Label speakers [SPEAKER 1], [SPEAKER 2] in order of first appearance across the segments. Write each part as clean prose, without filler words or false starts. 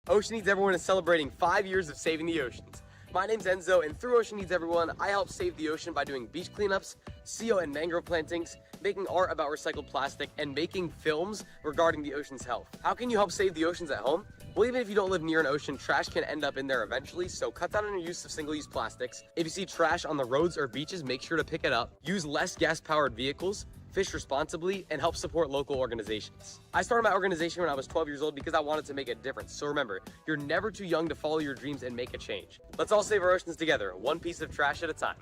[SPEAKER 1] Ocean Needs Everyone is celebrating 5 years of saving the oceans. My name's Enzo, and through Ocean Needs Everyone, I help save the ocean by doing beach cleanups, seal and mangrove plantings, making art about recycled plastic, and making films regarding the ocean's health. How can you help save the oceans at home? Well, even if you don't live near an ocean, trash can end up in there eventually, so cut down on your use of single-use plastics. If you see trash on the roads or beaches, make sure to pick it up. Use less gas-powered vehicles, fish responsibly, and help support local organizations. I started my organization when I was 12 years old because I wanted to make a difference. So remember, you're never too young to follow your dreams and make a change. Let's all save our oceans together, one piece of trash at a time.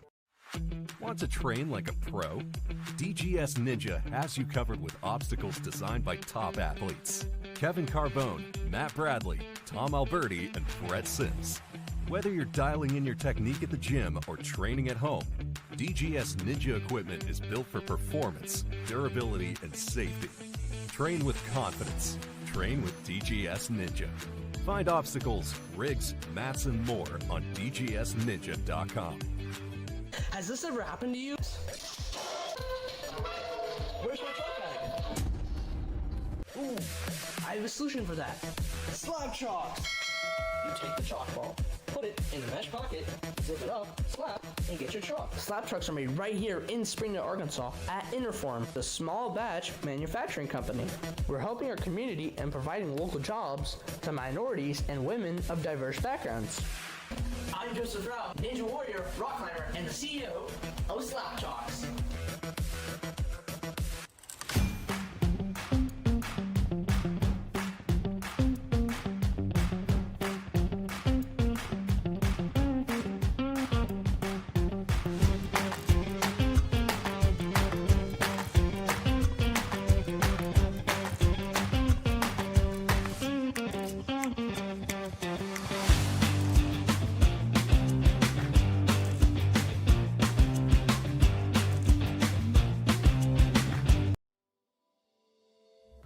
[SPEAKER 2] Want to train like a pro? DGS Ninja has you covered with obstacles designed by top athletes. Kevin Carbone, Matt Bradley, Tom Alberti, and Brett Sims. Whether you're dialing in your technique at the gym or training at home, DGS Ninja equipment is built for performance, durability, and safety. Train with confidence. Train with DGS Ninja. Find obstacles, rigs, mats, and more on dgsninja.com.
[SPEAKER 3] Has this ever happened to you? Where's my chalk bag? Ooh, I have a solution for that. Slab chalks! You take the chalk ball, put it in the mesh pocket, zip it up, slap, and get your chalk. Slab trucks are made right here in Springdale, Arkansas at Interform, the small batch manufacturing company. We're helping our community and providing local jobs to minorities and women of diverse backgrounds. I'm Joseph Rao, Ninja Warrior, rock climber, and the CEO of Slap Chalks.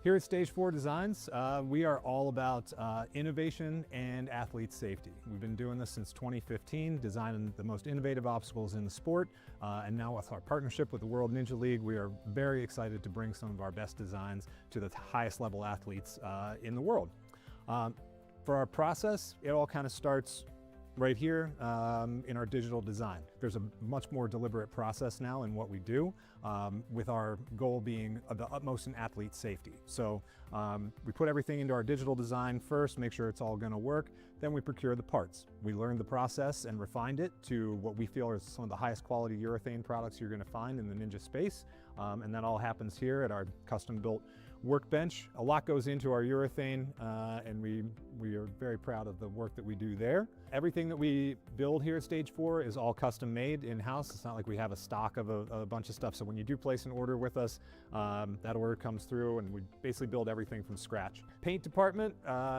[SPEAKER 4] Here at Stage 4 Designs, we are all about innovation and athlete safety. We've been doing this since 2015, designing the most innovative obstacles in the sport, and now with our partnership with the World Ninja League, we are very excited to bring some of our best designs to the highest level athletes in the world. For our process, it all kind of starts right here in our digital design. There's a much more deliberate process now in what we do, with our goal being the utmost in athlete safety. So we put everything into our digital design first, make sure it's all going to work, then we procure the parts. We learned the process and refined it to what we feel are some of the highest quality urethane products you're going to find in the Ninja space, and that all happens here at our custom-built workbench. A lot goes into our urethane, and we are very proud of the work that we do there. Everything that we build here at Stage 4 is all custom made in-house. It's not like we have a stock of a bunch of stuff. So when you do place an order with us, that order comes through and we basically build everything from scratch. Paint department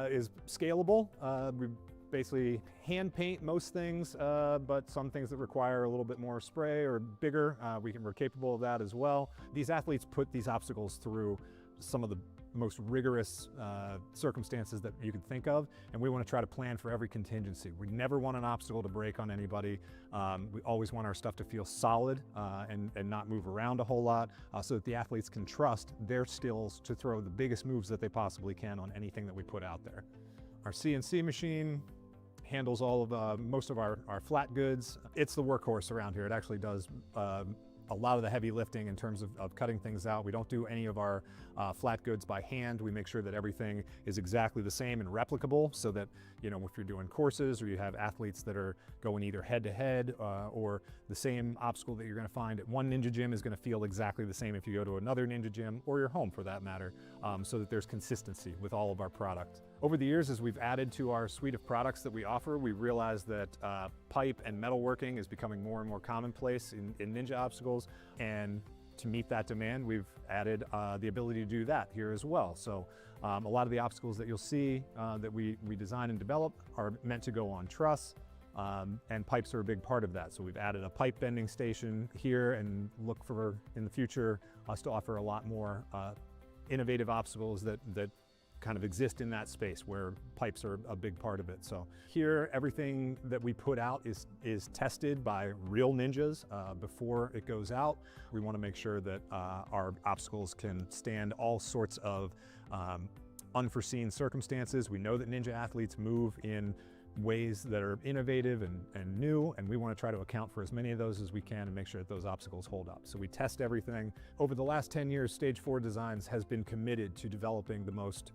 [SPEAKER 4] is scalable. We basically hand paint most things, but some things that require a little bit more spray or bigger, we're capable of that as well. These athletes put these obstacles through some of the most rigorous circumstances that you can think of, and we want to try to plan for every contingency. We never want an obstacle to break on anybody. We always want our stuff to feel solid and not move around a whole lot, so that the athletes can trust their skills to throw the biggest moves that they possibly can on anything that we put out there. Our CNC machine handles all of most of our flat goods. It's the workhorse around here. It actually does a lot of the heavy lifting in terms of cutting things out. We don't do any of our flat goods by hand. We make sure that everything is exactly the same and replicable, so that, you know, if you're doing courses or you have athletes that are going either head to head or the same obstacle that you're going to find at one Ninja gym is going to feel exactly the same if you go to another Ninja gym or your home for that matter, so that there's consistency with all of our products. Over the years, as we've added to our suite of products that we offer, we realized that pipe and metalworking is becoming more and more commonplace in Ninja obstacles, and to meet that demand, we've added the ability to do that here as well. So a lot of the obstacles that you'll see that we design and develop are meant to go on truss, and pipes are a big part of that. So we've added a pipe bending station here and look for, in the future, us to offer a lot more innovative obstacles that kind of exist in that space where pipes are a big part of it. So here, everything that we put out is tested by real ninjas before it goes out. We want to make sure that our obstacles can stand all sorts of unforeseen circumstances. We know that Ninja athletes move in ways that are innovative and new, and we want to try to account for as many of those as we can and make sure that those obstacles hold up. So we test everything. Over the last 10 years, Stage 4 Designs has been committed to developing the most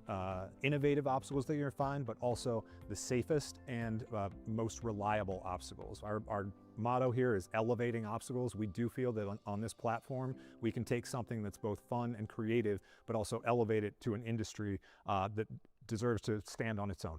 [SPEAKER 4] innovative obstacles that you're going to find, but also the safest and most reliable obstacles. Our motto here is elevating obstacles. We do feel that on this platform, we can take something that's both fun and creative, but also elevate it to an industry that deserves to stand on its own.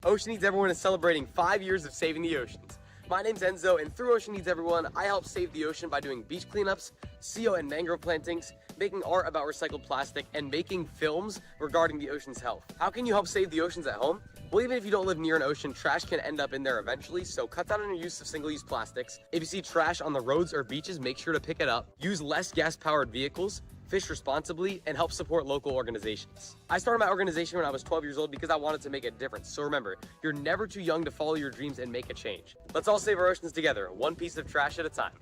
[SPEAKER 1] Ocean Needs Everyone is celebrating 5 years of saving the oceans. My name's Enzo, and through Ocean Needs Everyone, I help save the ocean by doing beach cleanups, CO and mangrove plantings, making art about recycled plastic, and making films regarding the ocean's health. How can you help save the oceans at home? Well, even if you don't live near an ocean, trash can end up in there eventually, so cut down on your use of single-use plastics. If you see trash on the roads or beaches, make sure to pick it up. Use less gas-powered vehicles, fish responsibly, and help support local organizations. I started my organization when I was 12 years old because I wanted to make a difference. So remember, you're never too young to follow your dreams and make a change. Let's all save our oceans together, one piece of trash at a time.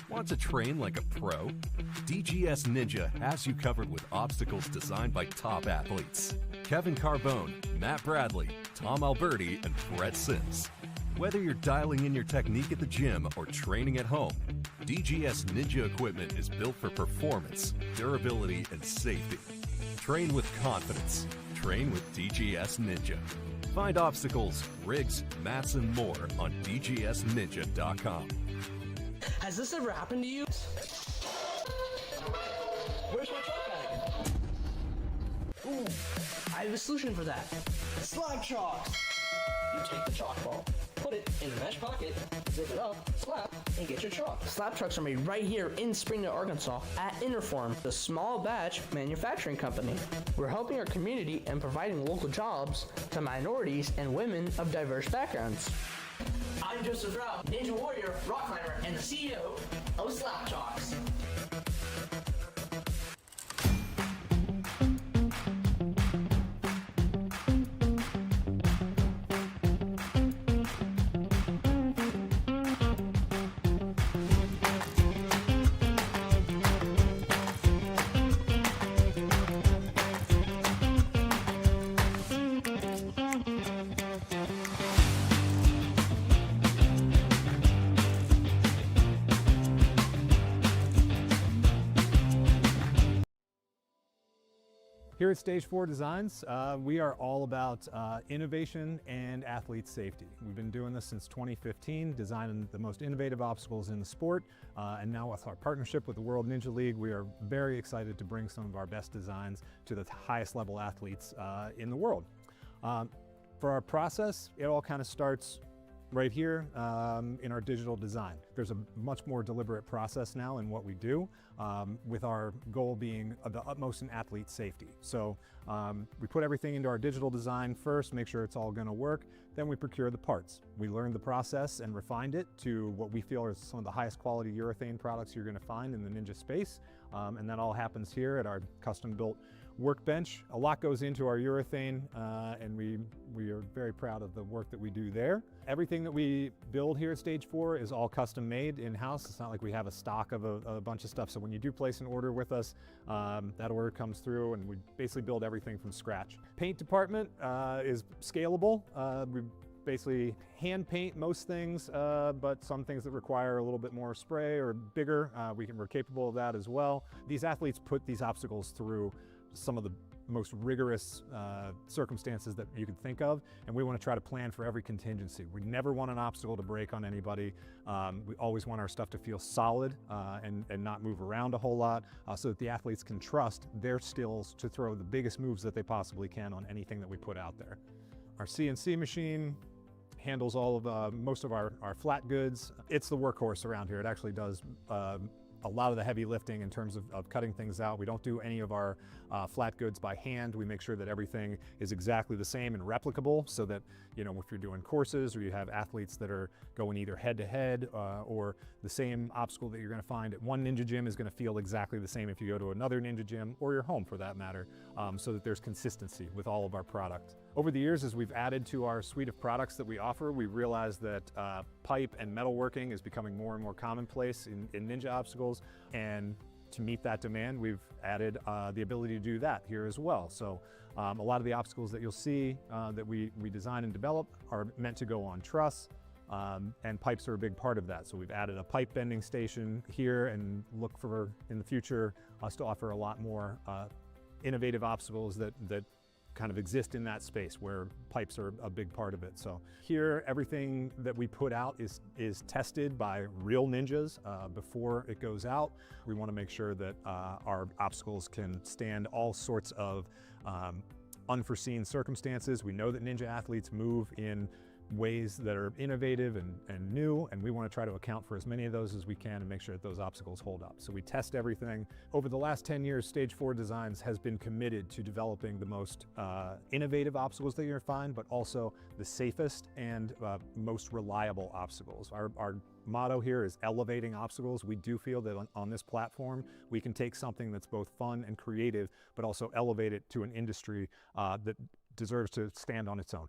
[SPEAKER 2] Want to train like a pro? DGS Ninja has you covered with obstacles designed by top athletes. Kevin Carbone, Matt Bradley, Tom Alberti, and Brett Sims. Whether you're dialing in your technique at the gym or training at home, DGS Ninja equipment is built for performance, durability, and safety. Train with confidence. Train with DGS Ninja. Find obstacles, rigs, mats, and more on dgsninja.com.
[SPEAKER 3] Has this ever happened to you? Where's my truck bag? Ooh, I have a solution for that. Slab chalks! You take the chalk ball, put it in the mesh pocket, zip it up, slap, and get your chalk. Slab trucks are made right here in Springdale, Arkansas at Interform, the small batch manufacturing company. We're helping our community and providing local jobs to minorities and women of diverse backgrounds. I'm Joseph Rao, Ninja Warrior, rock climber, and the CEO of Slap Chalks.
[SPEAKER 4] Here at Stage 4 Designs, we are all about innovation and athlete safety. We've been doing this since 2015, designing the most innovative obstacles in the sport, and now with our partnership with the World Ninja League, we are very excited to bring some of our best designs to the highest level athletes in the world. For our process, it all kind of starts right here in our digital design. There's a much more deliberate process now in what we do, with our goal being the utmost in athlete safety. So we put everything into our digital design first, make sure it's all gonna work, then we procure the parts. We learned the process and refined it to what we feel are some of the highest quality urethane products you're gonna find in the Ninja space, and that all happens here at our custom-built workbench. A lot goes into our urethane, and we are very proud of the work that we do there. Everything that we build here at Stage 4 is all custom made in-house. It's not like we have a stock of a bunch of stuff. So when you do place an order with us, that order comes through and we basically build everything from scratch. Paint department is scalable. We basically hand paint most things, but some things that require a little bit more spray or bigger, we're capable of that as well. These athletes put these obstacles through some of the most rigorous circumstances that you could think of, and we want to try to plan for every contingency. We never want an obstacle to break on anybody. We always want our stuff to feel solid and not move around a whole lot, so that the athletes can trust their skills to throw the biggest moves that they possibly can on anything that we put out there. Our CNC machine handles all of most of our flat goods. It's the workhorse around here. It actually does a lot of the heavy lifting in terms of cutting things out. We don't do any of our flat goods by hand. We make sure that everything is exactly the same and replicable, so that, you know, if you're doing courses or you have athletes that are going either head to head or the same obstacle that you're gonna find at one Ninja gym is gonna feel exactly the same if you go to another Ninja gym or your home for that matter, so that there's consistency with all of our product. Over the years, as we've added to our suite of products that we offer, we realized that pipe and metalworking is becoming more and more commonplace in Ninja obstacles, and to meet that demand, we've added the ability to do that here as well. So a lot of the obstacles that you'll see that we design and develop are meant to go on truss, and pipes are a big part of that. So we've added a pipe bending station here, and look for, in the future, us to offer a lot more innovative obstacles that kind of exist in that space where pipes are a big part of it. So here, everything that we put out is tested by real ninjas before it goes out. We want to make sure that our obstacles can stand all sorts of unforeseen circumstances. We know that Ninja athletes move in ways that are innovative and new, and we want to try to account for as many of those as we can and make sure that those obstacles hold up. So we test everything. Over the last 10 years, Stage 4 Designs has been committed to developing the most innovative obstacles that you're going to find, but also the safest and most reliable obstacles. Our motto here is elevating obstacles. We do feel that on this platform, we can take something that's both fun and creative, but also elevate it to an industry that deserves to stand on its own.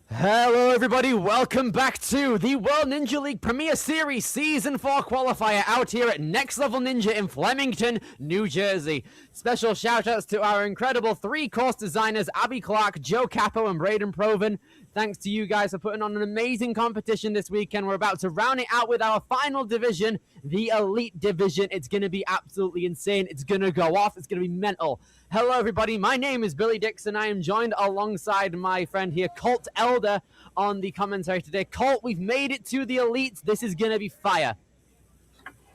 [SPEAKER 5] Hello everybody, welcome back to the World Ninja League Premier Series Season 4 Qualifier out here at Next Level Ninja in Flemington, New Jersey. Special shout-outs to our incredible three-course designers, Abby Clark, Joe Capo, and Braden Proven. Thanks to you guys for putting on an amazing competition this weekend. We're about to round it out with our final division, the Elite Division. It's going to be absolutely insane. It's going to go off. It's going to be mental. Hello, everybody. My name is Billy Dixon. I am joined alongside my friend here, Colt Elder, on the commentary today. Colt, we've made it to the Elites. This is going to be fire.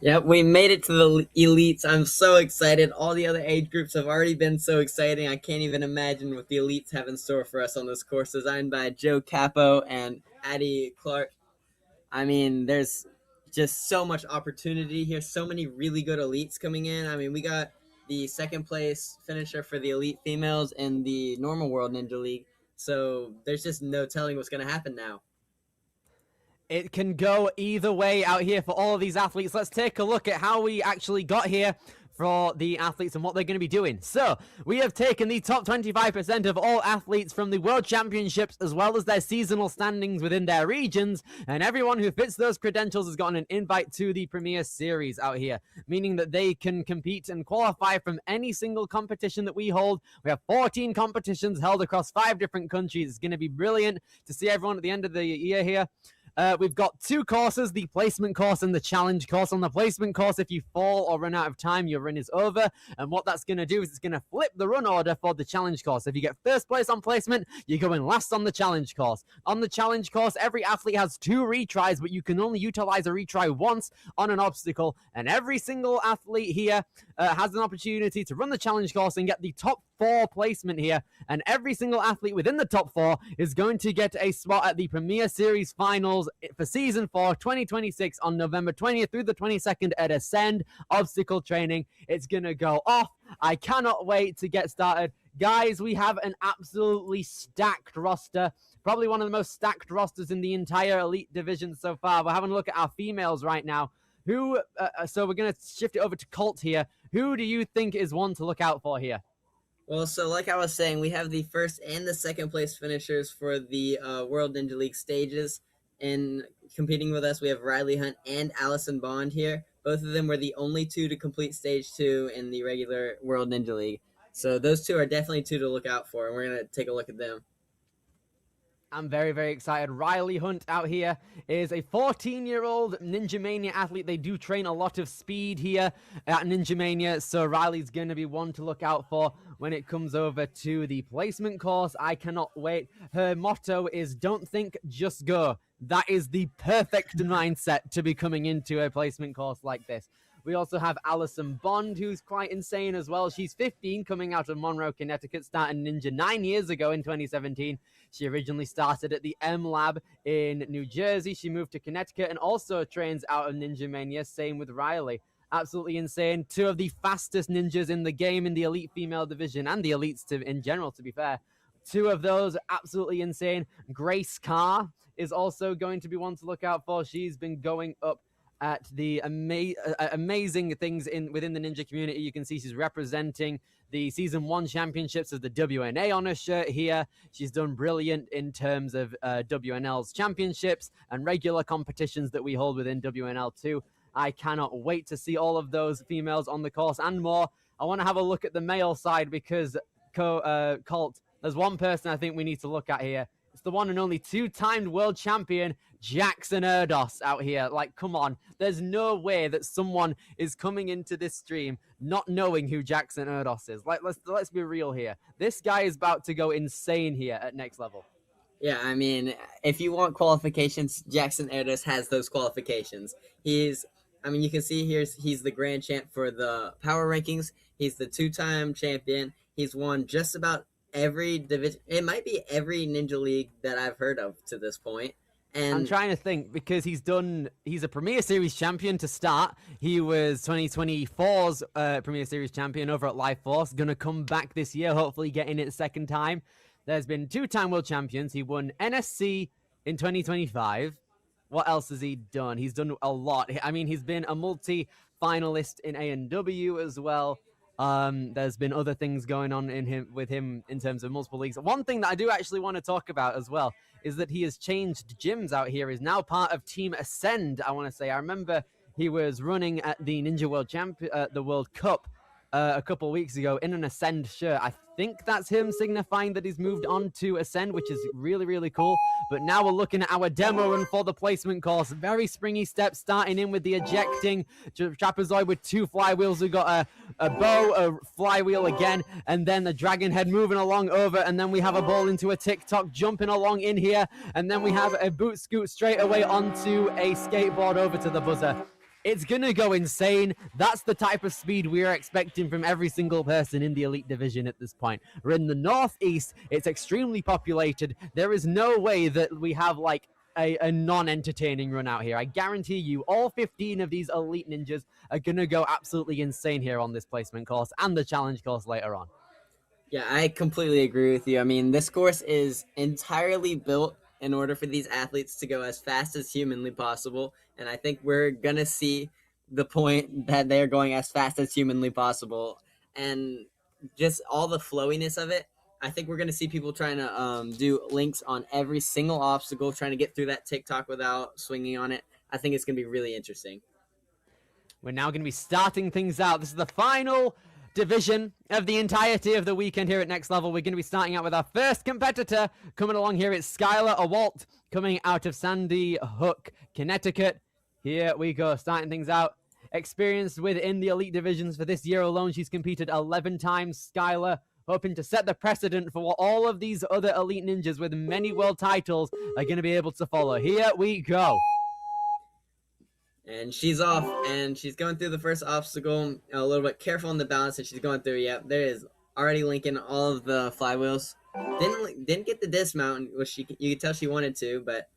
[SPEAKER 6] Yep, we made it to the Elites. I'm so excited. All the other age groups have already been so exciting. I can't even imagine what the Elites have in store for us on this course, designed by Joe Capo and Addie Clark. I mean, there's just so much opportunity here. So many really good Elites coming in. I mean, we got the second place finisher for the Elite females in the normal World Ninja League. So there's just no telling what's going to happen now.
[SPEAKER 5] It can go either way out here for all of these athletes. Let's take a look at how we actually got here for the athletes and what they're going to be doing. So, we have taken the top 25% of all athletes from the World Championships as well as their seasonal standings within their regions, and everyone who fits those credentials has gotten an invite to the Premier Series out here, meaning that they can compete and qualify from any single competition that we hold. We have 14 competitions held across 5 different countries. It's going to be brilliant to see everyone at the end of the year here. We've got 2 courses, the placement course and the challenge course. On the placement course, if you fall or run out of time, your run is over. And what that's going to do is it's going to flip the run order for the challenge course. If you get first place on placement, you go in last on the challenge course. On the challenge course, every athlete has 2 retries, but you can only utilize a retry once on an obstacle. And every single athlete here has an opportunity to run the challenge course and get the top 4 placement here. And every single athlete within the top 4 is going to get a spot at the Premier Series Finals for Season 4 2026 on November 20th through the 22nd at Ascend Obstacle Training. It's going to go off. I cannot wait to get started. Guys, we have an absolutely stacked roster. Probably one of the most stacked rosters in the entire Elite Division so far. We're having a look at our females right now. So we're going to shift it over to Colt here. Who do you think is one to look out for here?
[SPEAKER 6] Well, so like I was saying, we have the first and the second place finishers for the World Ninja League stages. And competing with us, we have Riley Hunt and Allison Bond here. Both of them were the only 2 to complete stage 2 in the regular World Ninja League. So those 2 are definitely 2 to look out for, and we're going to take a look at them.
[SPEAKER 5] I'm very, very excited. Riley Hunt out here is a 14-year-old Ninja Mania athlete. They do train a lot of speed here at Ninja Mania, so Riley's going to be one to look out for when it comes over to the placement course. I cannot wait. Her motto is, don't think, just go. That is the perfect mindset to be coming into a placement course like this. We also have Allison Bond, who's quite insane as well. She's 15, coming out of Monroe, Connecticut, starting Ninja 9 years ago in 2017. She originally started at the M Lab in New Jersey. She moved to Connecticut and also trains out of Ninja Mania. Same with Riley. Absolutely insane. 2 of the fastest ninjas in the game in the Elite female division and the Elites in general, to be fair. 2 of those are absolutely insane. Grace Carr is also going to be one to look out for. She's been going up at the amazing things within the ninja community. You can see she's representing the Season 1 championships of the WNA on her shirt here. She's done brilliant in terms of WNL's championships and regular competitions that we hold within WNL too. I cannot wait to see all of those females on the course and more. I want to have a look at the male side because, Colt, there's one person I think we need to look at here. It's the one and only 2-time world champion, Jackson Erdos out here. Like, come on. There's no way that someone is coming into this stream not knowing who Jackson Erdos is. Like, let's be real here. This guy is about to go insane here at Next Level.
[SPEAKER 6] Yeah, I mean, if you want qualifications, Jackson Erdos has those qualifications. You can see here he's the grand champ for the power rankings. He's the 2-time champion. He's won just about every division. It might be every Ninja League that I've heard of to this point. And
[SPEAKER 5] I'm trying to think because he's a Premier Series champion to start. He was 2024's Premier Series champion over at Life Force. Gonna come back this year, hopefully getting it a second time. There's been 2-time world champions. He won NSC in 2025. What else has he done? He's done a lot. I mean, he's been a multi-finalist in A&W as well. There's been other things going on with him in terms of multiple leagues. One thing that I do actually want to talk about as well is that he has changed gyms out here. He's now part of Team Ascend, I want to say. I remember he was running at the the World Cup a couple of weeks ago in an Ascend shirt. I think that's him signifying that he's moved on to Ascend, which is really, really cool. But now we're looking at our demo run for the placement course. Very springy steps, starting in with the ejecting trapezoid with 2 flywheels. We got a bow, a flywheel again, and then the dragon head moving along over, and then we have a ball into a TikTok, jumping along in here, and then we have a boot scoot straight away onto a skateboard over to the buzzer. It's going to go insane. That's the type of speed we are expecting from every single person in the Elite Division at this point. We're in the Northeast. It's extremely populated. There is no way that we have like a non-entertaining run out here. I guarantee you all 15 of these Elite Ninjas are going to go absolutely insane here on this placement course and the challenge course later on.
[SPEAKER 6] Yeah, I completely agree with you. I mean, this course is entirely built in order for these athletes to go as fast as humanly possible. And I think we're going to see the point that they're going as fast as humanly possible. And just all the flowiness of it, I think we're going to see people trying to do links on every single obstacle, trying to get through that TikTok without swinging on it. I think it's going to be really interesting.
[SPEAKER 5] We're now going to be starting things out. This is the final division of the entirety of the weekend here at Next Level. We're going to be starting out with our first competitor coming along here. It's Skylar Awalt coming out of Sandy Hook, Connecticut. Here we go, starting things out. Experienced within the Elite divisions for this year alone. She's competed 11 times. Skylar hoping to set the precedent for what all of these other Elite Ninjas with many world titles are going to be able to follow. Here we go.
[SPEAKER 6] And she's off, and she's going through the first obstacle, a little bit careful on the balance that she's going through. Yep, there is already linking all of the flywheels. Didn't get the dismount, which you could tell she wanted to, but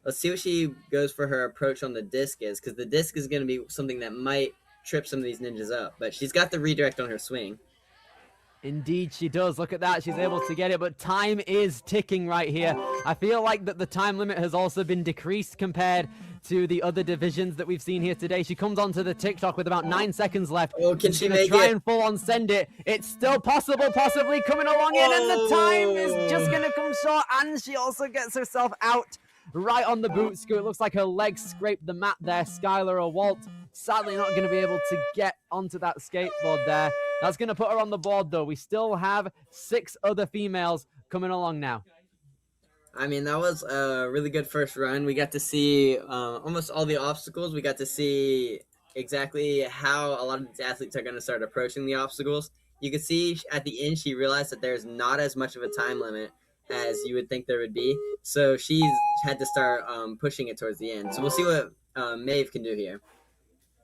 [SPEAKER 6] let's see what she goes for her approach on the disc is, because the disc is going to be something that might trip some of these ninjas up. But she's got the redirect on her swing.
[SPEAKER 5] Indeed, she does. Look at that. She's able to get it, but time is ticking right here. I feel like that the time limit has also been decreased compared to the other divisions that we've seen here today. She comes onto the TikTok with about 9 seconds left.
[SPEAKER 6] Oh, can she make it?
[SPEAKER 5] Try and full on send it. It's still possible, possibly coming along in, and the time is just going to come short, and she also gets herself out right on the boot scoot. It looks like her legs scraped the mat there. Skylar Awalt sadly not going to be able to get onto that skateboard there. That's going to put her on the board, though. We still have 6 other females coming along now.
[SPEAKER 6] I mean, that was a really good first run. We got to see almost all the obstacles. We got to see exactly how a lot of these athletes are going to start approaching the obstacles. You could see at the end, she realized that there's not as much of a time limit as you would think there would be. So she's had to start pushing it towards the end. So we'll see what Maeve can do here.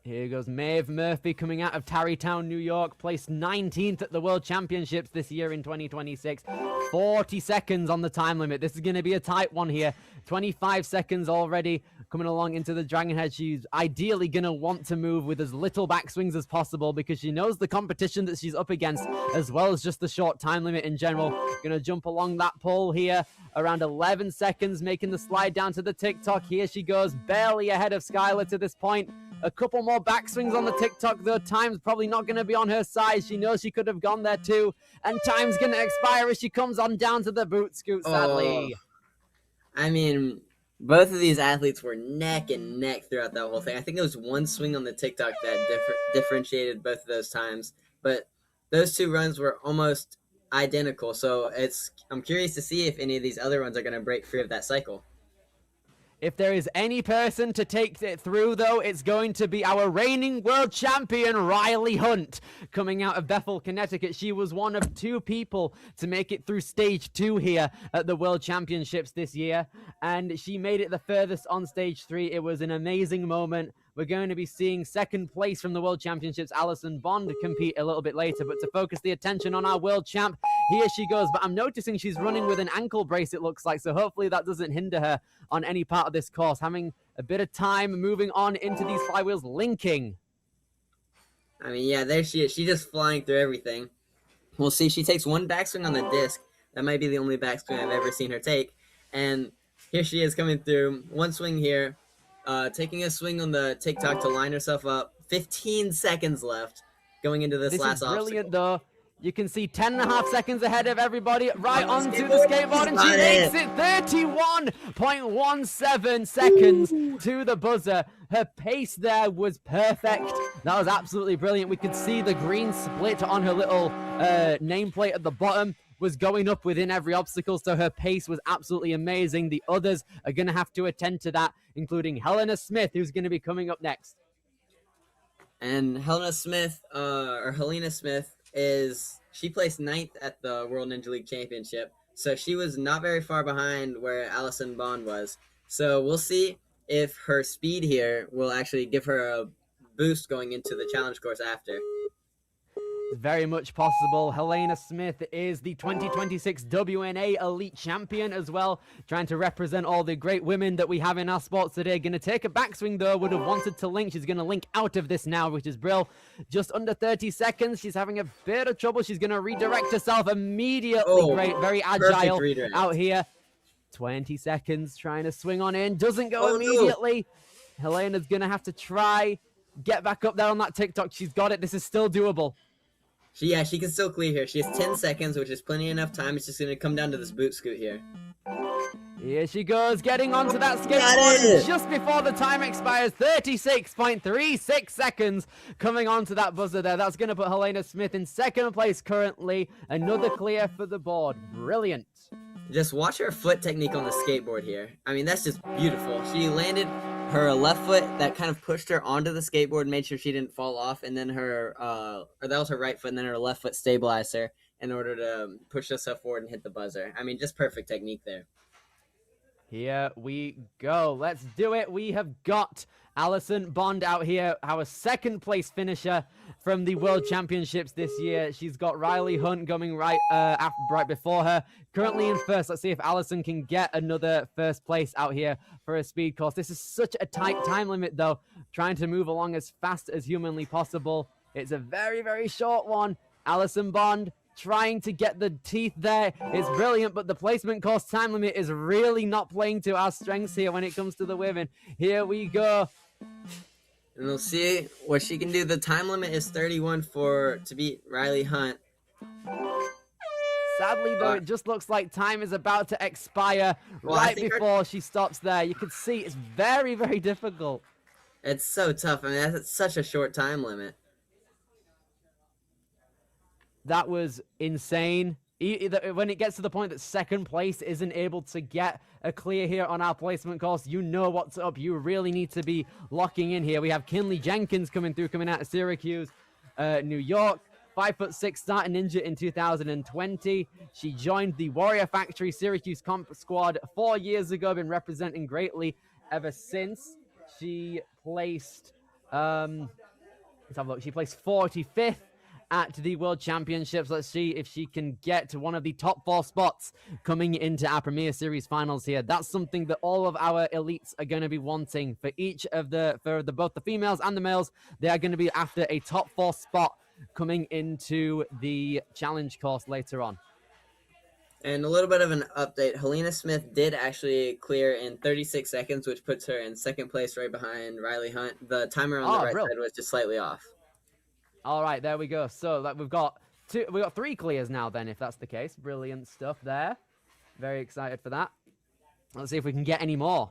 [SPEAKER 5] Here goes Maeve Murphy coming out of Tarrytown, New York, placed 19th at the World Championships this year in 2026. 40 seconds on the time limit. This is going to be a tight one here. 25 seconds already coming along into the Dragon Head. She's ideally going to want to move with as little backswings as possible because she knows the competition that she's up against, as well as just the short time limit in general. Going to jump along that pole here. Around 11 seconds, making the slide down to the TikTok. Here she goes, barely ahead of Skylar to this point. A couple more backswings on the TikTok, though. Time's probably not going to be on her side. She knows she could have gone there, too. And time's going to expire as she comes on down to the boot scoot, sadly.
[SPEAKER 6] I mean, both of these athletes were neck and neck throughout that whole thing. I think it was one swing on the TikTok that differentiated both of those times. But those 2 runs were almost identical. So I'm curious to see if any of these other ones are going to break free of that cycle.
[SPEAKER 5] If there is any person to take it through, though, it's going to be our reigning world champion, Riley Hunt, coming out of Bethel, Connecticut. She was one of 2 people to make it through stage 2 here at the World Championships this year, and she made it the furthest on stage 3. It was an amazing moment. We're going to be seeing second place from the World Championships, Allison Bond, compete a little bit later. But to focus the attention on our world champ, here she goes. But I'm noticing she's running with an ankle brace, it looks like. So hopefully that doesn't hinder her on any part of this course. Having a bit of time moving on into these flywheels, linking.
[SPEAKER 6] I mean, yeah, there she is. She's just flying through everything. We'll see. She takes one backswing on the disc. That might be the only backswing I've ever seen her take. And here she is coming through. One swing here. Taking a swing on the TikTok to line herself up. 15 seconds left. going into this
[SPEAKER 5] This
[SPEAKER 6] last
[SPEAKER 5] is brilliant,
[SPEAKER 6] obstacle.
[SPEAKER 5] though. You can see 10.5 seconds ahead of everybody, right
[SPEAKER 6] On the
[SPEAKER 5] onto the skateboard, and she
[SPEAKER 6] Got
[SPEAKER 5] makes
[SPEAKER 6] it.
[SPEAKER 5] it 31.17 seconds to the buzzer. Her pace there was perfect. That was absolutely brilliant. We could see the green split on her little nameplate at the bottom was going up within every obstacle, so her pace was absolutely amazing. The others are going to have to attend to that, including Helena Smith, who's going to be coming up next.
[SPEAKER 6] And Helena Smith she placed 9th at the World Ninja League Championship, so she was not very far behind where Allison Bond was. So we'll see if her speed here will actually give her a boost going into the challenge course after.
[SPEAKER 5] Very much possible. Helena Smith is the 2026 WNA Elite Champion as well, trying to represent all the great women that we have in our sports today. Going to take a backswing, though. Would have wanted to link. She's going to link out of this now, which is brill. Just under 30 seconds. She's having a bit of trouble. She's going to redirect herself immediately.
[SPEAKER 6] Oh,
[SPEAKER 5] great. Very agile
[SPEAKER 6] redirect.
[SPEAKER 5] out here. 20 seconds trying to swing on in. Doesn't go immediately. No. Helena's going to have to try. Get back up there on that TikTok. She's got it. This is still doable.
[SPEAKER 6] She can still clear here. She has 10 seconds, which is plenty enough time. It's just going to come down to this boot scoot here.
[SPEAKER 5] Here she goes, getting onto that skateboard just before the time expires. 36.36 seconds coming onto that buzzer there. That's going to put Helena Smith in second place currently. Another clear for the board. Brilliant.
[SPEAKER 6] Just watch her foot technique on the skateboard here. I mean, that's just beautiful. She landed her left foot that kind of pushed her onto the skateboard, made sure she didn't fall off, and then her, or that was her right foot, and then her left foot stabilized her in order to push herself forward and hit the buzzer. I mean, just perfect technique there.
[SPEAKER 5] Here we go. Let's do it. We have got Allison Bond out here, our second place finisher from the World Championships this year. She's got Riley Hunt coming right before her. Currently in first. Let's see if Allison can get another first place out here for a speed course. This is such a tight time limit, though. Trying to move along as fast as humanly possible. It's a very, very short one. Allison Bond trying to get the teeth there is brilliant, but the placement course time limit is really not playing to our strengths here when it comes to the women. Here we go.
[SPEAKER 6] And we'll see what she can do. The time limit is 31 to beat Riley Hunt.
[SPEAKER 5] Sadly, though, it just looks like time is about to expire right before she stops there. You can see it's very, very difficult.
[SPEAKER 6] It's so tough. I mean, that's such a short time limit.
[SPEAKER 5] That was insane. When it gets to the point that second place isn't able to get a clear here on our placement course, you know what's up. You really need to be locking in here. We have Kinley Jenkins coming out of Syracuse, New York. 5'6" starting ninja in 2020. She joined the Warrior Factory Syracuse Comp Squad 4 years ago, been representing greatly ever since. She placed, let's have a look. She placed 45th at the World Championships. Let's see if she can get to one of the top 4 spots coming into our Premier Series finals here. That's something that all of our elites are going to be wanting for both the females and the males. They are going to be after a top 4 spot coming into the challenge course later on.
[SPEAKER 6] And a little bit of an update. Helena Smith did actually clear in 36 seconds, which puts her in second place right behind Riley Hunt. The timer on the right side was just slightly off.
[SPEAKER 5] All right, there we go. So we've got 3 clears now then, if that's the case. Brilliant stuff there. Very excited for that. Let's see if we can get any more.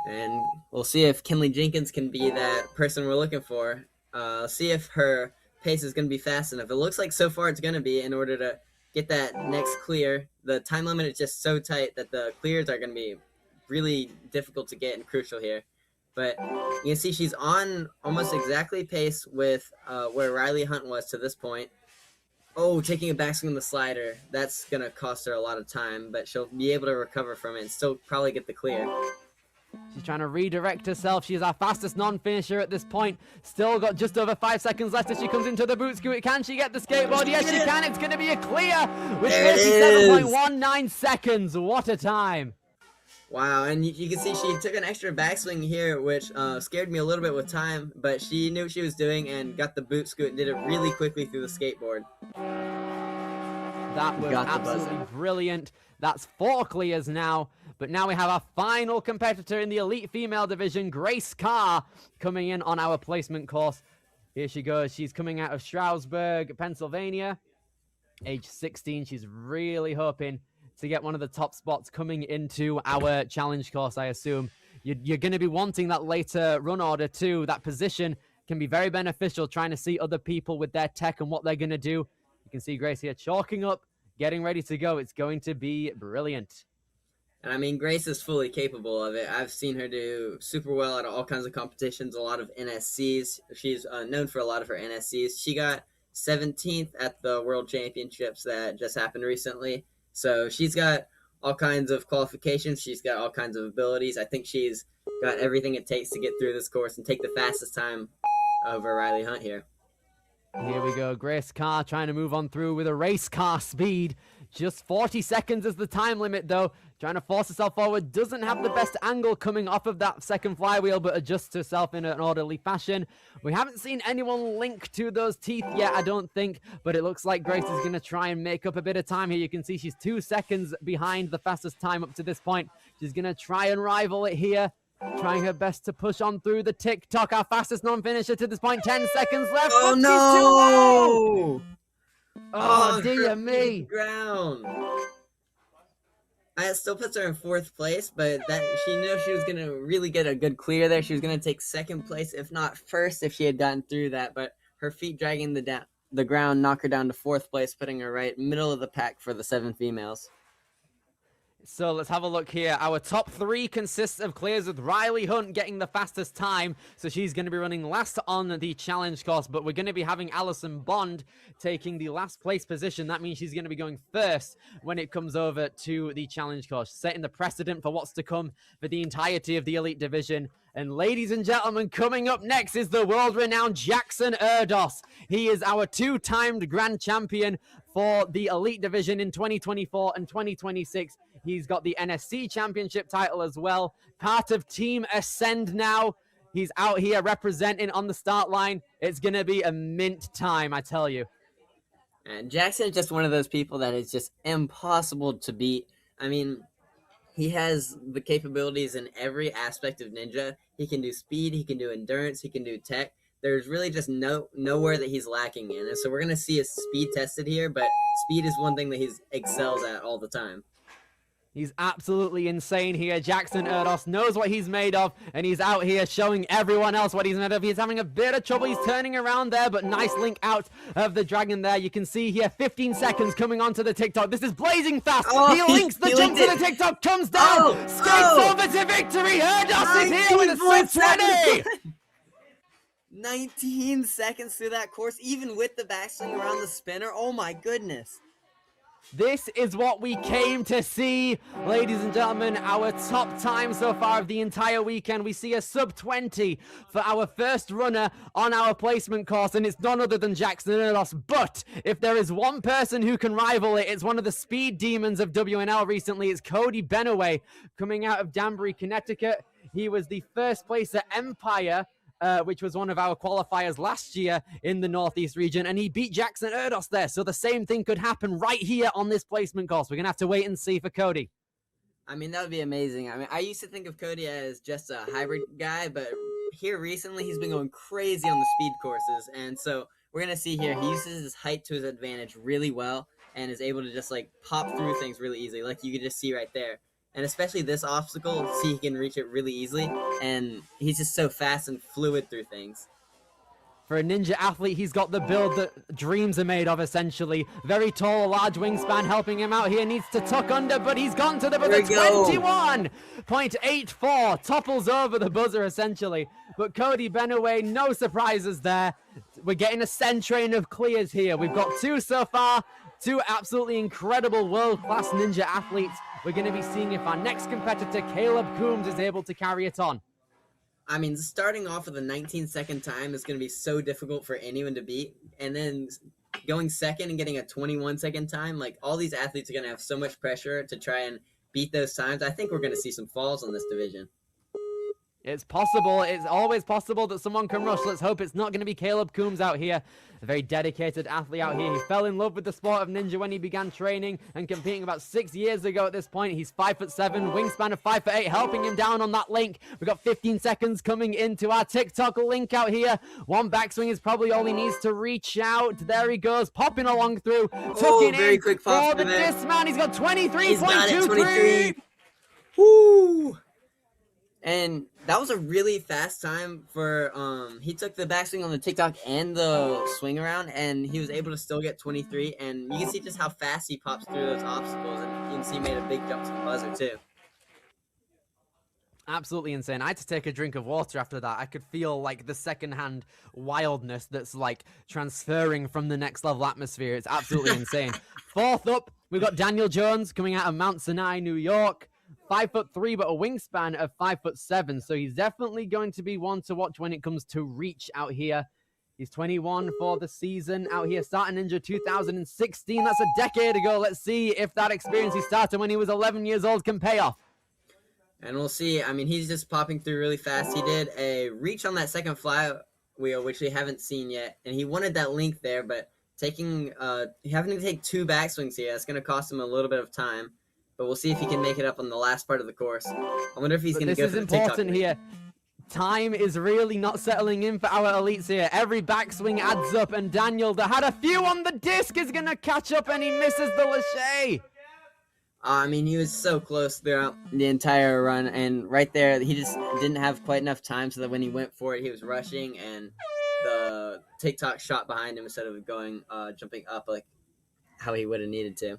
[SPEAKER 6] And we'll see if Kinley Jenkins can be that person we're looking for. See if her pace is going to be fast enough. It looks like so far it's going to be in order to get that next clear. The time limit is just so tight that the clears are going to be really difficult to get and crucial here. But you can see she's on almost exactly pace with where Riley Hunt was to this point. Oh, taking a backswing on the slider. That's going to cost her a lot of time, but she'll be able to recover from it and still probably get the clear.
[SPEAKER 5] She's trying to redirect herself. She is our fastest non-finisher at this point. Still got just over 5 seconds left as she comes into the boot scoot. Can she get the skateboard? Yes, she can. It's going to be a clear with 37.19 seconds. What a time.
[SPEAKER 6] Wow, and you can see she took an extra backswing here, which scared me a little bit with time, but she knew what she was doing and got the boot scoot and did it really quickly through the skateboard.
[SPEAKER 5] That was
[SPEAKER 6] Got the
[SPEAKER 5] absolutely
[SPEAKER 6] buzzer.
[SPEAKER 5] brilliant. That's 4 clears now. But now we have our final competitor in the elite female division, Grace Carr, coming in on our placement course. Here she goes. She's coming out of Stroudsburg, Pennsylvania. Age 16. She's really hoping to get one of the top spots coming into our challenge course, I assume. You're going to be wanting that later run order too. That position can be very beneficial, trying to see other people with their tech and what they're going to do. You can see Grace here chalking up, getting ready to go. It's going to be brilliant.
[SPEAKER 6] And I mean, Grace is fully capable of it. I've seen her do super well at all kinds of competitions, a lot of NSCs. She's known for a lot of her NSCs. She got 17th at the World Championships that just happened recently. So she's got all kinds of qualifications. She's got all kinds of abilities. I think she's got everything it takes to get through this course and take the fastest time over Riley Hunt here.
[SPEAKER 5] Here we go. Grace Carr trying to move on through with a race car speed. Just 40 seconds is the time limit, though. Trying to force herself forward. Doesn't have the best angle coming off of that second flywheel, but adjusts herself in an orderly fashion. We haven't seen anyone link to those teeth yet, I don't think, but it looks like Grace is going to try and make up a bit of time here. You can see she's 2 seconds behind the fastest time up to this point. She's going to try and rival it here. Trying her best to push on through the TikTok. Our fastest non-finisher to this point. 10 seconds left.
[SPEAKER 6] Oh,
[SPEAKER 5] no! Oh, dear
[SPEAKER 6] great
[SPEAKER 5] me.
[SPEAKER 6] ground. It still puts her in 4th place, but that she knew she was going to really get a good clear there. She was going to take 2nd place, if not 1st, if she had gotten through that. But her feet dragging the ground knock her down to 4th place, putting her right middle of the pack for the 7 females.
[SPEAKER 5] So let's have a look here. Our top 3 consists of clears, with Riley Hunt getting the fastest time. So she's going to be running last on the challenge course, but we're going to be having Alison Bond taking the last place position. That means she's going to be going first when it comes over to the challenge course, setting the precedent for what's to come for the entirety of the elite division. And ladies and gentlemen, coming up next is the world-renowned Jackson Erdos. He is our 2-timed grand champion for the elite division in 2024 and 2026. He's got the NSC championship title as well. Part of Team Ascend now. He's out here representing on the start line. It's going to be a mint time, I tell you.
[SPEAKER 6] And Jackson is just one of those people that is just impossible to beat. I mean, he has the capabilities in every aspect of Ninja. He can do speed, he can do endurance, he can do tech. There's really just nowhere that he's lacking in. And so we're going to see his speed tested here, but speed is one thing that he excels at all the time.
[SPEAKER 5] He's absolutely insane here. Jackson Erdos knows what he's made of, and he's out here showing everyone else what he's made of. He's having a bit of trouble. He's turning around there, but nice link out of the dragon there. You can see here 15 seconds coming onto the TikTok. This is blazing fast. He links the jump to the TikTok, comes down, skates over to victory. Erdos is here with a sub 20.
[SPEAKER 6] 19 seconds through that course, even with the backswing around the spinner. Oh my goodness.
[SPEAKER 5] This is what we came to see, ladies and gentlemen. Our top time so far of the entire weekend. We see a sub 20 for our first runner on our placement course, and it's none other than Jackson Erdos. But if there is one person who can rival it, it's one of the speed demons of WNL recently. It's Cody Benaway, coming out of Danbury, Connecticut. He was the first place at Empire, which was one of our qualifiers last year in the Northeast region, and he beat Jackson Erdos there. So the same thing could happen right here on this placement course. We're going to have to wait and see for Cody.
[SPEAKER 6] I mean, that would be amazing. I mean, I used to think of Cody as just a hybrid guy, but here recently he's been going crazy on the speed courses. And so we're going to see here, he uses his height to his advantage really well and is able to just like pop through things really easily, like you could just see right there. And especially this obstacle, see he can reach it really easily, and he's just so fast and fluid through things.
[SPEAKER 5] For a ninja athlete, he's got the build that dreams are made of, essentially. Very tall, large wingspan helping him out here. Needs to tuck under, but he's gone to the buzzer. 21.84. Topples over the buzzer, essentially. But Cody Benaway, no surprises there. We're getting a send train of clears here. We've got 2 so far. 2 absolutely incredible world-class ninja athletes. We're going to be seeing if our next competitor, Caleb Coombs, is able to carry it on.
[SPEAKER 6] I mean, starting off with a 19-second time is going to be so difficult for anyone to beat. And then going second and getting a 21-second time, like all these athletes are going to have so much pressure to try and beat those times. I think we're going to see some falls on this division.
[SPEAKER 5] It's possible. It's always possible that someone can rush. Let's hope it's not going to be Caleb Coombs out here. A very dedicated athlete out here. He fell in love with the sport of ninja when he began training and competing about 6 years ago at this point. He's 5'7", wingspan of 5'8", helping him down on that link. We've got 15 seconds coming into our TikTok link out here. One backswing is probably all he needs to reach out. There he goes, popping along through. Tucking
[SPEAKER 6] very
[SPEAKER 5] in
[SPEAKER 6] quick pop
[SPEAKER 5] for the
[SPEAKER 6] there.
[SPEAKER 5] dismount. He's got 23.23.
[SPEAKER 6] He's got it, 23. Woo! And that was a really fast time for, he took the backswing on the TikTok and the swing around, and he was able to still get 23, and you can see just how fast he pops through those obstacles, and you can see he made a big jump to the buzzer, too.
[SPEAKER 5] Absolutely insane. I had to take a drink of water after that. I could feel like the secondhand wildness that's like transferring from the next level atmosphere. It's absolutely insane. Fourth up, we've got Daniel Jones coming out of Mount Sinai, New York. 5'3", but a wingspan of 5'7", so he's definitely going to be one to watch when it comes to reach out here. He's 21 for the season out here, starting Ninja 2016. That's a decade ago. Let's see if that experience he started when he was 11 years old can pay off.
[SPEAKER 6] And we'll see. I mean, he's just popping through really fast. He did a reach on that second flywheel, which we haven't seen yet, and he wanted that link there, but having to take 2 backswings here, that's going to cost him a little bit of time. But we'll see if he can make it up on the last part of the course. I wonder if he's going to go for the TikTok.
[SPEAKER 5] This is important here. Time is really not settling in for our elites here. Every backswing adds up, and Daniel, that had a few on the disc, is going to catch up, and he misses the lache.
[SPEAKER 6] I mean, he was so close throughout the entire run, and right there, he just didn't have quite enough time, so that when he went for it, he was rushing, and the TikTok shot behind him instead of jumping up like how he would have needed to.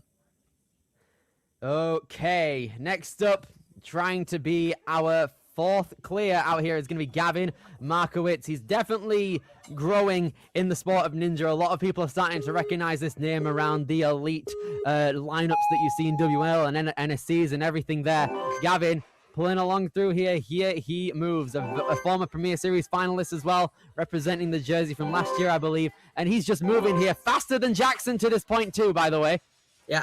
[SPEAKER 5] Okay, next up, trying to be our fourth clear out here is going to be Gavin Markowitz. He's definitely growing in the sport of ninja. A lot of people are starting to recognize this name around the elite lineups that you see in WL and NSCs and everything there. Gavin pulling along through here. Here he moves. A former Premier Series finalist as well, representing the jersey from last year, I believe. And he's just moving here faster than Jackson to this point too, by the way.
[SPEAKER 6] Yeah,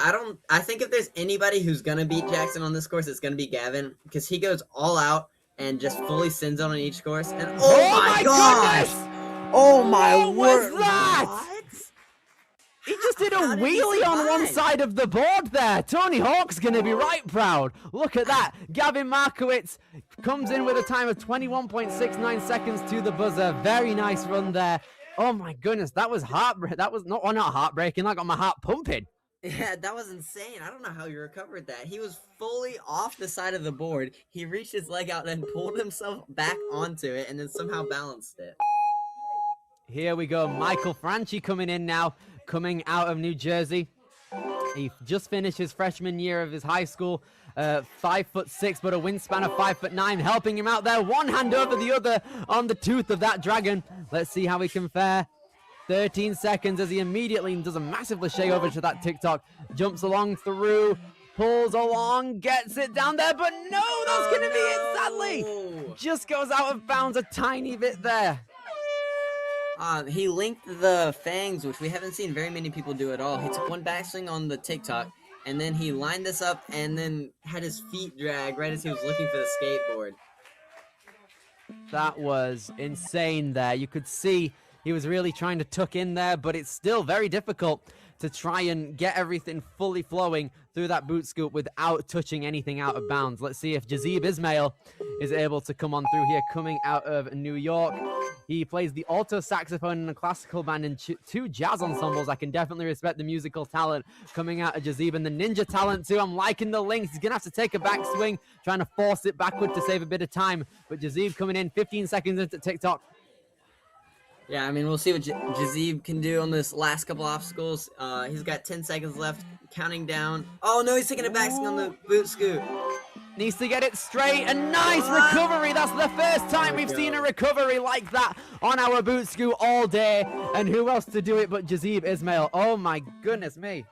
[SPEAKER 6] I think if there's anybody who's going to beat Jackson on this course, it's going to be Gavin, because he goes all out and just fully sends on each course. And oh my gosh!
[SPEAKER 5] Goodness!
[SPEAKER 6] Oh my word!
[SPEAKER 5] What was that?
[SPEAKER 6] What?
[SPEAKER 5] He just did a wheelie on one side of the board there. Tony Hawk's going to be right proud. Look at that. Gavin Markowitz comes in with a time of 21.69 seconds to the buzzer. Very nice run there. Oh my goodness, that was heartbreaking. That was not heartbreaking. That got my heart pumping.
[SPEAKER 6] Yeah, that was insane. I don't know how he recovered that. He was fully off the side of the board. He reached his leg out and pulled himself back onto it and then somehow balanced it.
[SPEAKER 5] Here we go. Michael Franchi coming in now, coming out of New Jersey. He just finished his freshman year of his high school. 5'6", but a wingspan of 5'9", helping him out there. One hand over the other on the tooth of that dragon. Let's see how he can fare. 13 seconds as he immediately does a massive lache over to that TikTok. Jumps along through, pulls along, gets it down there, but no, that's going to be it, sadly. Just goes out of bounds a tiny bit there.
[SPEAKER 6] He linked the fangs, which we haven't seen very many people do at all. He took one backswing on the TikTok, and then he lined this up and then had his feet drag right as he was looking for the skateboard.
[SPEAKER 5] That was insane there. You could see he was really trying to tuck in there, but it's still very difficult to try and get everything fully flowing through that boot scoop without touching anything out of bounds. Let's see if Jazib Ismail is able to come on through here, coming out of New York. He plays the alto saxophone in a classical band and 2 jazz ensembles. I can definitely respect the musical talent coming out of Jazib, and the ninja talent too. I'm liking the links. He's going to have to take a backswing, trying to force it backward to save a bit of time. But Jazib coming in 15 seconds into TikTok.
[SPEAKER 6] Yeah, I mean, we'll see what Jazib can do on this last couple obstacles. He's got 10 seconds left, counting down. Oh, no, he's taking a backswing on the boot scoop.
[SPEAKER 5] Needs to get it straight. A nice recovery. That's the first time we've seen a recovery like that on our boot scoop all day. And who else to do it but Jazib Ismail? Oh, my goodness me.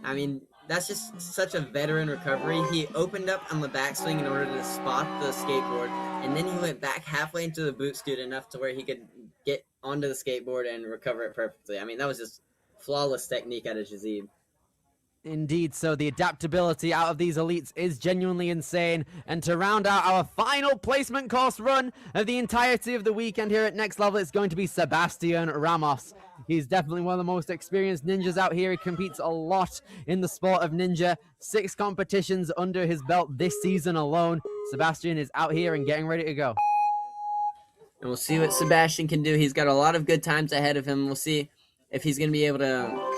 [SPEAKER 6] I mean, that's just such a veteran recovery. He opened up on the backswing in order to spot the skateboard, and then he went back halfway into the boot scoot enough to where he could get onto the skateboard and recover it perfectly. I mean, that was just flawless technique out of Jazib.
[SPEAKER 5] Indeed, so the adaptability out of these elites is genuinely insane. And to round out our final placement course run of the entirety of the weekend here at Next Level, it's going to be Sebastian Ramos. He's definitely one of the most experienced ninjas out here. He competes a lot in the sport of ninja. 6 competitions under his belt this season alone. Sebastian is out here and getting ready to go.
[SPEAKER 6] And we'll see what Sebastian can do. He's got a lot of good times ahead of him. We'll see if he's going to be able to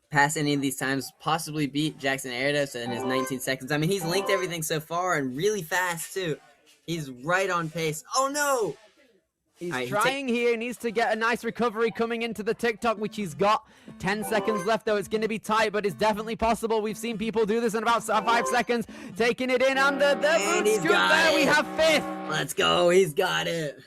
[SPEAKER 6] pass any of these times, possibly beat Jackson Erdos in his 19 seconds. I mean, he's linked everything so far and really fast, too. He's right on pace. Oh, no!
[SPEAKER 5] He's trying here. He needs to get a nice recovery coming into the TikTok, which he's got. 10 seconds left, though. It's going to be tight, but it's definitely possible. We've seen people do this in about 5 seconds. Taking it in under the boot scoop there. We have 5th.
[SPEAKER 6] Let's go. He's got it.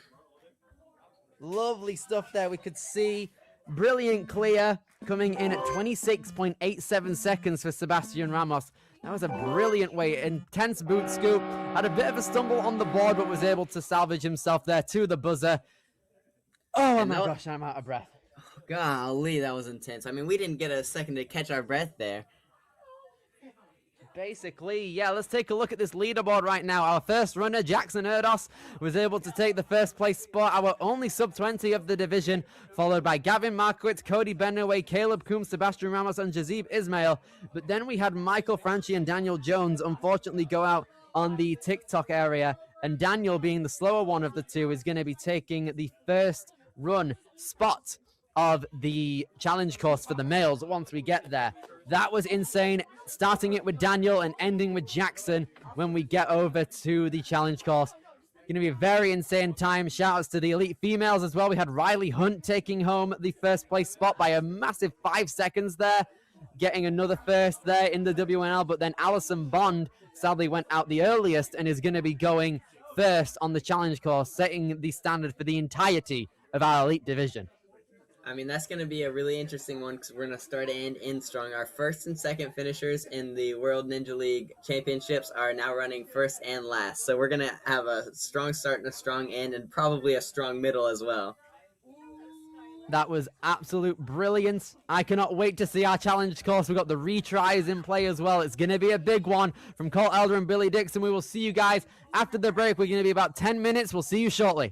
[SPEAKER 5] Lovely stuff there. We could see brilliant clear coming in at 26.87 seconds for Sebastian Ramos. That was a brilliant way. Intense boot scoop. Had a bit of a stumble on the board, but was able to salvage himself there to the buzzer. Oh my gosh, I'm out of breath.
[SPEAKER 6] Oh, golly, that was intense. I mean, we didn't get a second to catch our breath there.
[SPEAKER 5] Basically, yeah, let's take a look at this leaderboard right now. Our first runner, Jackson Erdos, was able to take the first place spot, our only sub-20 of the division, followed by Gavin Markowitz, Cody Benaway, Caleb Coombs, Sebastian Ramos, and Jazib Ismail. But then we had Michael Franchi and Daniel Jones unfortunately go out on the TikTok area, and Daniel, being the slower one of the two, is going to be taking the first run spot of the challenge course for the males once we get there. That was insane, starting it with Daniel and ending with Jackson when we get over to the challenge course. Going to be a very insane time. Shout outs to the elite females as well. We had Riley Hunt taking home the first place spot by a massive 5 seconds there, getting another first there in the WNL, but then Allison Bond sadly went out the earliest and is going to be going first on the challenge course, setting the standard for the entirety of our elite division.
[SPEAKER 6] I mean, that's going to be a really interesting one because we're going to start and end strong. Our first and second finishers in the World Ninja League Championships are now running first and last. So we're going to have a strong start and a strong end and probably a strong middle as well.
[SPEAKER 5] That was absolute brilliance. I cannot wait to see our challenge course. We've got the retries in play as well. It's going to be a big one from Colt Elder and Billy Dixon. We will see you guys after the break. We're going to be about 10 minutes. We'll see you shortly.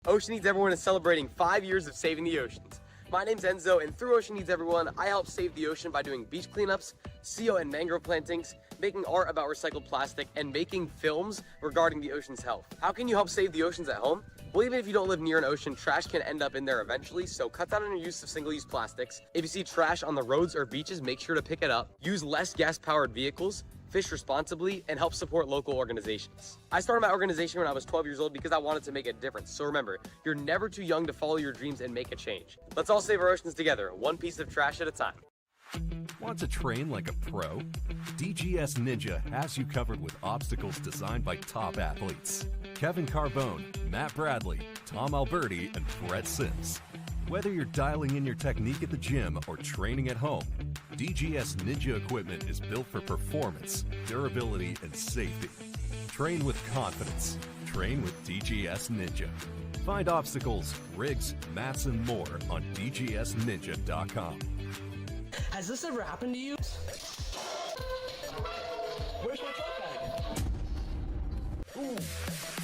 [SPEAKER 1] Ocean Needs Everyone is celebrating 5 years of saving the oceans. My name's Enzo, and through Ocean Needs Everyone, I help save the ocean by doing beach cleanups, CO and mangrove plantings, making art about recycled plastic, and making films regarding the ocean's health. How can you help save the oceans at home? Well, even if you don't live near an ocean, trash can end up in there eventually, so cut down on your use of single-use plastics. If you see trash on the roads or beaches, make sure to pick it up. Use less gas-powered vehicles, fish responsibly, and help support local organizations. I started my organization when I was 12 years old because I wanted to make a difference. So remember, you're never too young to follow your dreams and make a change. Let's all save our oceans together, one piece of trash at a time.
[SPEAKER 2] Want to train like a pro? DGS Ninja has you covered with obstacles designed by top athletes. Kevin Carbone, Matt Bradley, Tom Alberti, and Brett Sims. Whether you're dialing in your technique at the gym or training at home, DGS Ninja equipment is built for performance, durability, and safety. Train with confidence. Train with DGS Ninja. Find obstacles, rigs, mats, and more on dgsninja.com.
[SPEAKER 3] Has this ever happened to you? Where's my truck bag? Ooh,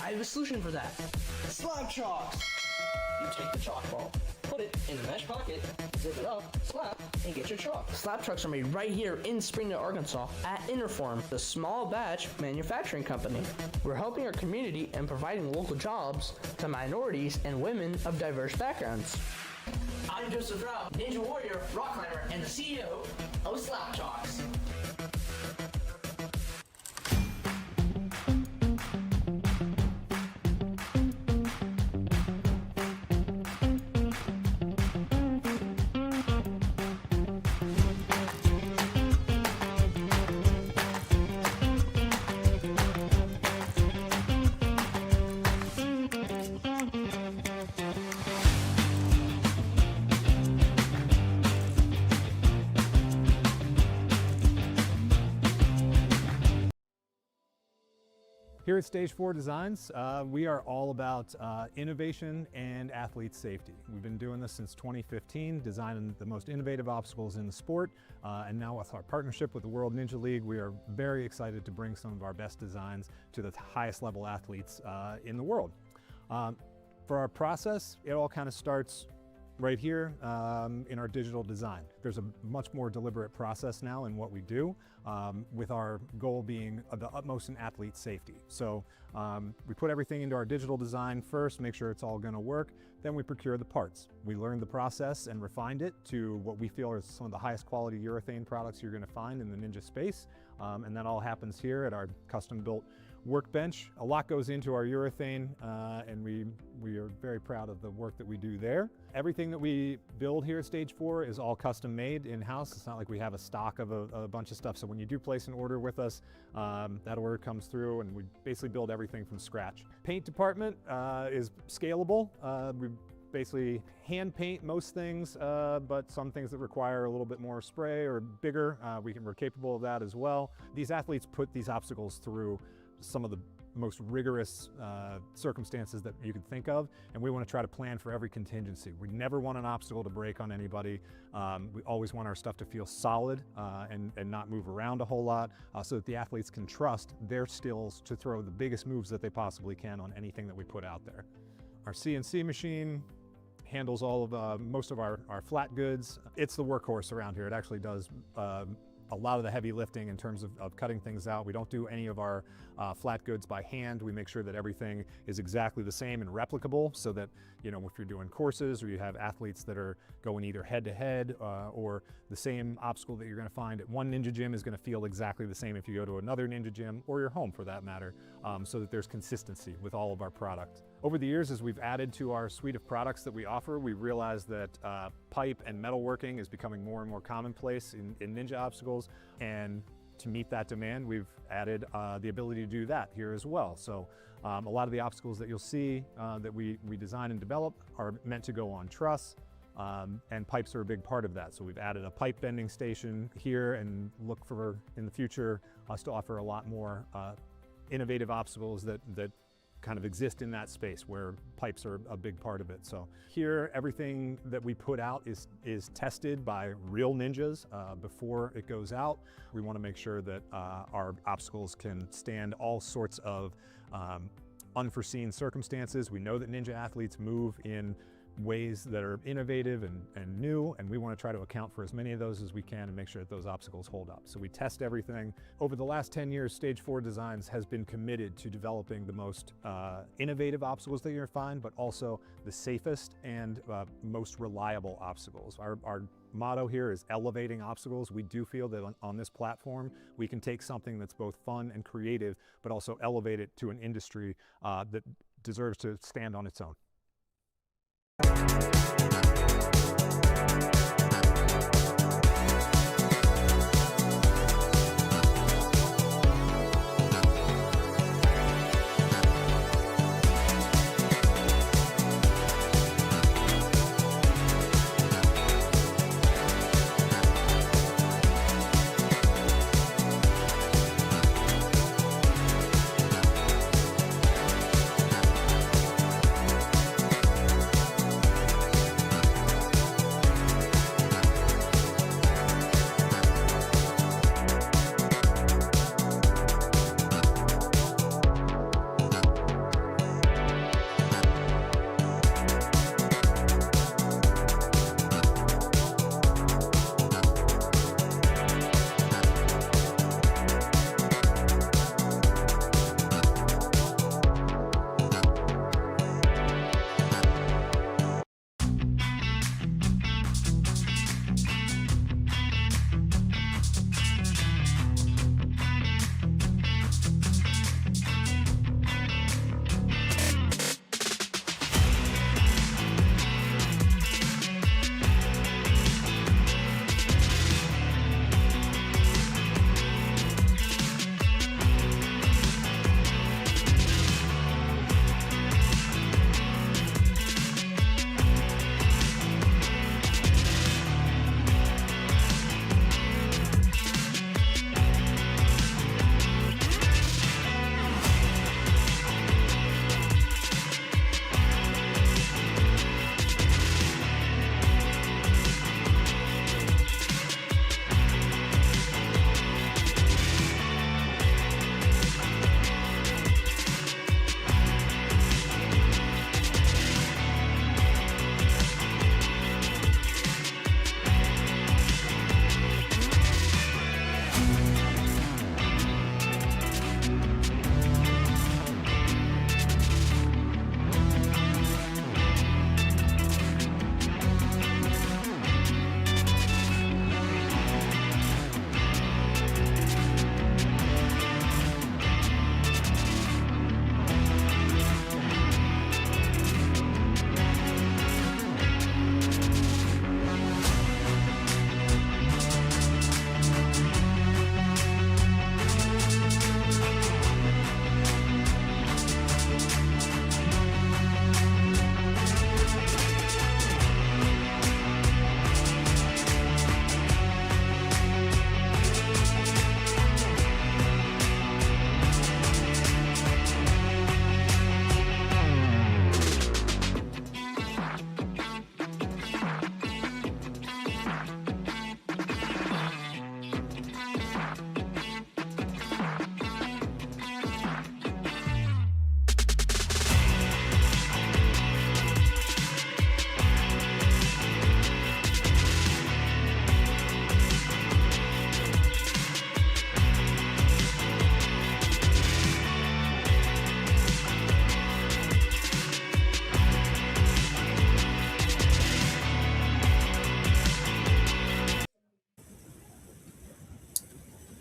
[SPEAKER 3] I have a solution for that. Slab chalks! You take the chalk ball, put it in the mesh pocket, zip it up, slap, and get your chalk. Slab trucks are made right here in Springdale, Arkansas at Interform, the small batch manufacturing company. We're helping our community and providing local jobs to minorities and women of diverse backgrounds. I'm Joseph Rao, Ninja Warrior, rock climber, and the CEO of Slap Chalks.
[SPEAKER 4] Here at Stage 4 Designs, we are all about innovation and athlete safety. We've been doing this since 2015, designing the most innovative obstacles in the sport, and now with our partnership with the World Ninja League, we are very excited to bring some of our best designs to the highest level athletes in the world. For our process, it all kind of starts right here in our digital design. There's a much more deliberate process now in what we do, with our goal being the utmost in athlete safety. So we put everything into our digital design first, make sure it's all going to work, then we procure the parts. We learned the process and refined it to what we feel are some of the highest quality urethane products you're going to find in the Ninja space, and that all happens here at our custom built workbench. A lot goes into our urethane, and we are very proud of the work that we do there. Everything that we build here at Stage 4 is all custom made in-house. It's not like we have a stock of a bunch of stuff. So when you do place an order with us, that order comes through and we basically build everything from scratch. Paint department is scalable. We basically hand paint most things, but some things that require a little bit more spray or bigger, we're capable of that as well. These athletes put these obstacles through some of the most rigorous circumstances that you could think of, and we want to try to plan for every contingency. We never want an obstacle to break on anybody. We always want our stuff to feel solid and not move around a whole lot, so that the athletes can trust their skills to throw the biggest moves that they possibly can on anything that we put out there. Our CNC machine handles all of most of our flat goods. It's the workhorse around here. It actually does a lot of the heavy lifting in terms of cutting things out. We don't do any of our flat goods by hand. We make sure that everything is exactly the same and replicable, so that, you know, if you're doing courses or you have athletes that are going either head to head or the same obstacle that you're going to find at one Ninja gym is going to feel exactly the same if you go to another Ninja gym or your home for that matter, so that there's consistency with all of our product. Over the years, as we've added to our suite of products that we offer, we realized that pipe and metalworking is becoming more and more commonplace in Ninja obstacles, and to meet that demand, we've added the ability to do that here as well. So a lot of the obstacles that you'll see that we design and develop are meant to go on truss, and pipes are a big part of that. So we've added a pipe bending station here, and look for, in the future, us to offer a lot more innovative obstacles that kind of exist in that space where pipes are a big part of it. So here, everything that we put out is tested by real ninjas before it goes out. We want to make sure that our obstacles can stand all sorts of unforeseen circumstances. We know that Ninja athletes move in ways that are innovative and new, and we want to try to account for as many of those as we can and make sure that those obstacles hold up. So we test everything. Over the last 10 years, Stage 4 Designs has been committed to developing the most innovative obstacles that you're going to find, but also the safest and most reliable obstacles. Our motto here is elevating obstacles. We do feel that on this platform, we can take something that's both fun and creative, but also elevate it to an industry that deserves to stand on its own.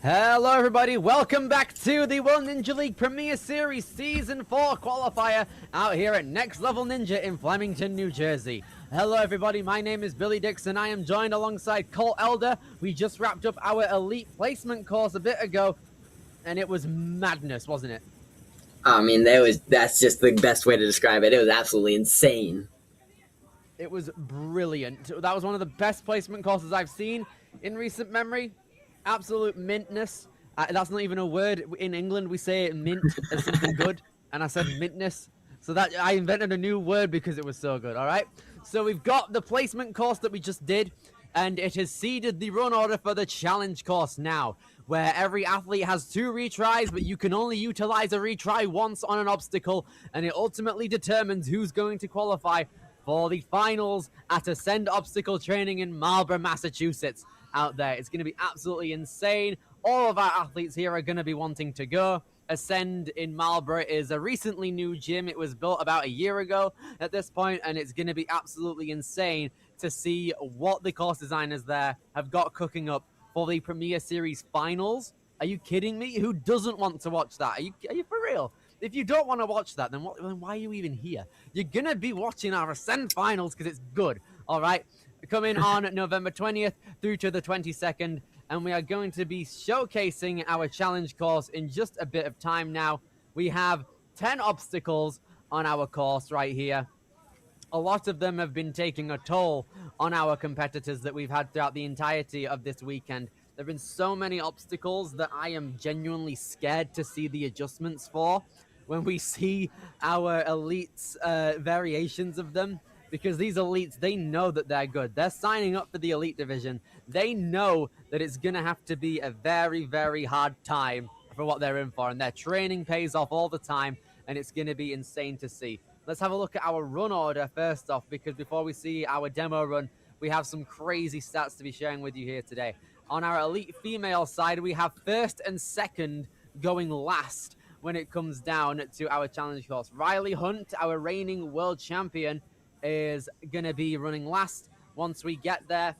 [SPEAKER 5] Hello everybody, welcome back to the World Ninja League Premier Series Season 4 Qualifier out here at Next Level Ninja in Flemington, New Jersey. Hello everybody, my name is Billy Dixon. I am joined alongside Colt Elder. We just wrapped up our Elite Placement course a bit ago, and it was madness, wasn't it?
[SPEAKER 6] I mean, that's just the best way to describe it. It was absolutely insane.
[SPEAKER 5] It was brilliant. That was one of the best placement courses I've seen in recent memory. Absolute mintness. That's not even a word. In England, we say mint as something good, and I said mintness. So that I invented a new word because it was so good, all right? So we've got the placement course that we just did, and it has seeded the run order for the challenge course now, where every athlete has 2 retries, but you can only utilize a retry once on an obstacle, and it ultimately determines who's going to qualify for the finals at Ascend Obstacle Training in Marlborough, Massachusetts. Out there, it's going to be absolutely insane. All of our athletes here are going to be wanting to go. Ascend in Marlborough is a recently new gym. It was built about a year ago at this point, and it's going to be absolutely insane to see what the course designers there have got cooking up for the Premier Series finals. Are you kidding me? Who doesn't want to watch that? Are you for real? If you don't want to watch that, then why are you even here? You're going to be watching our Ascend finals because it's good, all right? Coming on November 20th through to the 22nd, and we are going to be showcasing our challenge course in just a bit of time now. We have 10 obstacles on our course right here. A lot of them have been taking a toll on our competitors that we've had throughout the entirety of this weekend. There have been so many obstacles that I am genuinely scared to see the adjustments for when we see our elites variations of them. Because these elites, they know that they're good. They're signing up for the elite division. They know that it's going to have to be a very, very hard time for what they're in for. And their training pays off all the time, and it's going to be insane to see. Let's have a look at our run order first off, because before we see our demo run, we have some crazy stats to be sharing with you here today. On our elite female side, we have first and second going last when it comes down to our challenge course. Riley Hunt, our reigning world champion, is going to be running last once we get there.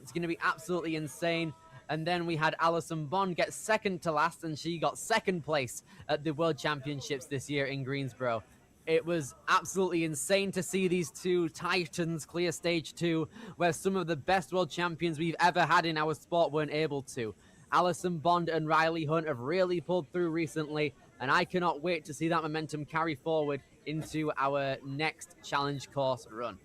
[SPEAKER 5] It's going to be absolutely insane. And then we had Alison Bond get second to last, and she got second place at the World Championships this year in Greensboro. It was absolutely insane to see these two titans clear stage 2, where some of the best world champions we've ever had in our sport weren't able to. Alison Bond and Riley Hunt have really pulled through recently, and I cannot wait to see that momentum carry forward into our next challenge course run.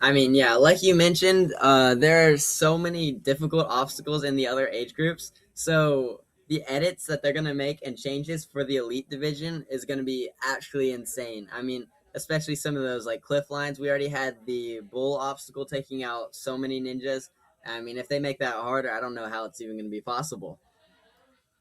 [SPEAKER 6] I mean, yeah, like you mentioned, there are so many difficult obstacles in the other age groups. So the edits that they're going to make and changes for the elite division is going to be actually insane. I mean, especially some of those like cliff lines. We already had the bull obstacle taking out so many ninjas. I mean, if they make that harder, I don't know how it's even going to be possible.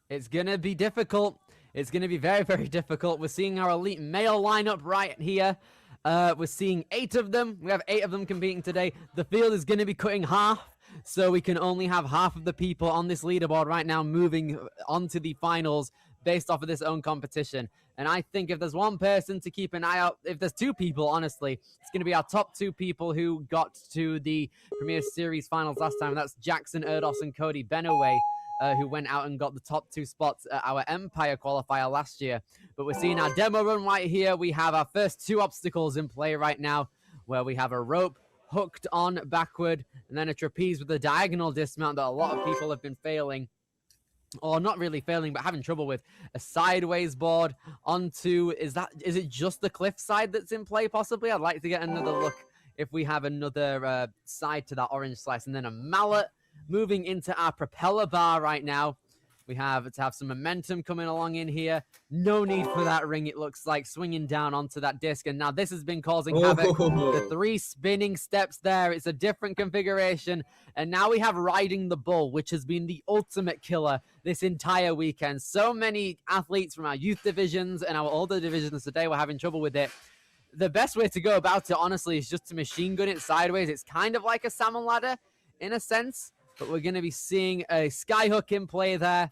[SPEAKER 5] It's going to be difficult. It's going to be very, very difficult. We're seeing our elite male lineup right here. We're seeing 8 of them. We have 8 of them competing today. The field is going to be cutting half, so we can only have half of the people on this leaderboard right now moving on to the finals based off of this own competition. And I think if there's one person to keep an eye out, if there's 2 people, honestly, it's going to be our top 2 people who got to the Premier Series finals last time. That's Jackson Erdos and Cody Benaway, who went out and got the top 2 spots at our Empire qualifier last year. But we're seeing our demo run right here. We have our first 2 obstacles in play right now, where we have a rope hooked on backward, and then a trapeze with a diagonal dismount that a lot of people have been failing. Or not really failing, but having trouble with. A sideways board onto, is it just the cliff side that's in play possibly? I'd like to get another look if we have another side to that orange slice. And then a mallet. Moving into our propeller bar right now. We have to have some momentum coming along in here. No need for that ring, it looks like, swinging down onto that disc. And now this has been causing havoc. The 3 spinning steps there. It's a different configuration. And now we have riding the bull, which has been the ultimate killer this entire weekend. So many athletes from our youth divisions and our older divisions today were having trouble with it. The best way to go about it, honestly, is just to machine gun it sideways. It's kind of like a salmon ladder in a sense. But we're going to be seeing a skyhook in play there.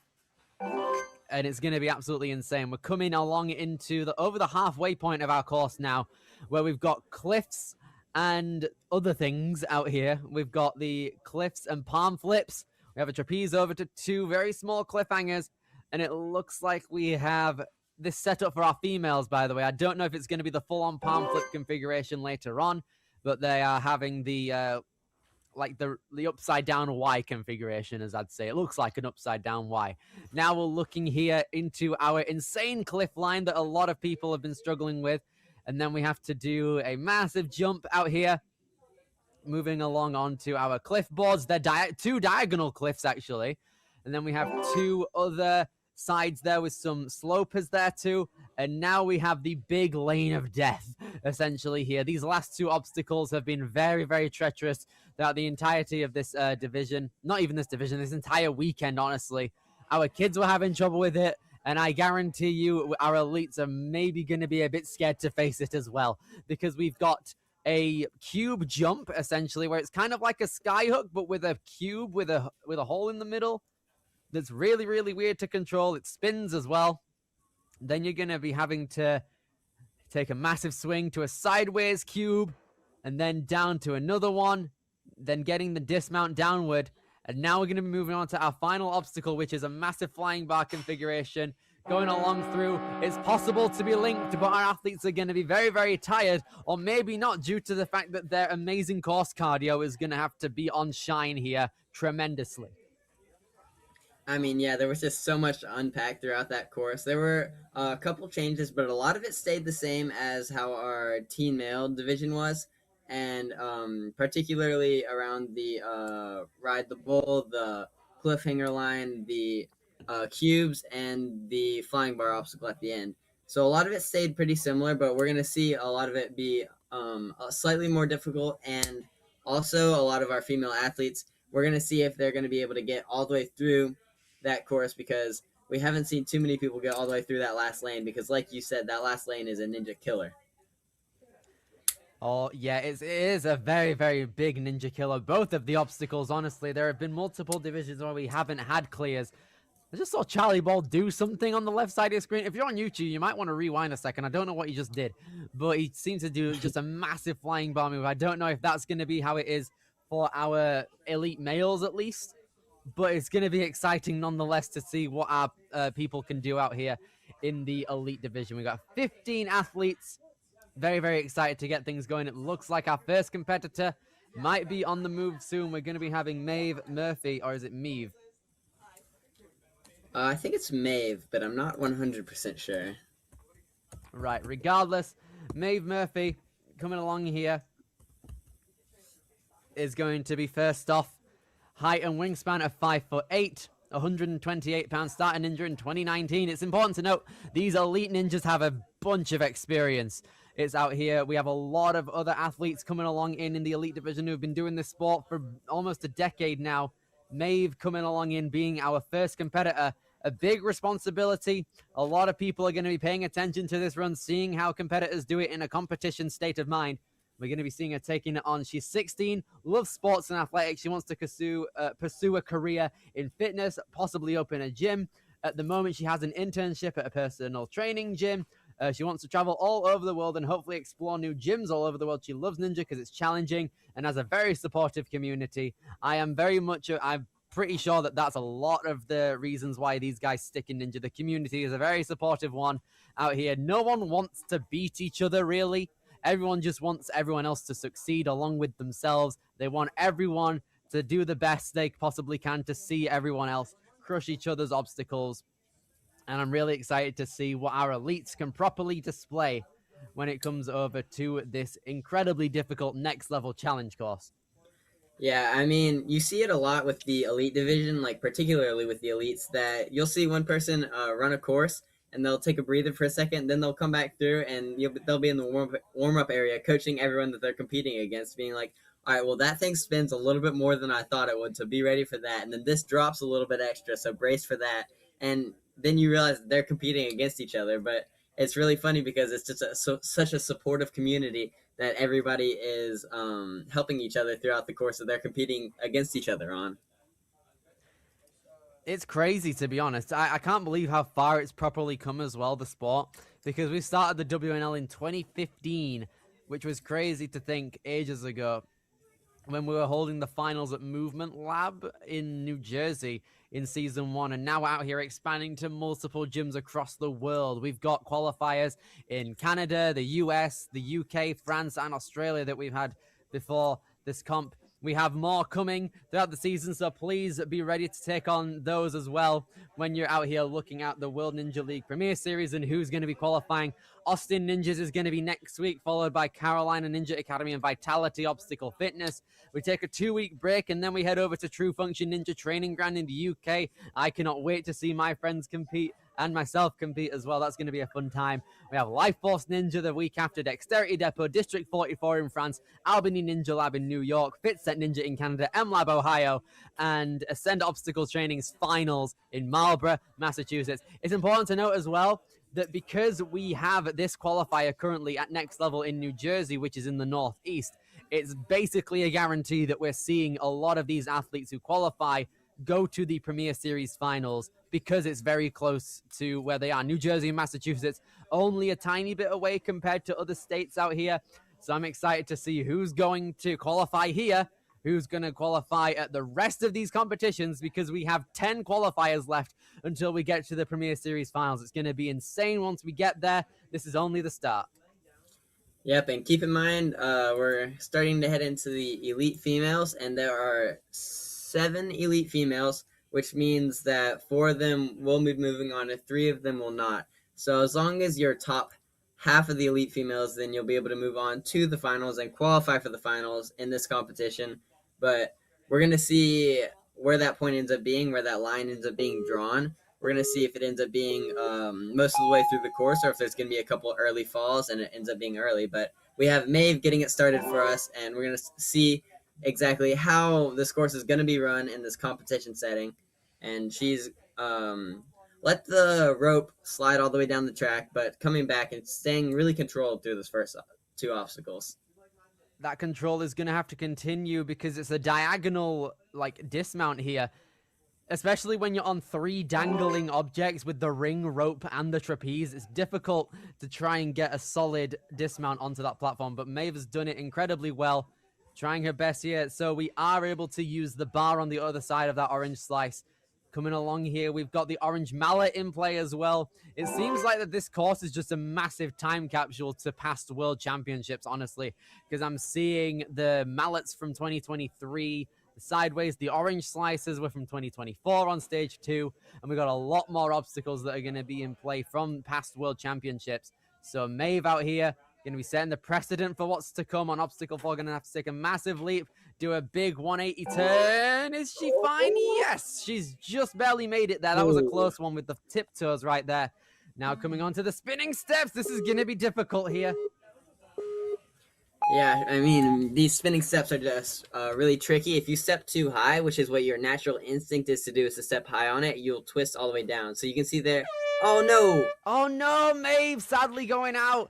[SPEAKER 5] And it's going to be absolutely insane. We're coming along into over the halfway point of our course now, where we've got cliffs and other things out here. We've got the cliffs and palm flips. We have a trapeze over to 2 very small cliffhangers, and it looks like we have this set up for our females, by the way. I don't know if it's going to be the full-on palm flip configuration later on, but they are having the like the upside down Y configuration, as I'd say. It looks like an upside down Y. Now we're looking here into our insane cliff line that a lot of people have been struggling with. And then we have to do a massive jump out here, moving along onto our cliff boards. They're 2 diagonal cliffs, actually. And then we have 2 other sides there with some slopers there too. And now we have the big lane of death, essentially, here. These last 2 obstacles have been very, very treacherous throughout the entirety of this division. Not even this division, this entire weekend, honestly. Our kids were having trouble with it, and I guarantee you our elites are maybe going to be a bit scared to face it as well, because we've got a cube jump, essentially, where it's kind of like a sky hook, but with a cube with a hole in the middle. That's really, really weird to control. It spins as well. Then you're going to be having to take a massive swing to a sideways cube, and then down to another one, then getting the dismount downward. And now we're going to be moving on to our final obstacle, which is a massive flying bar configuration. Going along through, it's possible to be linked, but our athletes are going to be very, very tired, or maybe not, due to the fact that their amazing course cardio is going to have to be on shine here tremendously.
[SPEAKER 6] I mean, yeah, there was just so much to unpack throughout that course. There were a couple changes, but a lot of it stayed the same as how our teen male division was. And particularly around the Ride the Bull, the cliffhanger line, the cubes, and the flying bar obstacle at the end. So a lot of it stayed pretty similar, but we're going to see a lot of it be slightly more difficult. And also a lot of our female athletes, we're going to see if they're going to be able to get all the way through that course, because we haven't seen too many people get all the way through that last lane, because like you said, that last lane is a ninja killer.
[SPEAKER 5] Oh, yeah, it is a very, very big ninja killer. Both of the obstacles, honestly. There have been multiple divisions where we haven't had clears. I just saw Charlie Ball do something on the left side of the screen. If you're on YouTube, you might want to rewind a second. I don't know what he just did, but he seems to do just a massive flying bar move. I don't know if that's going to be how it is for our elite males, at least. But it's going to be exciting nonetheless to see what our people can do out here in the elite division. We got 15 athletes. Very, very excited to get things going. It looks like our first competitor might be on the move soon. We're going to be having Maeve Murphy, or is it Meave?
[SPEAKER 6] I think it's Maeve, but I'm not 100% sure.
[SPEAKER 5] Right, regardless, Maeve Murphy coming along here is going to be first off. Height and wingspan of 5'8", 128 pounds, starting ninja in 2019. It's important to note these elite ninjas have a bunch of experience. It's out here. We have a lot of other athletes coming along in the elite division who have been doing this sport for almost a decade now. Maeve coming along in, being our first competitor. A big responsibility. A lot of people are going to be paying attention to this run, seeing how competitors do it in a competition state of mind. We're going to be seeing her taking it on. She's 16, loves sports and athletics. She wants to pursue a career in fitness, possibly open a gym. At the moment, she has an internship at a personal training gym. She wants to travel all over the world and hopefully explore new gyms all over the world. She loves Ninja because it's challenging and has a very supportive community. I'm pretty sure that that's a lot of the reasons why these guys stick in Ninja. The community is a very supportive one out here. No one wants to beat each other, really. Everyone just wants everyone else to succeed along with themselves. They want everyone to do the best they possibly can to see everyone else crush each other's obstacles. And I'm really excited to see what our elites can properly display when it comes over to this incredibly difficult next level challenge course.
[SPEAKER 6] Yeah, I mean, you see it a lot with the elite division, like particularly with the elites, that you'll see one person run a course and they'll take a breather for a second, then they'll come back through and they'll be in the warm-up area coaching everyone that they're competing against, being like, all right, well, that thing spins a little bit more than I thought it would, so be ready for that. And then this drops a little bit extra, so brace for that. And then you realize they're competing against each other. But it's really funny because it's just such a supportive community that everybody is helping each other throughout the course that they're competing against each other on.
[SPEAKER 5] It's crazy, to be honest. I can't believe how far it's properly come as well, the sport, because we started the WNL in 2015, which was crazy to think ages ago. when we were holding the finals at Movement Lab in New Jersey in Season 1, and now out here expanding to multiple gyms across the world. We've got qualifiers in Canada, the US, the UK, France, and Australia that we've had before this comp. We have more coming throughout the season, so please be ready to take on those as well when you're out here looking at the World Ninja League Premier Series and who's going to be qualifying. Austin Ninjas is going to be next week, followed by Carolina Ninja Academy and Vitality Obstacle Fitness. We take a 2-week break, and then we head over to True Function Ninja Training Ground in the UK. I cannot wait to see my friends compete and myself compete as well. That's going to be a fun time. We have Life Force Ninja the week after, Dexterity Depot, District 44 in France, Albany Ninja Lab in New York, FitSet Ninja in Canada, M-Lab Ohio, and Ascend Obstacle Training's finals in Marlborough, Massachusetts. It's important to note as well that because we have this qualifier currently at next level in New Jersey, which is in the Northeast, it's basically a guarantee that we're seeing a lot of these athletes who qualify go to the Premier Series finals because it's very close to where they are. New Jersey and Massachusetts, only a tiny bit away compared to other states out here. So I'm excited to see who's going to qualify here, who's going to qualify at the rest of these competitions, because we have 10 qualifiers left until we get to the Premier Series finals. It's going to be insane once we get there. This is only the start.
[SPEAKER 6] Yep, and keep in mind, we're starting to head into the elite females, and there are 7 elite females, which means that 4 of them will be moving on and 3 of them will not. So as long as you're top half of the elite females, then you'll be able to move on to the finals and qualify for the finals in this competition. But we're going to see where that point ends up being, where that line ends up being drawn. We're going to see if it ends up being most of the way through the course, or if there's going to be a couple early falls and it ends up being early. But we have Maeve getting it started for us, and we're going to see exactly how this course is going to be run in this competition setting. And she's let the rope slide all the way down the track, but coming back and staying really controlled through this first 2 obstacles.
[SPEAKER 5] That control is going to have to continue because it's a diagonal dismount here, especially when you're on 3 dangling objects with the ring, rope, and the trapeze. It's difficult to try and get a solid dismount onto that platform, but Maeve has done it incredibly well, trying her best here. So we are able to use the bar on the other side of that orange slice. Coming along here, we've got the orange mallet in play as well. It seems like that this course is just a massive time capsule to past world championships, honestly, because I'm seeing the mallets from 2023, the sideways, the orange slices were from 2024 on stage 2, and we got a lot more obstacles that are going to be in play from past world championships. So Maeve out here going to be setting the precedent for what's to come on obstacle 4. Going to have to take a massive leap, do a big 180 turn. Is she fine? Yes, she's just barely made it there. That was a close one with the tiptoes right there. Now coming on to the spinning steps. This is going to be difficult here.
[SPEAKER 6] Yeah, I mean, these spinning steps are just really tricky. If you step too high, which is what your natural instinct is to do, is to step high on it, you'll twist all the way down. So you can see there. Oh, no.
[SPEAKER 5] Oh, no, Maeve sadly going out.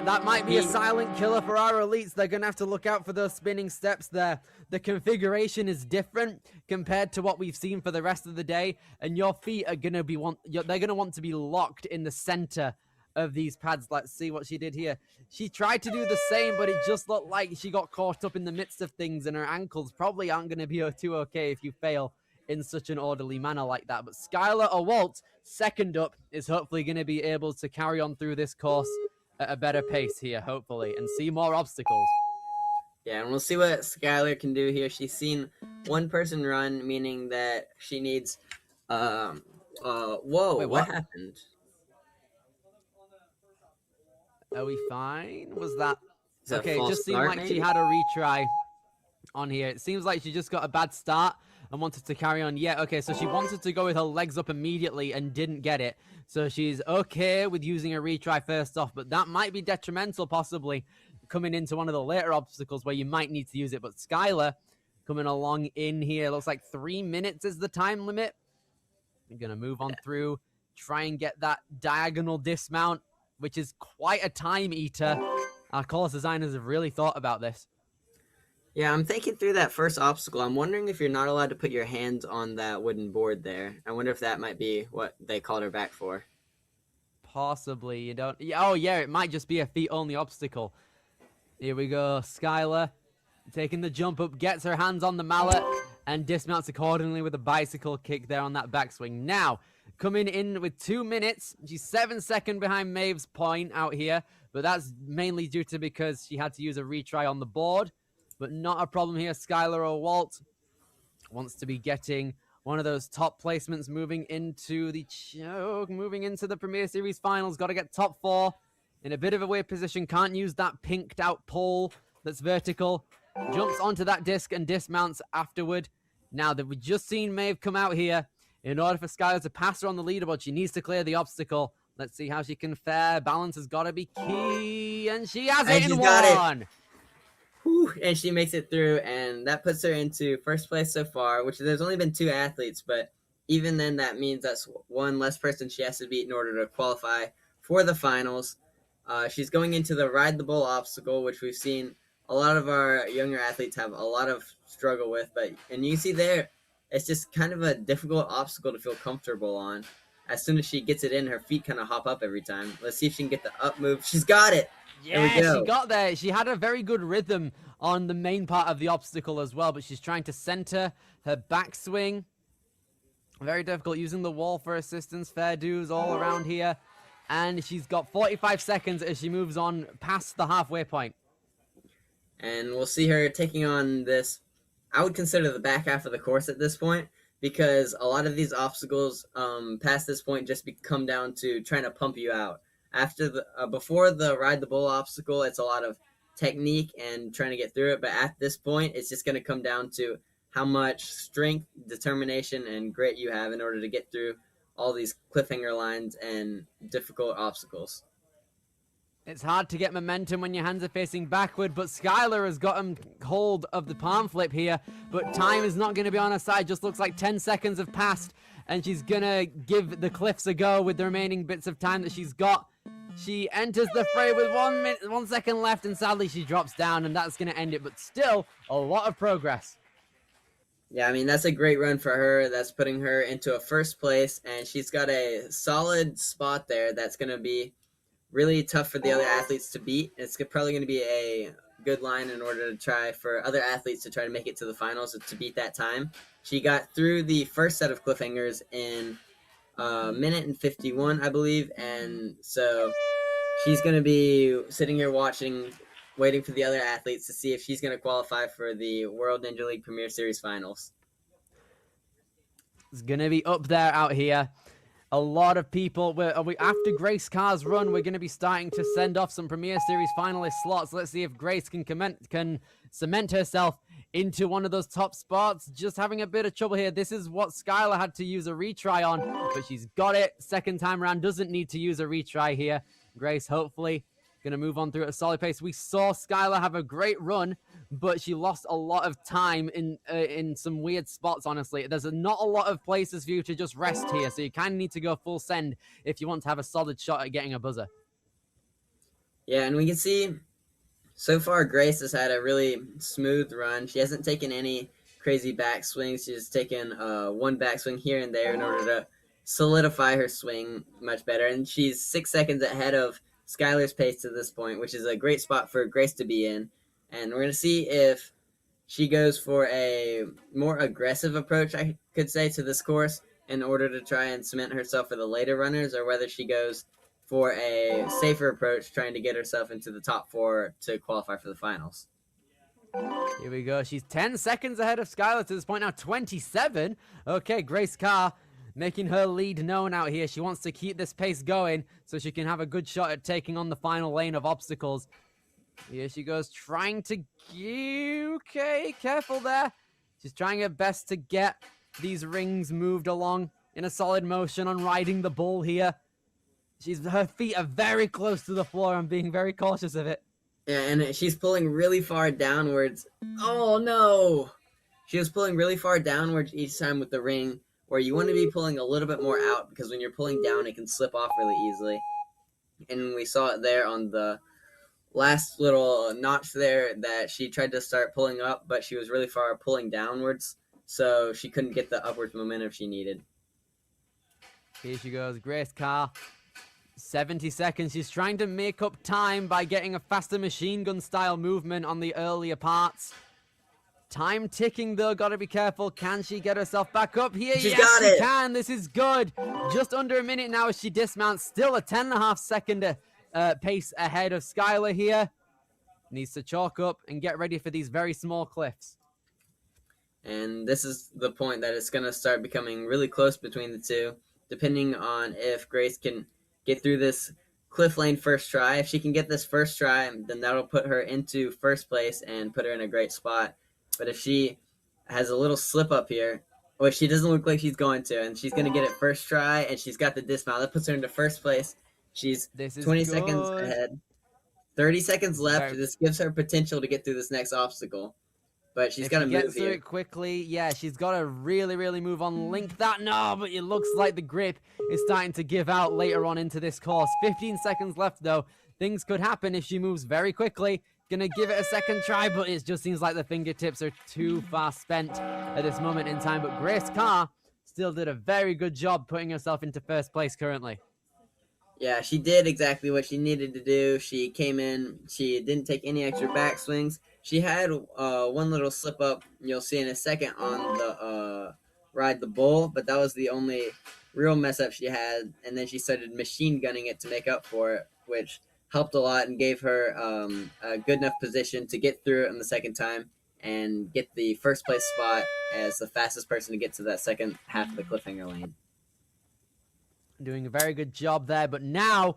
[SPEAKER 5] That might be a silent killer for our elites. They're going to have to look out for those spinning steps there. The configuration is different compared to what we've seen for the rest of the day. And your feet are going to be they're going to want to be locked in the center of these pads. Let's see what she did here. She tried to do the same, but it just looked like she got caught up in the midst of things, and her ankles probably aren't going to be too okay if you fail in such an orderly manner like that. But Skylar or Walt, second up, is hopefully going to be able to carry on through this course at a better pace here, hopefully, and see more obstacles.
[SPEAKER 6] Yeah, and we'll see what Skylar can do here. She's seen one person run, meaning that she needs whoa,
[SPEAKER 5] wait,
[SPEAKER 6] what happened?
[SPEAKER 5] Are we fine? Was that
[SPEAKER 6] that
[SPEAKER 5] okay? It
[SPEAKER 6] false
[SPEAKER 5] just seemed
[SPEAKER 6] start,
[SPEAKER 5] like
[SPEAKER 6] maybe?
[SPEAKER 5] she had a retry on here. It seems like she just got a bad start and wanted to carry on. Yeah, okay, so she wanted to go with her legs up immediately and didn't get it. So she's okay with using a retry first off, but that might be detrimental possibly coming into one of the later obstacles where you might need to use it. But Skylar coming along in here. Looks like 3 minutes is the time limit. We're going to move on through, try and get that diagonal dismount, which is quite a time eater. Our course designers have really thought about this.
[SPEAKER 6] Yeah, I'm thinking through that first obstacle. I'm wondering if you're not allowed to put your hands on that wooden board there. I wonder if that might be what they called her back for.
[SPEAKER 5] Possibly. You don't... Oh, yeah, it might just be a feet-only obstacle. Here we go. Skylar taking the jump up, gets her hands on the mallet, and dismounts accordingly with a bicycle kick there on that backswing. Now, coming in with 2 minutes, she's 7 seconds behind Maeve's point out here, but that's mainly due to because she had to use a retry on the board, but not a problem here. Skylar or Walt wants to be getting one of those top placements moving into the choke, moving into the Premier Series finals. Got to get top 4 in a bit of a weird position. Can't use that pinked out pole that's vertical. Jumps onto that disc and dismounts afterward. Now that we've just seen Maeve come out here, in order for Skylar to pass her on the leaderboard, she needs to clear the obstacle. Let's see how she can fare. Balance has got to be key, and she has it in one.
[SPEAKER 6] Whew, and she makes it through, and that puts her into first place so far, which there's only been 2 athletes, but even then that means that's one less person she has to beat in order to qualify for the finals. She's going into the ride the bull obstacle, which we've seen a lot of our younger athletes have a lot of struggle with, and you can see there, it's just kind of a difficult obstacle to feel comfortable on. As soon as she gets it in, her feet kind of hop up every time. Let's see if she can get the up move. She's got it.
[SPEAKER 5] Yeah, she got there. She had a very good rhythm on the main part of the obstacle as well, but she's trying to center her backswing. Very difficult, using the wall for assistance. Fair dues all around here. And she's got 45 seconds as she moves on past the halfway point.
[SPEAKER 6] And we'll see her taking on this, I would consider the back half of the course at this point, because a lot of these obstacles past this point just come down to trying to pump you out. After the before the ride the bull obstacle, it's a lot of technique and trying to get through it, but at this point, it's just going to come down to how much strength, determination, and grit you have in order to get through all these cliffhanger lines and difficult obstacles.
[SPEAKER 5] It's hard to get momentum when your hands are facing backward, but Skylar has gotten hold of the palm flip here, but time is not going to be on her side. Just looks like 10 seconds have passed, and she's going to give the cliffs a go with the remaining bits of time that she's got. She enters the fray with 1 second left, and sadly she drops down, and that's going to end it, but still a lot of progress.
[SPEAKER 6] Yeah, I mean, that's a great run for her. That's putting her into a first place, and she's got a solid spot there that's going to be really tough for the other athletes to beat. It's probably going to be a good line in order to try for other athletes to try to make it to the finals to beat that time. She got through the first set of cliffhangers in a minute and 51, I believe, and so she's going to be sitting here waiting for the other athletes to see if she's going to qualify for the World Ninja League Premier Series finals.
[SPEAKER 5] It's going to be up there out here. A lot of people, after Grace Carr's run, we're going to be starting to send off some Premier Series finalist slots. Let's see if Grace can cement herself into one of those top spots. Just having a bit of trouble here. This is what Skylar had to use a retry on, but she's got it. Second time around, doesn't need to use a retry here. Grace, hopefully, going to move on through at a solid pace. We saw Skylar have a great run, but she lost a lot of time in some weird spots, honestly. There's not a lot of places for you to just rest here, so you kind of need to go full send if you want to have a solid shot at getting a buzzer.
[SPEAKER 6] Yeah, and we can see so far Grace has had a really smooth run. She hasn't taken any crazy backswings. She's taken one backswing here and there in order to solidify her swing much better, and she's 6 seconds ahead of Skylar's pace to this point, which is a great spot for Grace to be in. And we're going to see if she goes for a more aggressive approach, I could say, to this course in order to try and cement herself for the later runners, or whether she goes for a safer approach, trying to get herself into the top 4 to qualify for the finals.
[SPEAKER 5] Here we go. She's 10 seconds ahead of Skylar to this point now, 27. Okay, Grace Carr making her lead known out here. She wants to keep this pace going so she can have a good shot at taking on the final lane of obstacles. Here she goes, trying to... Okay, careful there. She's trying her best to get these rings moved along in a solid motion on riding the bull here. Her feet are very close to the floor. I'm being very cautious of it.
[SPEAKER 6] Yeah, and she's pulling really far downwards. Oh, no! She was pulling really far downwards each time with the ring, where you want to be pulling a little bit more out, because when you're pulling down, it can slip off really easily. And we saw it there on the last little notch there that she tried to start pulling up, but she was really far pulling downwards, so she couldn't get the upwards momentum she needed.
[SPEAKER 5] Here she goes, Grace Carr. 70 seconds. She's trying to make up time by getting a faster machine gun style movement on the earlier parts. Time ticking though, gotta be careful. Can she get herself back up here?
[SPEAKER 6] She's
[SPEAKER 5] Yes,
[SPEAKER 6] got
[SPEAKER 5] she
[SPEAKER 6] it.
[SPEAKER 5] can. This is good. Just under a minute now as she dismounts. Still a 10.5 second pace ahead of Skylar here. Needs to chalk up and get ready for these very small cliffs.
[SPEAKER 6] And this is the point that it's going to start becoming really close between the two, depending on if Grace can get through this cliff lane first try. If she can get this first try, then that'll put her into first place and put her in a great spot. But if she has a little slip up here, which she doesn't look like she's going to, and she's going to get it first try, and she's got the dismount, that puts her into first place. She's 20 seconds ahead. 30 seconds left. This gives her potential to get through this next obstacle. But she's got to move
[SPEAKER 5] through
[SPEAKER 6] here.
[SPEAKER 5] it quickly. Yeah, she's got to really move on. Link that. No, but it looks like the grip is starting to give out later on into this course. 15 seconds left, though. Things could happen if she moves very quickly. Gonna give it a second try, but it just seems like the fingertips are too far spent at this moment in time. But Grace Carr still did a very good job putting herself into first place currently.
[SPEAKER 6] Yeah, she did exactly what she needed to do. She came in. She didn't take any extra backswings. She had one little slip up, you'll see in a second, on the Ride the Bull, but that was the only real mess up she had. And then she started machine gunning it to make up for it, which helped a lot and gave her a good enough position to get through it on the second time and get the first place spot as the fastest person to get to that second half of the cliffhanger lane.
[SPEAKER 5] Doing a very good job there, but now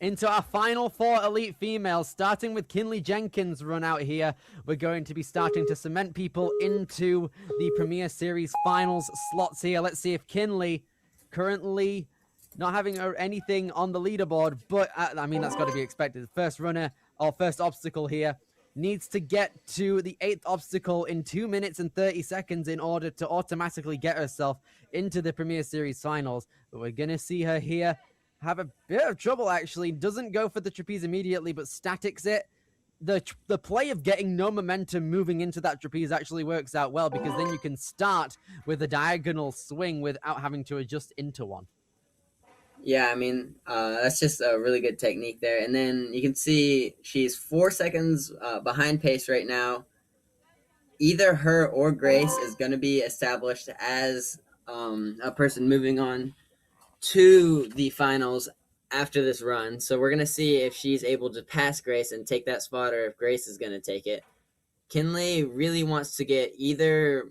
[SPEAKER 5] into our final 4 elite females, starting with Kinley Jenkins' run out here. We're going to be starting to cement people into the Premier Series finals slots here. Let's see if Kinley, currently not having anything on the leaderboard, but I mean, that's got to be expected. First runner, or first obstacle here, needs to get to the 8th obstacle in 2 minutes and 30 seconds in order to automatically get herself into the Premier Series finals. But we're going to see her here have a bit of trouble, actually. Doesn't go for the trapeze immediately, but statics it. The play of getting no momentum moving into that trapeze actually works out well, because then you can start with a diagonal swing without having to adjust into one.
[SPEAKER 6] Yeah, I mean, that's just a really good technique there. And then you can see she's 4 seconds behind pace right now. Either her or Grace is going to be established as a person moving on to the finals after this run. So we're going to see if she's able to pass Grace and take that spot, or if Grace is going to take it. Kinley really wants to get either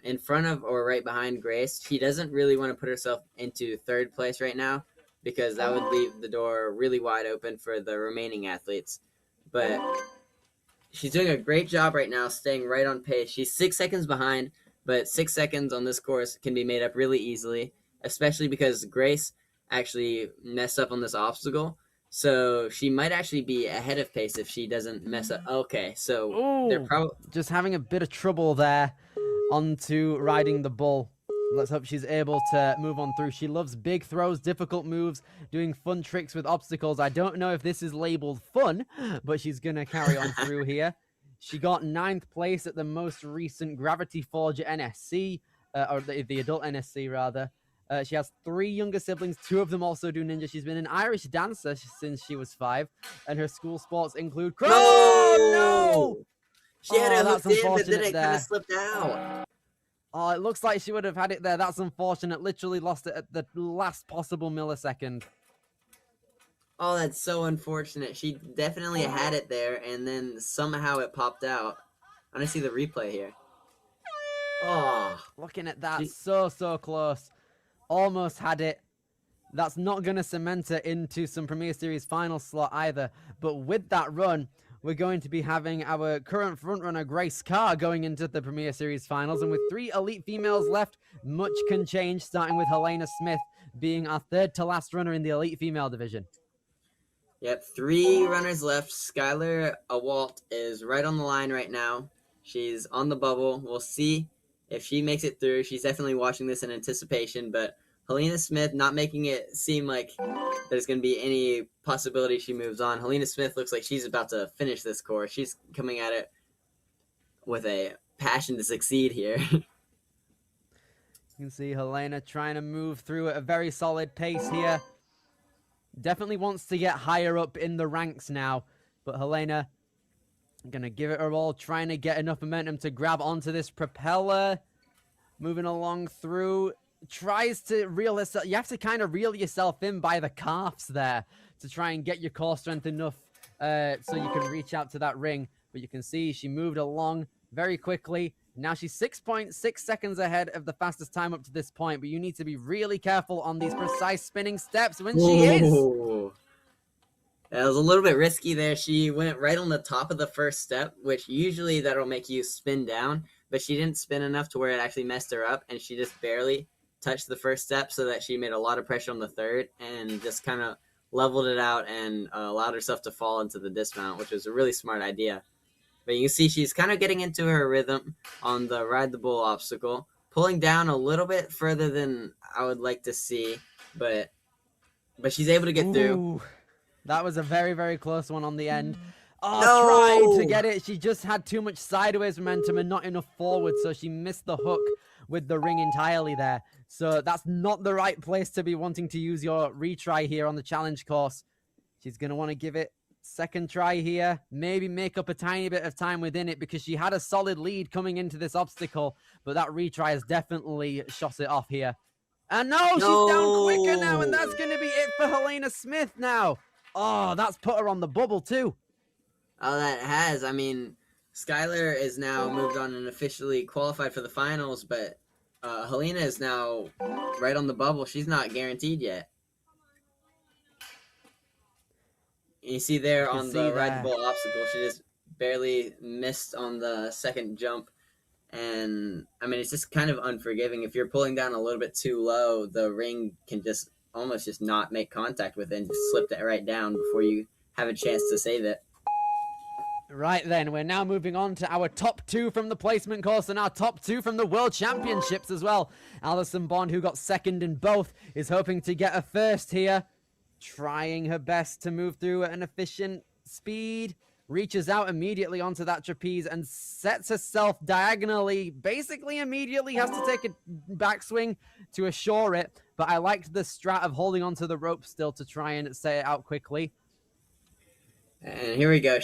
[SPEAKER 6] in front of or right behind Grace. She doesn't really want to put herself into third place right now, because that would leave the door really wide open for the remaining athletes. But she's doing a great job right now, staying right on pace. She's 6 seconds behind, but 6 seconds on this course can be made up really easily, especially because Grace actually messed up on this obstacle. So she might actually be ahead of pace if she doesn't mess up. Okay, so they're probably
[SPEAKER 5] just having a bit of trouble there onto riding the bull. Let's hope she's able to move on through. She loves big throws, difficult moves, doing fun tricks with obstacles. I don't know if this is labeled fun, but she's going to carry on through here. She got 9th place at the most recent Gravity Forge NSC, or the adult NSC rather. She has 3 younger siblings. 2 of them also do ninja. She's been an Irish dancer since she was 5, and her school sports include...
[SPEAKER 6] No! She had it
[SPEAKER 5] that's
[SPEAKER 6] hooked in, but
[SPEAKER 5] unfortunate
[SPEAKER 6] then it
[SPEAKER 5] there.
[SPEAKER 6] kind of slipped out.
[SPEAKER 5] Oh, it looks like she would have had it there. That's unfortunate. Literally lost it at the last possible millisecond.
[SPEAKER 6] Oh, that's so unfortunate. She definitely had it there, and then somehow it popped out. I want to see the replay here. Oh.
[SPEAKER 5] Looking at that, so close. Almost had it. That's not going to cement her into some Premier Series final slot either. But with that run, we're going to be having our current frontrunner, Grace Carr, going into the Premier Series finals. And with 3 elite females left, much can change, starting with Helena Smith being our 3rd to last runner in the elite female division.
[SPEAKER 6] Yep, 3 runners left. Skylar Awalt is right on the line right now. She's on the bubble. We'll see if she makes it through. She's definitely watching this in anticipation, but Helena Smith not making it seem like there's going to be any possibility she moves on. Helena Smith looks like she's about to finish this course. She's coming at it with a passion to succeed here.
[SPEAKER 5] You can see Helena trying to move through at a very solid pace here. Definitely wants to get higher up in the ranks now, but Helena Gonna give it her all, trying to get enough momentum to grab onto this propeller. Moving along through, tries to reel herself. You have to kind of reel yourself in by the calves there to try and get your core strength enough so you can reach out to that ring. But you can see she moved along very quickly. Now she's 6.6 seconds ahead of the fastest time up to this point. But you need to be really careful on these precise spinning steps when she is.
[SPEAKER 6] That was a little bit risky there. She went right on the top of the first step, which usually that'll make you spin down. But she didn't spin enough to where it actually messed her up, and she just barely touched the first step, so that she made a lot of pressure on the third and just kind of leveled it out and allowed herself to fall into the dismount, which was a really smart idea. But you can see she's kind of getting into her rhythm on the ride the bull obstacle, pulling down a little bit further than I would like to see, but she's able to get through.
[SPEAKER 5] That was a very, very close one on the end. Oh,
[SPEAKER 6] No!
[SPEAKER 5] tried to get it. She just had too much sideways momentum and not enough forward, so she missed the hook with the ring entirely there. So that's not the right place to be wanting to use your retry here on the challenge course. She's going to want to give it second try here. Maybe make up a tiny bit of time within it, because she had a solid lead coming into this obstacle, but that retry has definitely shot it off here. And no, she's down quicker now, and that's going to be it for Helena Smith now. Oh, that's put her on the bubble too.
[SPEAKER 6] Oh, that has. I mean, Skylar is now moved on and officially qualified for the finals, but Helena is now right on the bubble. She's not guaranteed yet. You see there on the ride the bull obstacle, she just barely missed on the second jump. And, I mean, it's just kind of unforgiving. If you're pulling down a little bit too low, the ring can just almost just not make contact with it and just slip it right down before you have a chance to save it.
[SPEAKER 5] Right then, we're now moving on to our top two from the placement course and our top two from the World Championships as well. Alison Bond, who got second in both, is hoping to get a first here. Trying her best to move through at an efficient speed. Reaches out immediately onto that trapeze and sets herself diagonally. Basically immediately has to take a backswing to assure it. But I liked the strat of holding onto the rope still to try and set it out quickly.
[SPEAKER 6] And here we go.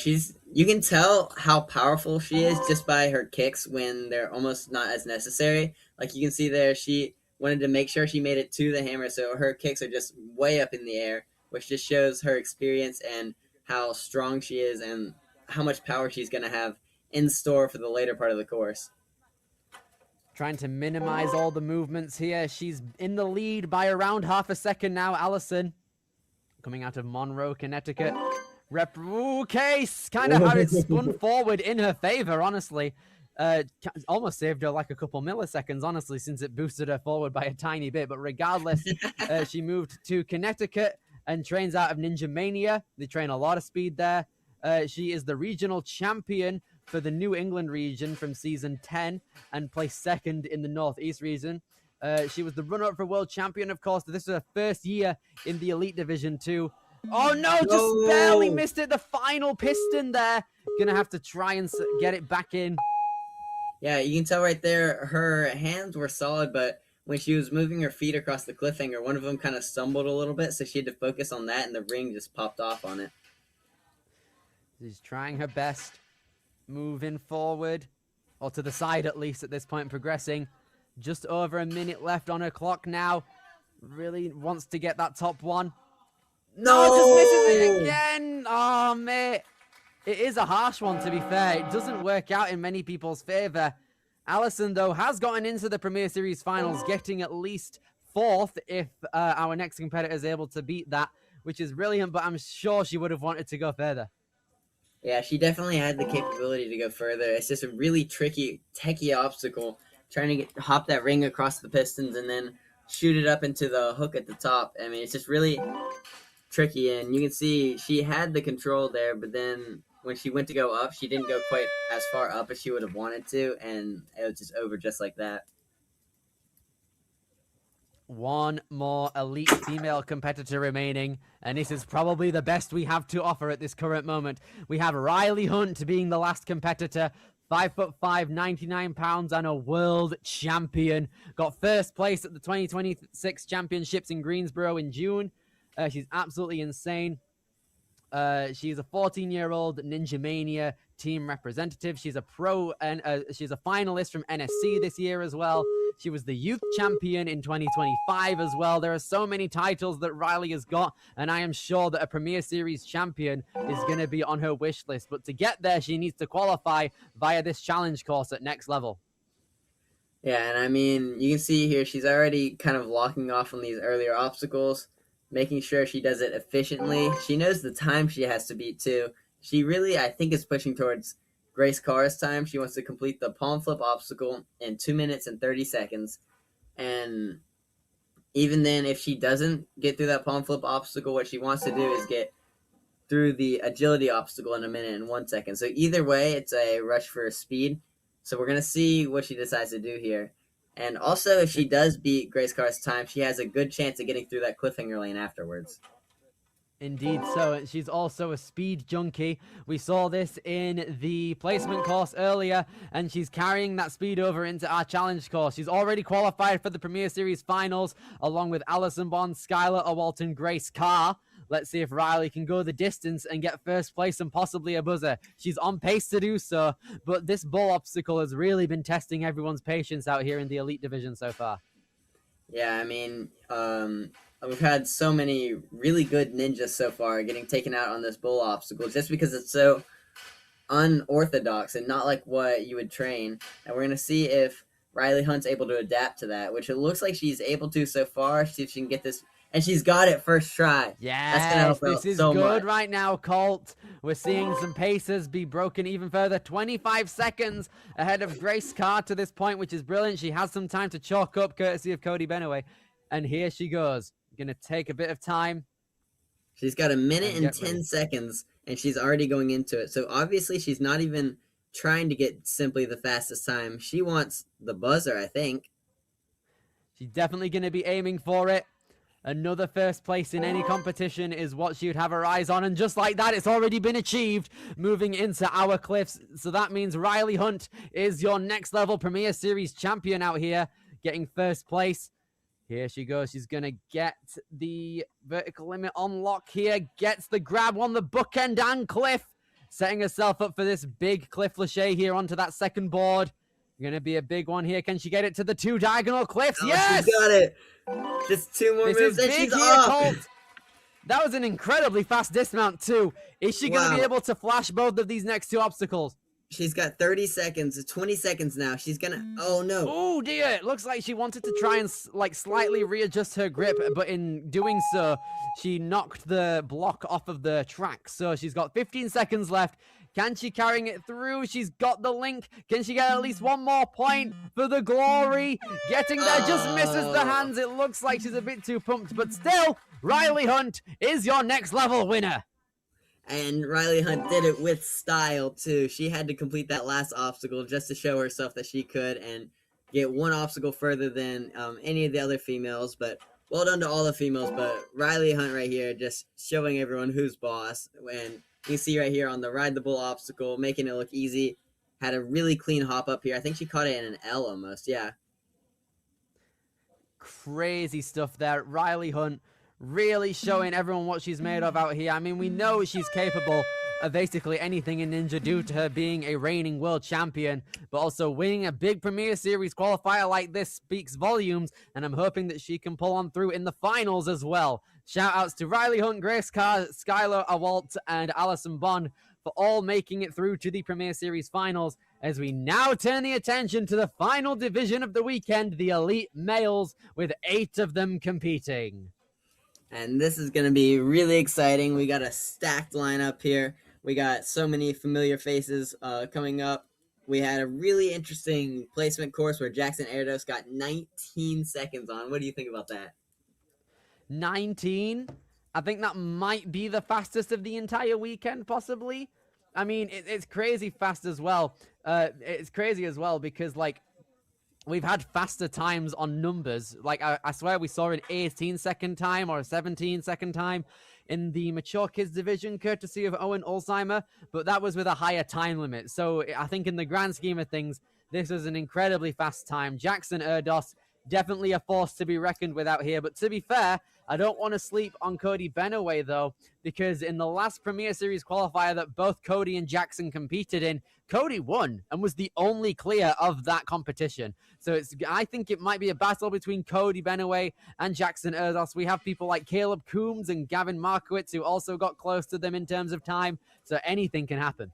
[SPEAKER 6] You can tell how powerful she is just by her kicks when they're almost not as necessary. Like you can see there, she wanted to make sure she made it to the hammer, so her kicks are just way up in the air, which just shows her experience and how strong she is and how much power she's going to have in store for the later part of the course.
[SPEAKER 5] Trying to minimize all the movements here. She's in the lead by around half a second now, Allison. Coming out of Monroe, Connecticut. Case kind of had it spun forward in her favor, honestly. Almost saved her like a couple milliseconds, honestly, since it boosted her forward by a tiny bit. But regardless, she moved to Connecticut and trains out of NinjaMania. They train a lot of speed there. She is the regional champion for the New England region from season 10 and placed second in the Northeast region. She was the runner-up for world champion, of course. This is her first year in the elite division too. Oh no, just barely missed it. The final piston there. Gonna have to try and get it back in.
[SPEAKER 6] Yeah, you can tell right there, her hands were solid, but when she was moving her feet across the cliffhanger, one of them kind of stumbled a little bit, so she had to focus on that, and the ring just popped off on it.
[SPEAKER 5] She's trying her best. Moving forward, or to the side at least at this point, progressing. Just over a minute left on her clock now. Really wants to get that top one. No, just misses it again. Oh, mate. It is a harsh one, to be fair. It doesn't work out in many people's favor. Allison, though, has gotten into the Premier Series finals, getting at least fourth if our next competitor is able to beat that, which is brilliant, but I'm sure she would have wanted to go further.
[SPEAKER 6] Yeah, she definitely had the capability to go further. It's just a really tricky, techie obstacle, trying to hop that ring across the pistons and then shoot it up into the hook at the top. I mean, it's just really tricky, and you can see she had the control there, but then when she went to go up, she didn't go quite as far up as she would have wanted to, and it was just over just like that.
[SPEAKER 5] One more elite female competitor remaining, and this is probably the best we have to offer at this current moment. We have Riley Hunt being the last competitor, 5'5", 99 pounds, and a world champion. Got first place at the 2026 championships in Greensboro in June. She's absolutely insane. She's a 14-year-old NinjaMania team representative. She's a pro and she's a finalist from NSC this year as well. She was the youth champion in 2025 as well. There are so many titles that Riley has got, and I am sure that a Premier Series champion is going to be on her wish list. But to get there, she needs to qualify via this challenge course at next level.
[SPEAKER 6] Yeah, and I mean, you can see here she's already kind of locking off on these earlier obstacles, making sure she does it efficiently. She knows the time she has to beat too. She really, I think, is pushing towards Grace Carr's time. She wants to complete the palm flip obstacle in 2 minutes and 30 seconds. And even then, if she doesn't get through that palm flip obstacle, what she wants to do is get through the agility obstacle in 1 minute and 1 second. So either way, it's a rush for speed. So we're going to see what she decides to do here. And also, if she does beat Grace Carr's time, she has a good chance of getting through that cliffhanger lane afterwards.
[SPEAKER 5] Indeed so. She's also a speed junkie. We saw this in the placement course earlier, and she's carrying that speed over into our challenge course. She's already qualified for the Premier Series finals, along with Alison Bond, Skylar Awalt, and Grace Carr. Let's see if Riley can go the distance and get first place and possibly a buzzer. She's on pace to do so, but this bull obstacle has really been testing everyone's patience out here in the elite division so far.
[SPEAKER 6] Yeah, I mean, we've had so many really good ninjas so far getting taken out on this bull obstacle just because it's so unorthodox and not like what you would train. And we're going to see if Riley Hunt's able to adapt to that, which it looks like she's able to so far. See if she can get this. And she's got it first try.
[SPEAKER 5] Yes, this is so good right now, Colt. We're seeing some paces be broken even further. 25 seconds ahead of Grace Carr to this point, which is brilliant. She has some time to chalk up, courtesy of Cody Benaway. And here she goes. Going to take a bit of time.
[SPEAKER 6] She's got 1 minute and 10 seconds, and she's already going into it. So obviously she's not even trying to get simply the fastest time. She wants the buzzer, I think.
[SPEAKER 5] She's definitely going to be aiming for it. Another first place in any competition is what she would have her eyes on. And just like that, it's already been achieved, moving into our cliffs. So that means Riley Hunt is your next level Premier Series champion out here, getting first place. Here she goes. She's going to get the vertical limit on lock here. Gets the grab on the bookend and cliff. Setting herself up for this big cliff lâché here onto that second board. Going to be a big one here. Can she get it to the 2 diagonal cliffs?
[SPEAKER 6] Oh,
[SPEAKER 5] yes!
[SPEAKER 6] She got it. Just 2 more moves and she's off.
[SPEAKER 5] Colt. That was an incredibly fast dismount too. Is she going to be able to flash both of these next 2 obstacles?
[SPEAKER 6] She's got 30 seconds, 20 seconds now. She's gonna, oh no.
[SPEAKER 5] Oh dear, it looks like she wanted to try and like slightly readjust her grip, but in doing so, she knocked the block off of the track. So she's got 15 seconds left. Can she carrying it through? She's got the link. Can she get at least 1 more point for the glory? Getting there, just misses the hands. It looks like she's a bit too pumped, but still, Riley Hunt is your next level winner.
[SPEAKER 6] And Riley Hunt did it with style, too. She had to complete that last obstacle just to show herself that she could and get 1 obstacle further than any of the other females. But well done to all the females. But Riley Hunt right here just showing everyone who's boss. And you can see right here on the Ride the Bull obstacle, making it look easy. Had a really clean hop up here. I think she caught it in an L almost, yeah.
[SPEAKER 5] Crazy stuff there. Riley Hunt really showing everyone what she's made of out here. I mean, we know she's capable of basically anything in Ninja due to her being a reigning world champion, but also winning a big Premier Series qualifier like this speaks volumes, and I'm hoping that she can pull on through in the finals as well. Shout outs to Riley Hunt, Grace Carr, Skylar Awalt, and Alison Bond for all making it through to the Premier Series finals, as we now turn the attention to the final division of the weekend, the Elite Males, with 8 of them competing.
[SPEAKER 6] And this is going to be really exciting. We got a stacked lineup here. We got so many familiar faces coming up. We had a really interesting placement course where Jackson Erdos got 19 seconds on. What do you think about that?
[SPEAKER 5] 19? I think that might be the fastest of the entire weekend, possibly. I mean, it's crazy fast as well. It's crazy as well because, like, we've had faster times on numbers. Like, I swear we saw an 18-second time or a 17-second time in the Mature Kids division, courtesy of Owen Alzheimer, but that was with a higher time limit. So I think in the grand scheme of things, this is an incredibly fast time. Jackson Erdos, definitely a force to be reckoned with out here. But to be fair, I don't want to sleep on Cody Benaway, though, because in the last Premier Series qualifier that both Cody and Jackson competed in, Cody won and was the only clear of that competition. So I think it might be a battle between Cody Benaway and Jackson Erzos. We have people like Caleb Coombs and Gavin Markowitz who also got close to them in terms of time. So anything can happen.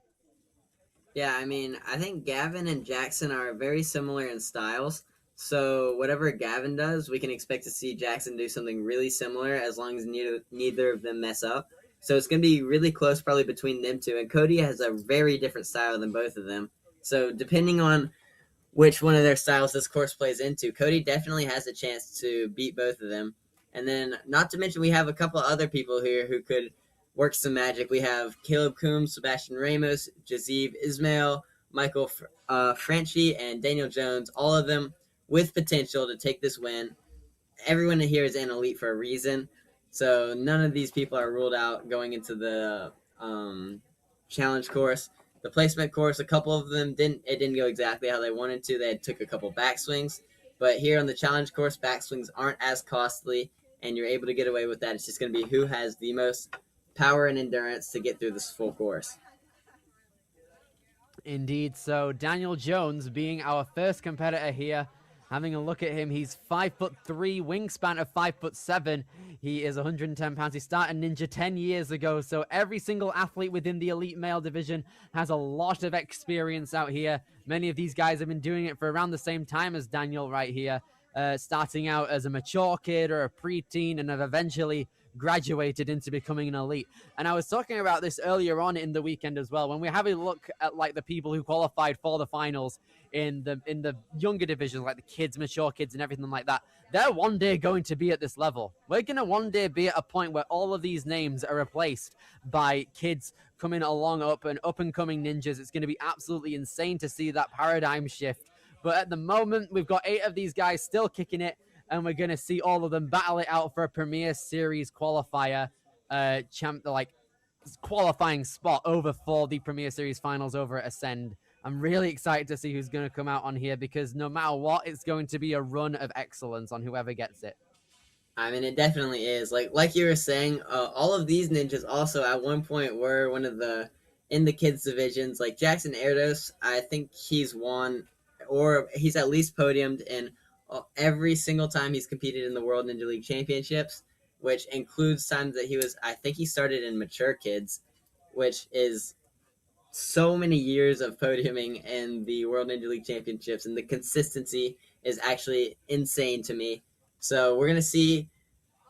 [SPEAKER 6] Yeah, I mean, I think Gavin and Jackson are very similar in styles. So whatever Gavin does, we can expect to see Jackson do something really similar as long as neither of them mess up. So it's going to be really close probably between them two. And Cody has a very different style than both of them. So depending on which one of their styles this course plays into, Cody definitely has a chance to beat both of them. And then not to mention we have a couple other people here who could work some magic. We have Caleb Coombs, Sebastian Ramos, Jazeeb Ismail, Michael Franchi, and Daniel Jones, all of them with potential to take this win. Everyone here is an elite for a reason, so none of these people are ruled out going into the challenge course. The placement course, a couple of them didn't go exactly how they wanted to. They took a couple backswings, but here on the challenge course, backswings aren't as costly, and you're able to get away with that. It's just going to be who has the most power and endurance to get through this full course.
[SPEAKER 5] Indeed. So Daniel Jones being our first competitor here. Having a look at him, he's 5'3", wingspan of 5'7". He is 110 pounds. He started Ninja 10 years ago. So every single athlete within the elite male division has a lot of experience out here. Many of these guys have been doing it for around the same time as Daniel right here, starting out as a mature kid or a preteen, and have eventually graduated into becoming an elite. And I was talking about this earlier on in the weekend as well. When we have a look at like the people who qualified for the finals in the younger divisions, like the kids, mature kids and everything like that, they're one day going to be at this level. We're going to one day be at a point where all of these names are replaced by kids coming along up and coming ninjas. It's going to be absolutely insane to see that paradigm shift. But at the moment, we've got 8 of these guys still kicking it, and we're going to see all of them battle it out for a Premier Series qualifier qualifying spot over for the Premier Series finals over at Ascend. I'm really excited to see who's going to come out on here, because no matter what, it's going to be a run of excellence on whoever gets it.
[SPEAKER 6] I mean, it definitely is. Like you were saying, all of these ninjas also at one point were one of the in the kids divisions. Like Jackson Erdos, I think he's won, or he's at least podiumed in every single time he's competed in the World Ninja League Championships, which includes times that I think he started in mature kids, which is so many years of podiuming in the World Ninja League Championships, and the consistency is actually insane to me. So we're going to see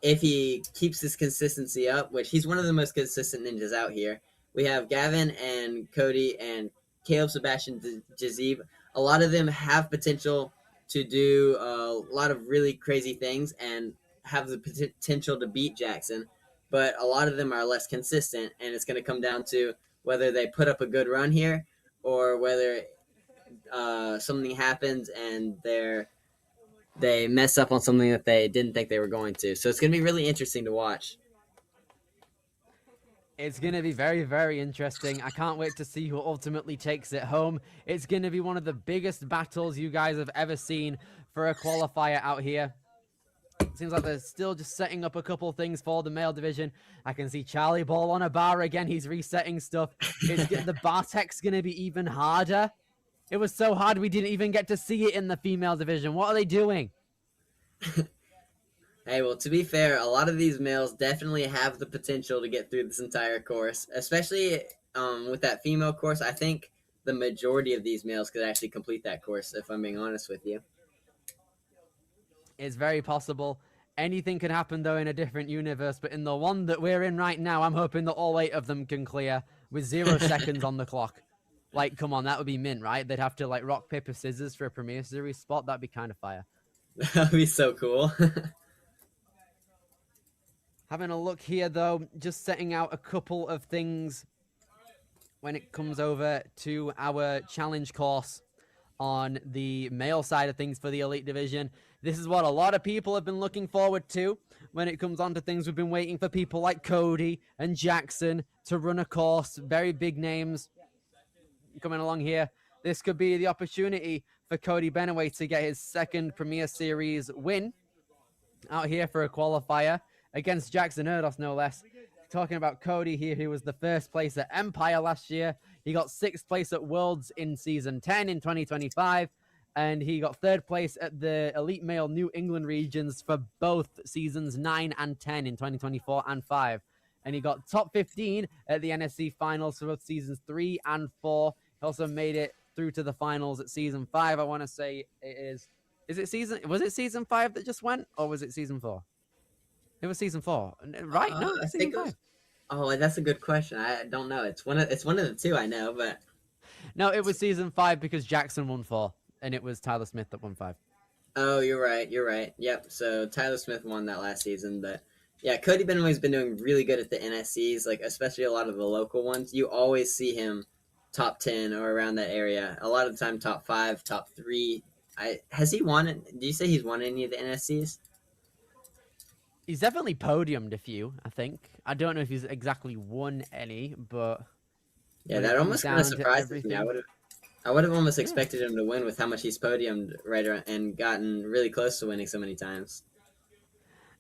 [SPEAKER 6] if he keeps this consistency up, which he's one of the most consistent ninjas out here. We have Gavin and Cody and Caleb, Sebastian, Jazeeb. A lot of them have potential to do a lot of really crazy things and have the potential to beat Jackson, but a lot of them are less consistent, and it's going to come down to whether they put up a good run here or whether something happens and they mess up on something that they didn't think they were going to. So it's going to be really interesting to watch.
[SPEAKER 5] It's going to be very, very interesting. I can't wait to see who ultimately takes it home. It's going to be one of the biggest battles you guys have ever seen for a qualifier out here. Seems like they're still just setting up a couple things for the male division. I can see Charlie Ball on a bar again. He's resetting stuff. The bar tech's going to be even harder. It was so hard we didn't even get to see it in the female division. What are they doing?
[SPEAKER 6] Hey, well, to be fair, a lot of these males definitely have the potential to get through this entire course, especially with that female course. I think the majority of these males could actually complete that course, if I'm being honest with you.
[SPEAKER 5] It's very possible. Anything can happen, though, in a different universe, but in the one that we're in right now, I'm hoping that all 8 of them can clear with 0 seconds on the clock. Like, come on, that would be mint, right? They'd have to, like, rock, paper, scissors for a Premier Series spot. That'd be kind of fire.
[SPEAKER 6] That would be so cool.
[SPEAKER 5] Having a look here, though, just setting out a couple of things when it comes over to our challenge course on the male side of things for the elite division. This is what a lot of people have been looking forward to when it comes on to things. We've been waiting for people like Cody and Jackson to run a course. Very big names coming along here. This could be the opportunity for Cody Benaway to get his second Premier Series win out here for a qualifier. against Jackson Erdos, no less. Talking about Cody here, he was the first place at Empire last year. He got 6th place at Worlds in Season 10 in 2025. And he got 3rd place at the Elite Male New England regions for both Seasons 9 and 10 in 2024 and 5. And he got top 15 at the NSC finals for both Seasons 3 and 4. He also made it through to the finals at Season 5. I want to say was it Season 5 that just went, or was it Season 4? It was Season 4, right? No,
[SPEAKER 6] I
[SPEAKER 5] Season
[SPEAKER 6] think
[SPEAKER 5] 5.
[SPEAKER 6] Oh, that's a good question. I don't know. It's one of the two I know, but
[SPEAKER 5] No, it was Season 5 because Jackson won 4, and it was Tyler Smith that won 5.
[SPEAKER 6] oh, you're right. You're right. Yep. So Tyler Smith won that last season, but yeah, Cody Benway's been doing really good at the NSCs, like especially a lot of the local ones. You always see him top 10 or around that area. A lot of the time, top 5, top 3. Has he won it? Do you say he's won any of the NSCs?
[SPEAKER 5] He's definitely podiumed a few, I think. I don't know if he's exactly won any, but
[SPEAKER 6] Yeah,
[SPEAKER 5] when it
[SPEAKER 6] that
[SPEAKER 5] comes
[SPEAKER 6] almost kind
[SPEAKER 5] down
[SPEAKER 6] of
[SPEAKER 5] to
[SPEAKER 6] surprises me.
[SPEAKER 5] everything-
[SPEAKER 6] I would have almost expected him to win with how much he's podiumed and gotten really close to winning so many times.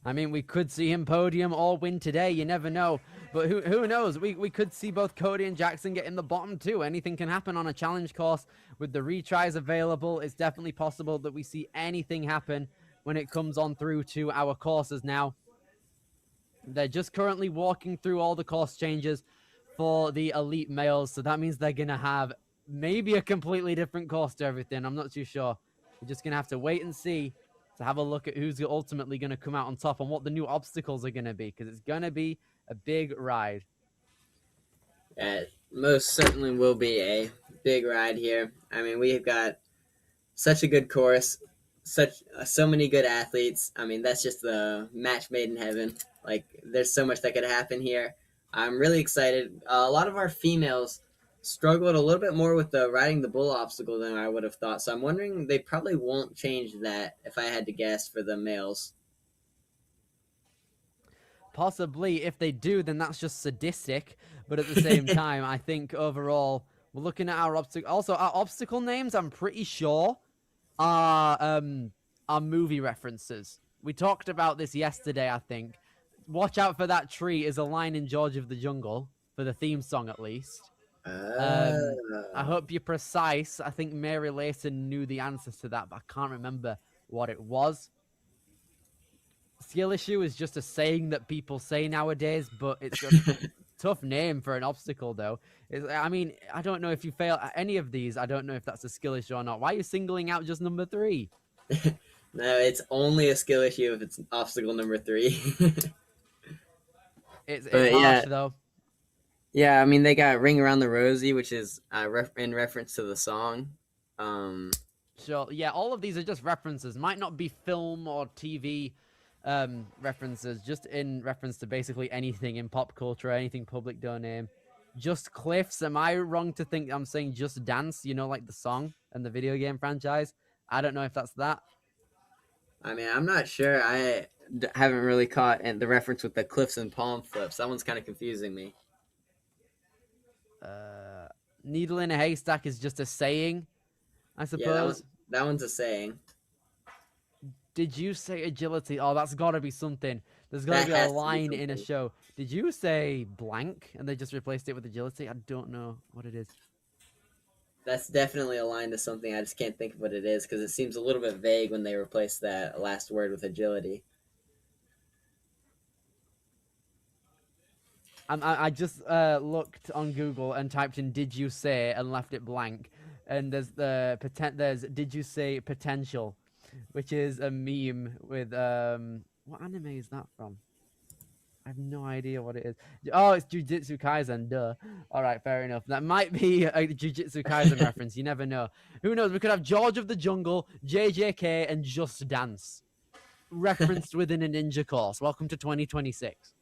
[SPEAKER 5] I mean, we could see him podium or win today. You never know. But who knows? We could see both Cody and Jackson get in the bottom two. Anything can happen on a challenge course. With the retries available, it's definitely possible that we see anything happen when it comes on through to our courses now. They're just currently walking through all the course changes for the elite males. So that means they're going to have maybe a completely different course to everything. I'm not too sure. We're just going to have to wait and see to have a look at who's ultimately going to come out on top and what the new obstacles are going to be, because it's going to be a big ride.
[SPEAKER 6] It most certainly will be a big ride here. I mean, we've got such a good course, so many good athletes. I mean, that's just the match made in heaven. Like, there's so much that could happen here. I'm really excited. A lot of our females struggled a little bit more with the riding the bull obstacle than I would have thought. So I'm wondering they probably won't change that if I had to guess for the males.
[SPEAKER 5] Possibly. If they do, then that's just sadistic. But at the same time, I think overall, we're looking at our obstacle. Also, our obstacle names, I'm pretty sure, are movie references. We talked about this yesterday, I think. Watch out for that tree is a line in George of the Jungle, for the theme song at least. I hope you're precise. I think Mary Layton knew the answers to that, but I can't remember what it was. Skill issue is just a saying that people say nowadays, but it's a tough name for an obstacle, though. I mean, I don't know if you fail at any of these. I don't know if that's a skill issue or not. Why are you singling out just number 3?
[SPEAKER 6] No, it's only a skill issue if it's obstacle number 3.
[SPEAKER 5] It's
[SPEAKER 6] But,
[SPEAKER 5] harsh,
[SPEAKER 6] yeah.
[SPEAKER 5] though.
[SPEAKER 6] Yeah, I mean, they got Ring Around the Rosie, which is in reference to the song.
[SPEAKER 5] Sure. Yeah, all of these are just references. Might not be film or TV references, just in reference to basically anything in pop culture, anything public domain. Just Cliffs. Am I wrong to think I'm saying Just Dance, you know, like the song and the video game franchise? I don't know if that's that.
[SPEAKER 6] I mean, I'm not sure. I haven't really caught the reference with the cliffs and palm flips. That one's kind of confusing me.
[SPEAKER 5] Needle in a haystack is just a saying, I suppose.
[SPEAKER 6] Yeah, that one's a saying.
[SPEAKER 5] Did you say agility? Oh, that's got to be something. There's got
[SPEAKER 6] That
[SPEAKER 5] to be a
[SPEAKER 6] has to be
[SPEAKER 5] line in a
[SPEAKER 6] something.
[SPEAKER 5] show. Did you say blank and they just replaced it with agility? I don't know what it is.
[SPEAKER 6] That's definitely a line to something. I just can't think of what it is because it seems a little bit vague when they replace that last word with agility.
[SPEAKER 5] I just looked on Google and typed in "did you say" and left it blank. And there's "did you say potential," which is a meme with what anime is that from? I have no idea what it is. Oh, it's Jujutsu Kaisen, duh. All right, fair enough. That might be a Jujutsu Kaisen reference. You never know. Who knows? We could have George of the Jungle, JJK, and Just Dance referenced within a ninja course. Welcome to 2026.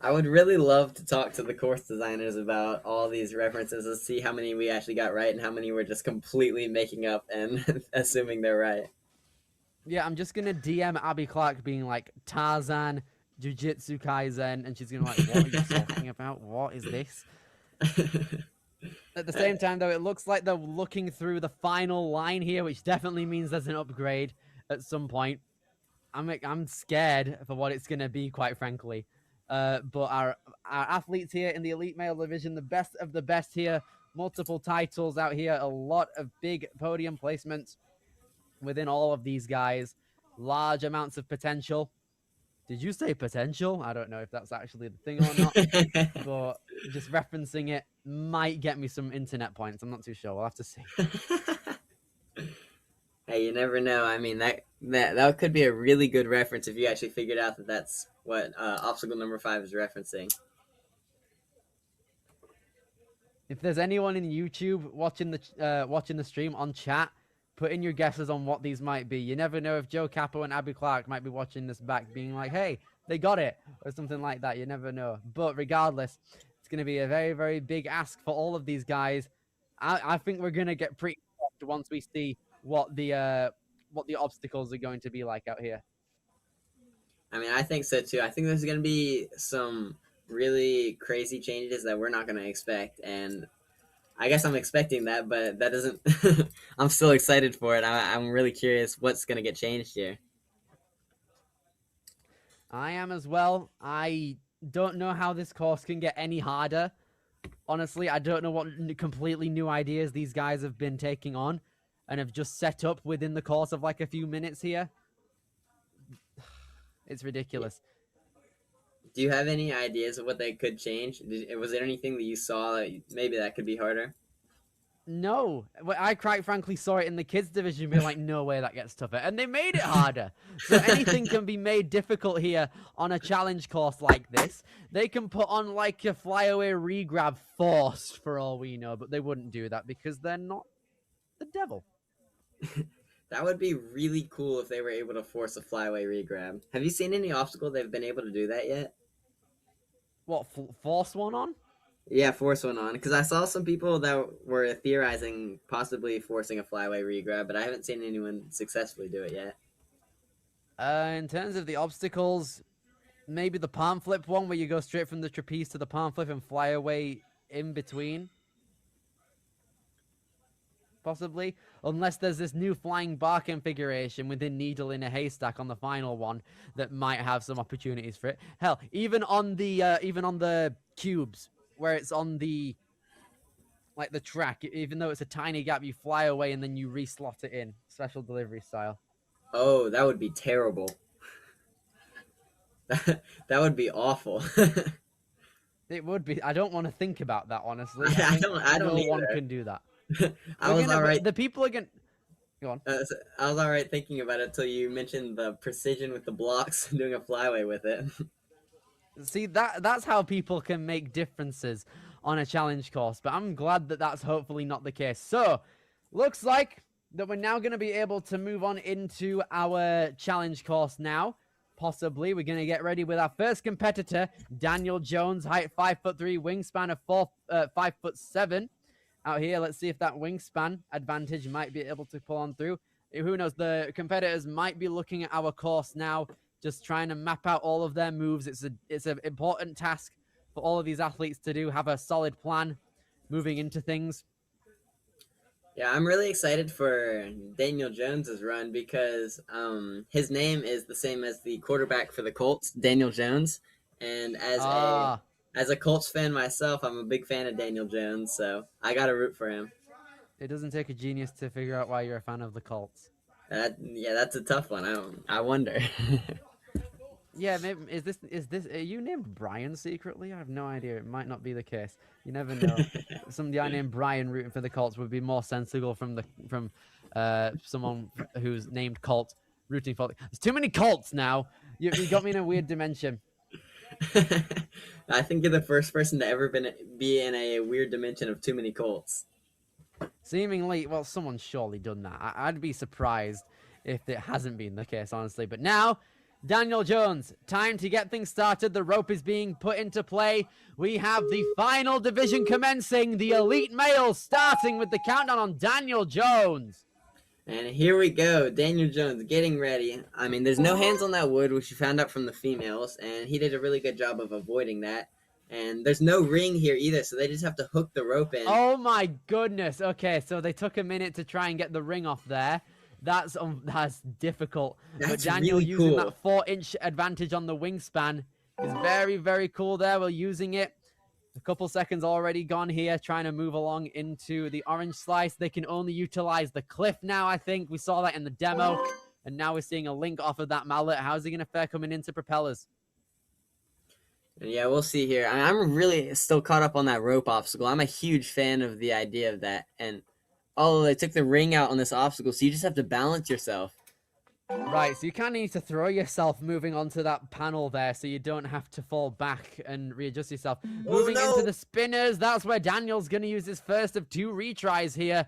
[SPEAKER 6] I would really love to talk to the course designers about all these references and see how many we actually got right and how many we're just completely making up and assuming they're right.
[SPEAKER 5] Yeah, I'm just going to DM Abby Clark being like, Tarzan, Jujutsu Kaisen, and she's going to be like, what are you talking about? What is this? At the same time, though, it looks like they're looking through the final line here, which definitely means there's an upgrade at some point. I'm scared for what it's gonna be, quite frankly. But our athletes here in the elite male division, the best of the best here, multiple titles out here, a lot of big podium placements within all of these guys, large amounts of potential. Did you say potential? I don't know if that's actually the thing or not, but just referencing it might get me some internet points. I'm not too sure. We'll have to see.
[SPEAKER 6] Hey, you never know. I mean, that could be a really good reference if you actually figured out that that's what obstacle number 5 is referencing.
[SPEAKER 5] If there's anyone in YouTube watching the stream on chat, put in your guesses on what these might be. You never know if Joe Capo and Abby Clark might be watching this back, being like, "Hey, they got it," or something like that. You never know. But regardless, it's going to be a very, very big ask for all of these guys. I think we're going to get pretty shocked once we see what the obstacles are going to be like out here.
[SPEAKER 6] I mean, I think so too. I think there's going to be some really crazy changes that we're not going to expect, and I guess I'm expecting that, but that doesn't. I'm still excited for it. I'm really curious what's going to get changed here.
[SPEAKER 5] I am as well. I don't know how this course can get any harder. Honestly, I don't know what completely new ideas these guys have been taking on and have just set up within the course of like a few minutes here. It's ridiculous.
[SPEAKER 6] Do you have any ideas of what they could change? Was there anything that you saw that maybe that could be harder?
[SPEAKER 5] No, I quite frankly saw it in the kids division, being like, no way that gets tougher, and they made it harder. So anything can be made difficult here on a challenge course like this. They can put on like a flyaway regrab forced for all we know, but they wouldn't do that because they're not the devil.
[SPEAKER 6] That would be really cool if they were able to force a flyaway regrab. Have you seen any obstacle they've been able to do that yet?
[SPEAKER 5] What, force one on?
[SPEAKER 6] Yeah, force one on. Because I saw some people that were theorizing possibly forcing a flyaway regrab, but I haven't seen anyone successfully do it yet.
[SPEAKER 5] In terms of the obstacles, maybe the palm flip one where you go straight from the trapeze to the palm flip and fly away in between. Possibly. Unless there's this new flying bar configuration within Needle in a Haystack on the final one that might have some opportunities for it. Hell, even on the cubes where it's on the like the track, even though it's a tiny gap, you fly away and then you re-slot it in, special delivery style.
[SPEAKER 6] Oh, that would be terrible. That would be awful.
[SPEAKER 5] It would be. I don't want to think about that, honestly.
[SPEAKER 6] I don't
[SPEAKER 5] no
[SPEAKER 6] either.
[SPEAKER 5] one can do that.
[SPEAKER 6] I was all right.
[SPEAKER 5] The people are going to... Go on.
[SPEAKER 6] I was all right thinking about it until you mentioned the precision with the blocks and doing a flyaway with it.
[SPEAKER 5] See, that's how people can make differences on a challenge course, but I'm glad that that's hopefully not the case. So, looks like that we're now going to be able to move on into our challenge course now. Possibly, we're going to get ready with our first competitor, Daniel Jones, height 5'3", wingspan of 5'7". Out here, let's see if that wingspan advantage might be able to pull on through. Who knows? The competitors might be looking at our course now, just trying to map out all of their moves. It's an important task for all of these athletes to do. Have a solid plan moving into things.
[SPEAKER 6] Yeah, I'm really excited for Daniel Jones's run because his name is the same as the quarterback for the Colts, Daniel Jones, and as a Colts fan myself, I'm a big fan of Daniel Jones, so I got to root for him.
[SPEAKER 5] It doesn't take a genius to figure out why you're a fan of the Colts.
[SPEAKER 6] Yeah, that's a tough one. I wonder.
[SPEAKER 5] Yeah, maybe is this are you named Brian secretly? I have no idea. It might not be the case. You never know. Some guy named Brian rooting for the Colts would be more sensible from someone who's named Colt rooting for. There's too many Colts now. You got me in a weird dimension.
[SPEAKER 6] I think you're the first person to ever be in a weird dimension of too many Colts.
[SPEAKER 5] Seemingly, well, someone's surely done that. I'd be surprised if it hasn't been the case, honestly. But now, Daniel Jones, time to get things started. The rope is being put into play. We have the final division commencing. The elite males starting with the countdown on Daniel Jones.
[SPEAKER 6] And here we go. Daniel Jones getting ready. I mean, there's no hands on that wood, which you found out from the females, and he did a really good job of avoiding that. And there's no ring here either, so they just have to hook the rope in.
[SPEAKER 5] Oh my goodness. Okay, so they took a minute to try and get the ring off there. That's difficult. But
[SPEAKER 6] That's
[SPEAKER 5] Daniel
[SPEAKER 6] really
[SPEAKER 5] using
[SPEAKER 6] cool.
[SPEAKER 5] that 4-inch advantage on the wingspan is very, very cool there. We're using it. A couple seconds already gone here, trying to move along into the orange slice. They can only utilize the cliff now, I think. We saw that in the demo. And now we're seeing a link off of that mallet. How's he going to fare coming into propellers?
[SPEAKER 6] And yeah, we'll see here. I'm really still caught up on that rope obstacle. I'm a huge fan of the idea of that. And they took the ring out on this obstacle, so you just have to balance yourself.
[SPEAKER 5] Right, so you kind of need to throw yourself moving onto that panel there so you don't have to fall back and readjust yourself. Moving into the spinners, that's where Daniel's going to use his first of 2 retries here.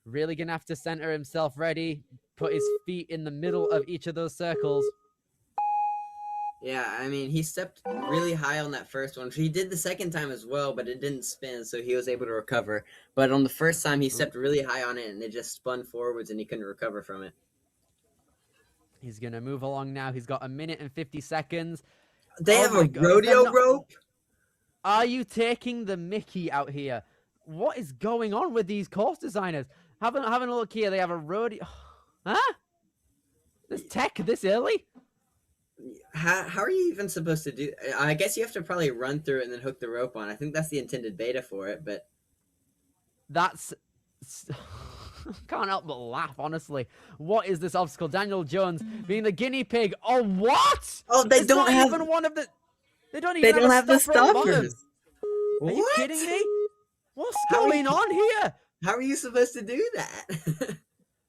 [SPEAKER 5] Really going to have to center himself ready, put his feet in the middle of each of those circles.
[SPEAKER 6] Yeah, I mean, he stepped really high on that first one. He did the second time as well, but it didn't spin, so he was able to recover. But on the first time, he stepped really high on it, and it just spun forwards, and he couldn't recover from it.
[SPEAKER 5] He's going to move along now. He's got 1 minute and 50 seconds.
[SPEAKER 6] They have a
[SPEAKER 5] God,
[SPEAKER 6] rodeo rope?
[SPEAKER 5] Are you taking the mickey out here? What is going on with these course designers? Having a look here. They have a rodeo. Huh? This tech this early?
[SPEAKER 6] How are you even supposed to do? I guess you have to probably run through it and then hook the rope on. I think that's the intended beta for it, but
[SPEAKER 5] that's can't help but laugh, honestly. What is this obstacle? Daniel Jones being the guinea pig. Oh, what?
[SPEAKER 6] Oh, they
[SPEAKER 5] it's
[SPEAKER 6] don't
[SPEAKER 5] not
[SPEAKER 6] have
[SPEAKER 5] even one of the. They don't even
[SPEAKER 6] have the
[SPEAKER 5] stopper on the bottom.
[SPEAKER 6] stoppers.
[SPEAKER 5] Are you kidding me? What's going on here?
[SPEAKER 6] How are you supposed to do that?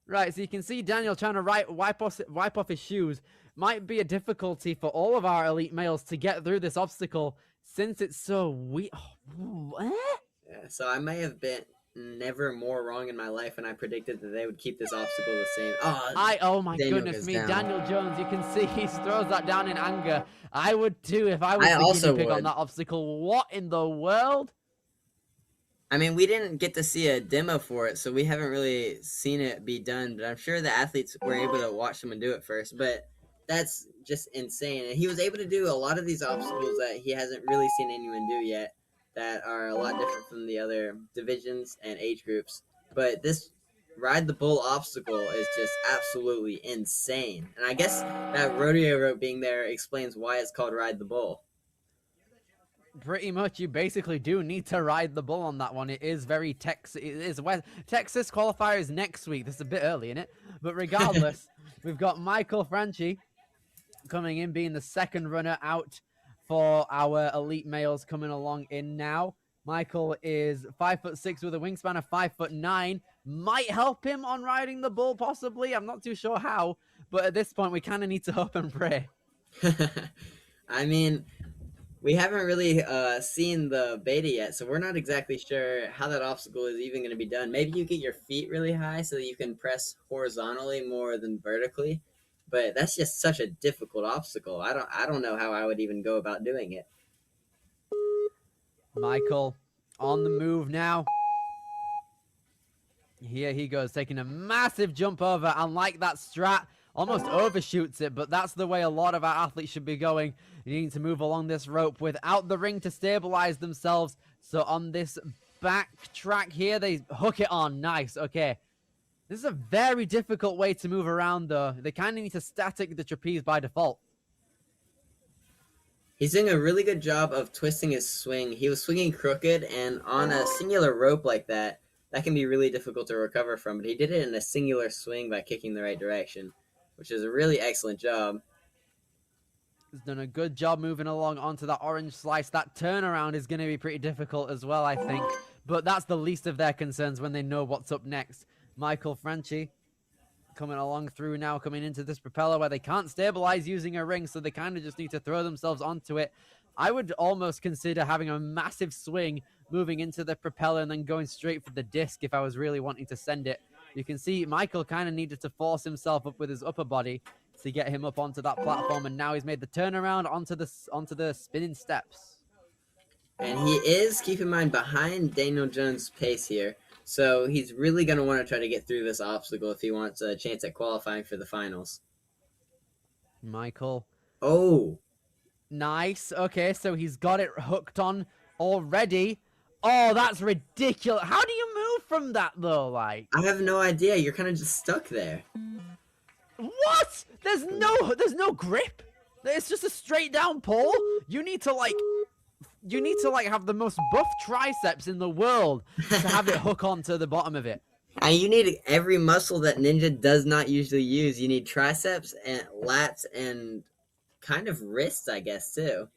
[SPEAKER 5] Right, so you can see Daniel trying to wipe off his shoes. Might be a difficulty for all of our elite males to get through this obstacle since it's so weak. Oh,
[SPEAKER 6] Yeah, so I may have been never more wrong in my life when I predicted that they would keep this obstacle the same.
[SPEAKER 5] Oh my
[SPEAKER 6] Daniel
[SPEAKER 5] goodness
[SPEAKER 6] goes
[SPEAKER 5] me,
[SPEAKER 6] down.
[SPEAKER 5] Daniel Jones, you can see he throws that down in anger. I would too if I was
[SPEAKER 6] I
[SPEAKER 5] the
[SPEAKER 6] also
[SPEAKER 5] guinea pig on
[SPEAKER 6] would.
[SPEAKER 5] that obstacle. What in the world?
[SPEAKER 6] I mean, we didn't get to see a demo for it, so we haven't really seen it be done, but I'm sure the athletes were able to watch someone do it first, but that's just insane. And he was able to do a lot of these obstacles that he hasn't really seen anyone do yet that are a lot different from the other divisions and age groups. But this Ride the Bull obstacle is just absolutely insane. And I guess that rodeo rope being there explains why it's called Ride the Bull.
[SPEAKER 5] Pretty much, you basically do need to ride the bull on that one. It is very Texas. Texas qualifier is next week. This is a bit early, isn't it? But regardless, we've got Michael Franchi coming in, being the second runner out for our elite males coming along in now. Michael is 5'6" with a wingspan of 5'9". Might help him on riding the bull, possibly. I'm not too sure how, but at this point, we kind of need to hope and pray.
[SPEAKER 6] I mean, we haven't really seen the beta yet, so we're not exactly sure how that obstacle is even going to be done. Maybe you get your feet really high so that you can press horizontally more than vertically, but that's just such a difficult obstacle. I don't know how I would even go about doing it.
[SPEAKER 5] Michael on the move now. Here he goes, taking a massive jump over, and like that strat, almost overshoots it, but that's the way a lot of our athletes should be going. You need to move along this rope without the ring to stabilize themselves. So on this back track here, they hook it on. Nice. Okay. This is a very difficult way to move around, though. They kind of need to static the trapeze by default.
[SPEAKER 6] He's doing a really good job of twisting his swing. He was swinging crooked, and on a singular rope like that, that can be really difficult to recover from. But he did it in a singular swing by kicking the right direction, which is a really excellent job.
[SPEAKER 5] He's done a good job moving along onto that orange slice. That turnaround is going to be pretty difficult as well, I think. But that's the least of their concerns when they know what's up next. Michael Franchi coming along through now, coming into this propeller where they can't stabilize using a ring, so they kind of just need to throw themselves onto it. I would almost consider having a massive swing moving into the propeller and then going straight for the disc if I was really wanting to send it. You can see Michael kind of needed to force himself up with his upper body to get him up onto that platform, and now he's made the turnaround onto the spinning steps.
[SPEAKER 6] And he is, keep in mind, behind Daniel Jones' pace here. So he's really going to want to try to get through this obstacle if he wants a chance at qualifying for the finals.
[SPEAKER 5] Michael.
[SPEAKER 6] Oh.
[SPEAKER 5] Nice. Okay, so he's got it hooked on already. Oh, that's ridiculous. How do you move from that though? Like,
[SPEAKER 6] I have no idea. You're kind of just stuck there.
[SPEAKER 5] what? There's no grip. It's just a straight down pole. You need to like have the most buff triceps in the world to have it hook onto the bottom of it.
[SPEAKER 6] And you need every muscle that Ninja does not usually use. You need triceps and lats and kind of wrists, I guess, too.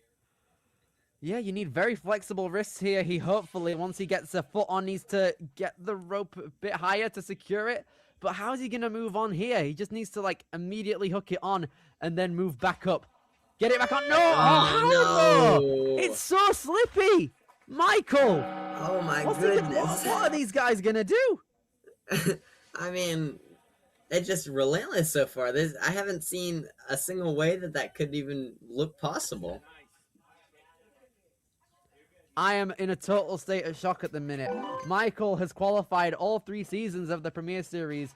[SPEAKER 5] Yeah, you need very flexible wrists here. He hopefully, once he gets a foot on, needs to get the rope a bit higher to secure it. But how is he going to move on here? He just needs to, like, immediately hook it on and then move back up. Get it back on. No! Oh, no! It's so slippy! Michael!
[SPEAKER 6] Oh, my goodness.
[SPEAKER 5] What are these guys going to do?
[SPEAKER 6] I mean, it's just relentless so far. I haven't seen a single way that could even look possible.
[SPEAKER 5] I am in a total state of shock at the minute. Michael has qualified all 3 seasons of the Premier Series,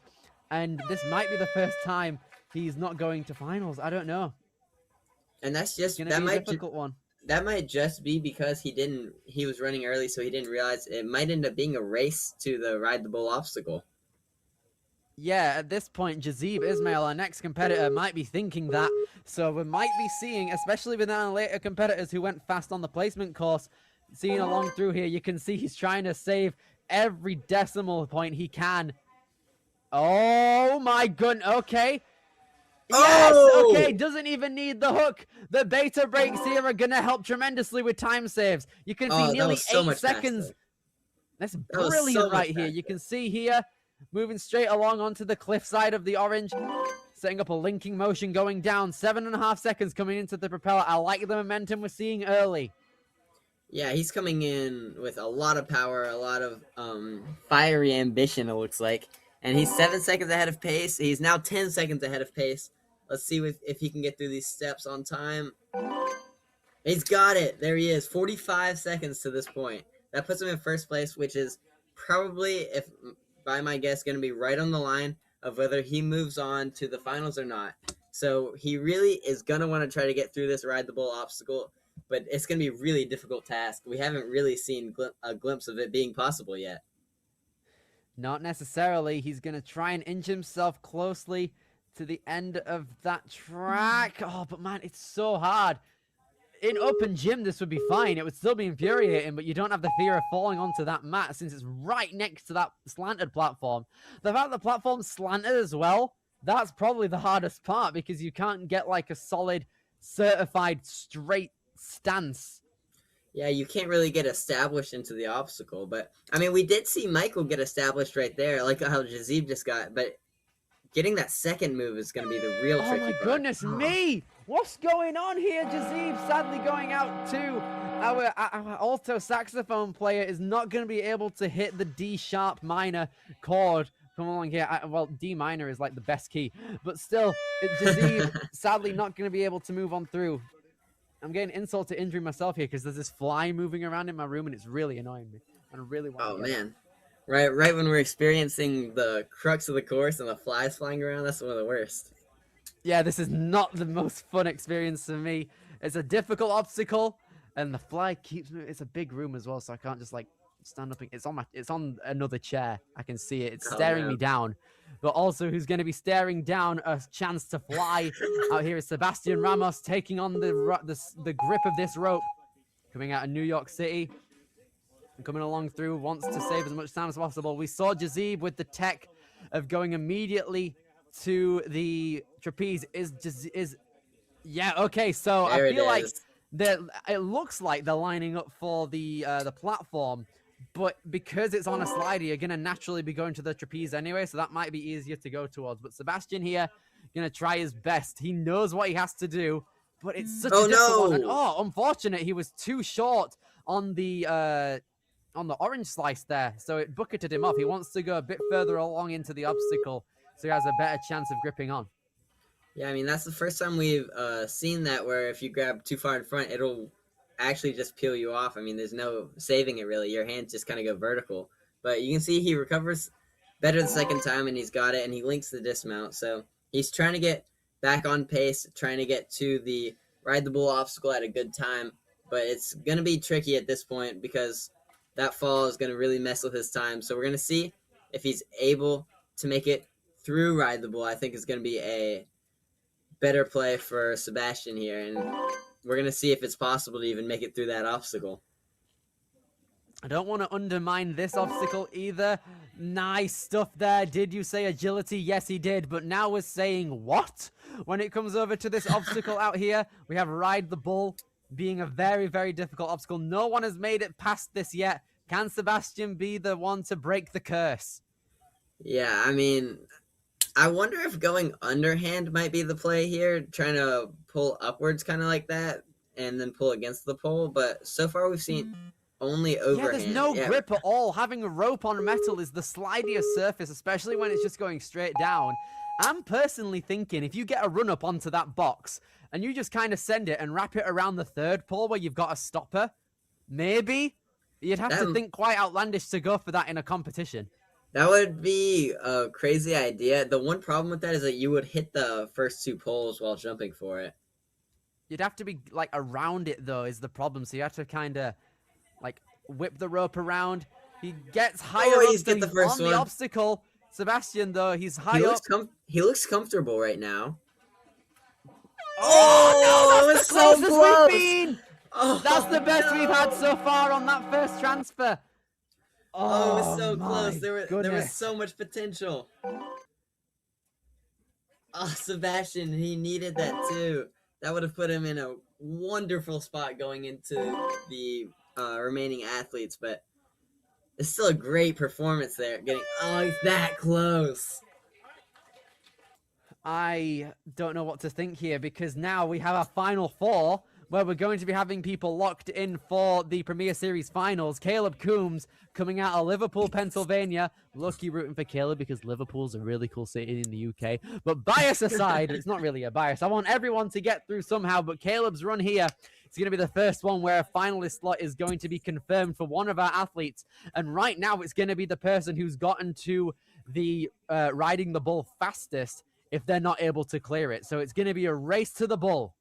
[SPEAKER 5] and this might be the first time he's not going to finals. I don't know.
[SPEAKER 6] And that's just
[SPEAKER 5] It's gonna be a difficult one.
[SPEAKER 6] That might just be because he was running early, so he didn't realize it might end up being a race to the Ride the Bull obstacle.
[SPEAKER 5] Yeah, at this point, Jazib Ismail, our next competitor, might be thinking that. So we might be seeing, especially with our later competitors who went fast on the placement course, seeing along through here, you can see he's trying to save every decimal point he can. Oh my goodness, okay. Yes,
[SPEAKER 6] Oh!
[SPEAKER 5] okay, doesn't even need the hook. The beta brakes here are going to help tremendously with time saves. You can see nearly 8 seconds. That's brilliant right here. You can see here, moving straight along onto the cliff side of the orange, setting up a linking motion going down. 7.5 seconds coming into the propeller. I like the momentum we're seeing early.
[SPEAKER 6] Yeah, he's coming in with a lot of power, a lot of fiery ambition, it looks like. And he's 7 seconds ahead of pace. He's now 10 seconds ahead of pace. Let's see if he can get through these steps on time. He's got it. There he is. 45 seconds to this point. That puts him in first place, which is probably, if by my guess, going to be right on the line of whether he moves on to the finals or not. So he really is going to want to try to get through this Ride the Bull obstacle, but it's going to be a really difficult task. We haven't really seen a glimpse of it being possible yet.
[SPEAKER 5] Not necessarily. He's going to try and inch himself closely to the end of that track. Oh, but man, it's so hard. In open gym, this would be fine. It would still be infuriating, but you don't have the fear of falling onto that mat since it's right next to that slanted platform. The fact the platform's slanted as well, that's probably the hardest part because you can't get like a solid, certified, straight stance.
[SPEAKER 6] Yeah, you can't really get established into the obstacle, but I mean, we did see Michael get established right there, like how Jazib just got, but getting that second move is going to be the real tricky part.
[SPEAKER 5] Oh my goodness me! What's going on here? Jazib sadly going out too. Our alto saxophone player is not going to be able to hit the D sharp minor chord. Come along here. Well, D minor is like the best key, but still, Jazib sadly not going to be able to move on through. I'm getting insult to injury myself here because there's this fly moving around in my room and it's really annoying me. I really want.
[SPEAKER 6] Oh man, right when we're experiencing the crux of the course and the flies flying around, that's one of the worst.
[SPEAKER 5] Yeah, this is not the most fun experience for me. It's a difficult obstacle, and the fly keeps me. It's a big room as well, so I can't just like stand up. It's on another chair. I can see it. It's staring me down. But also, who's going to be staring down a chance to fly out here is Sebastian Ramos taking on the grip of this rope, coming out of New York City and coming along through. Wants to save as much time as possible. We saw Jazib with the tech of going immediately to the trapeze. Yeah, okay, so I feel like it looks like they're lining up for the platform, but because it's on a slider, you're gonna naturally be going to the trapeze anyway, so that might be easier to go towards. But Sebastian here gonna try his best. He knows what he has to do, but it's such a difficult one. And unfortunate, he was too short on the orange slice there, so it bucketed him off. He wants to go a bit further along into the obstacle so he has a better chance of gripping on.
[SPEAKER 6] Yeah, I mean, that's the first time we've seen that where if you grab too far in front, it'll actually just peel you off. I mean, there's no saving it, really. Your hands just kind of go vertical. But you can see he recovers better the second time, and he's got it, and he links the dismount. So he's trying to get back on pace, trying to get to the Ride the Bull obstacle at a good time. But it's going to be tricky at this point because that fall is going to really mess with his time. So we're going to see if he's able to make it through Ride the Bull. I think is going to be a better play for Sebastian here, and we're going to see if it's possible to even make it through that obstacle.
[SPEAKER 5] I don't want to undermine this obstacle either. Nice stuff there. Did you say agility? Yes, he did. But now we're saying what? When it comes over to this obstacle out here, we have Ride the Bull being a very, very difficult obstacle. No one has made it past this yet. Can Sebastian be the one to break the curse?
[SPEAKER 6] Yeah, I mean, I wonder if going underhand might be the play here, trying to pull upwards kind of like that, and then pull against the pole. But so far we've seen only overhand.
[SPEAKER 5] Yeah, there's no grip at all. Having a rope on metal is the slidiest surface, especially when it's just going straight down. I'm personally thinking if you get a run up onto that box and you just kind of send it and wrap it around the third pole where you've got a stopper, maybe you'd have to think quite outlandish to go for that in a competition.
[SPEAKER 6] That would be a crazy idea. The one problem with that is that you would hit the first two poles while jumping for it.
[SPEAKER 5] You'd have to be like around it though is the problem. So you have to kind of like whip the rope around. He gets higher up,
[SPEAKER 6] he's get the first
[SPEAKER 5] on
[SPEAKER 6] one.
[SPEAKER 5] The obstacle. Sebastian though, he's high up.
[SPEAKER 6] He looks comfortable right now.
[SPEAKER 5] Oh no, that's the closest
[SPEAKER 6] close.
[SPEAKER 5] we've been. That's the best we've had so far on that first transfer.
[SPEAKER 6] Oh, it was so close. There was so much potential. Oh, Sebastian, he needed that too. That would have put him in a wonderful spot going into the remaining athletes, but it's still a great performance there. He's that close.
[SPEAKER 5] I don't know what to think here because now we have our final four where we're going to be having people locked in for the Premier Series finals. Caleb Coombs coming out of Liverpool, Pennsylvania. Lucky rooting for Caleb because Liverpool's a really cool city in the UK. But bias aside, it's not really a bias. I want everyone to get through somehow, but Caleb's run here is going to be the first one where a finalist slot is going to be confirmed for one of our athletes. And right now it's going to be the person who's gotten to the riding the bull fastest if they're not able to clear it. So it's going to be a race to the bull.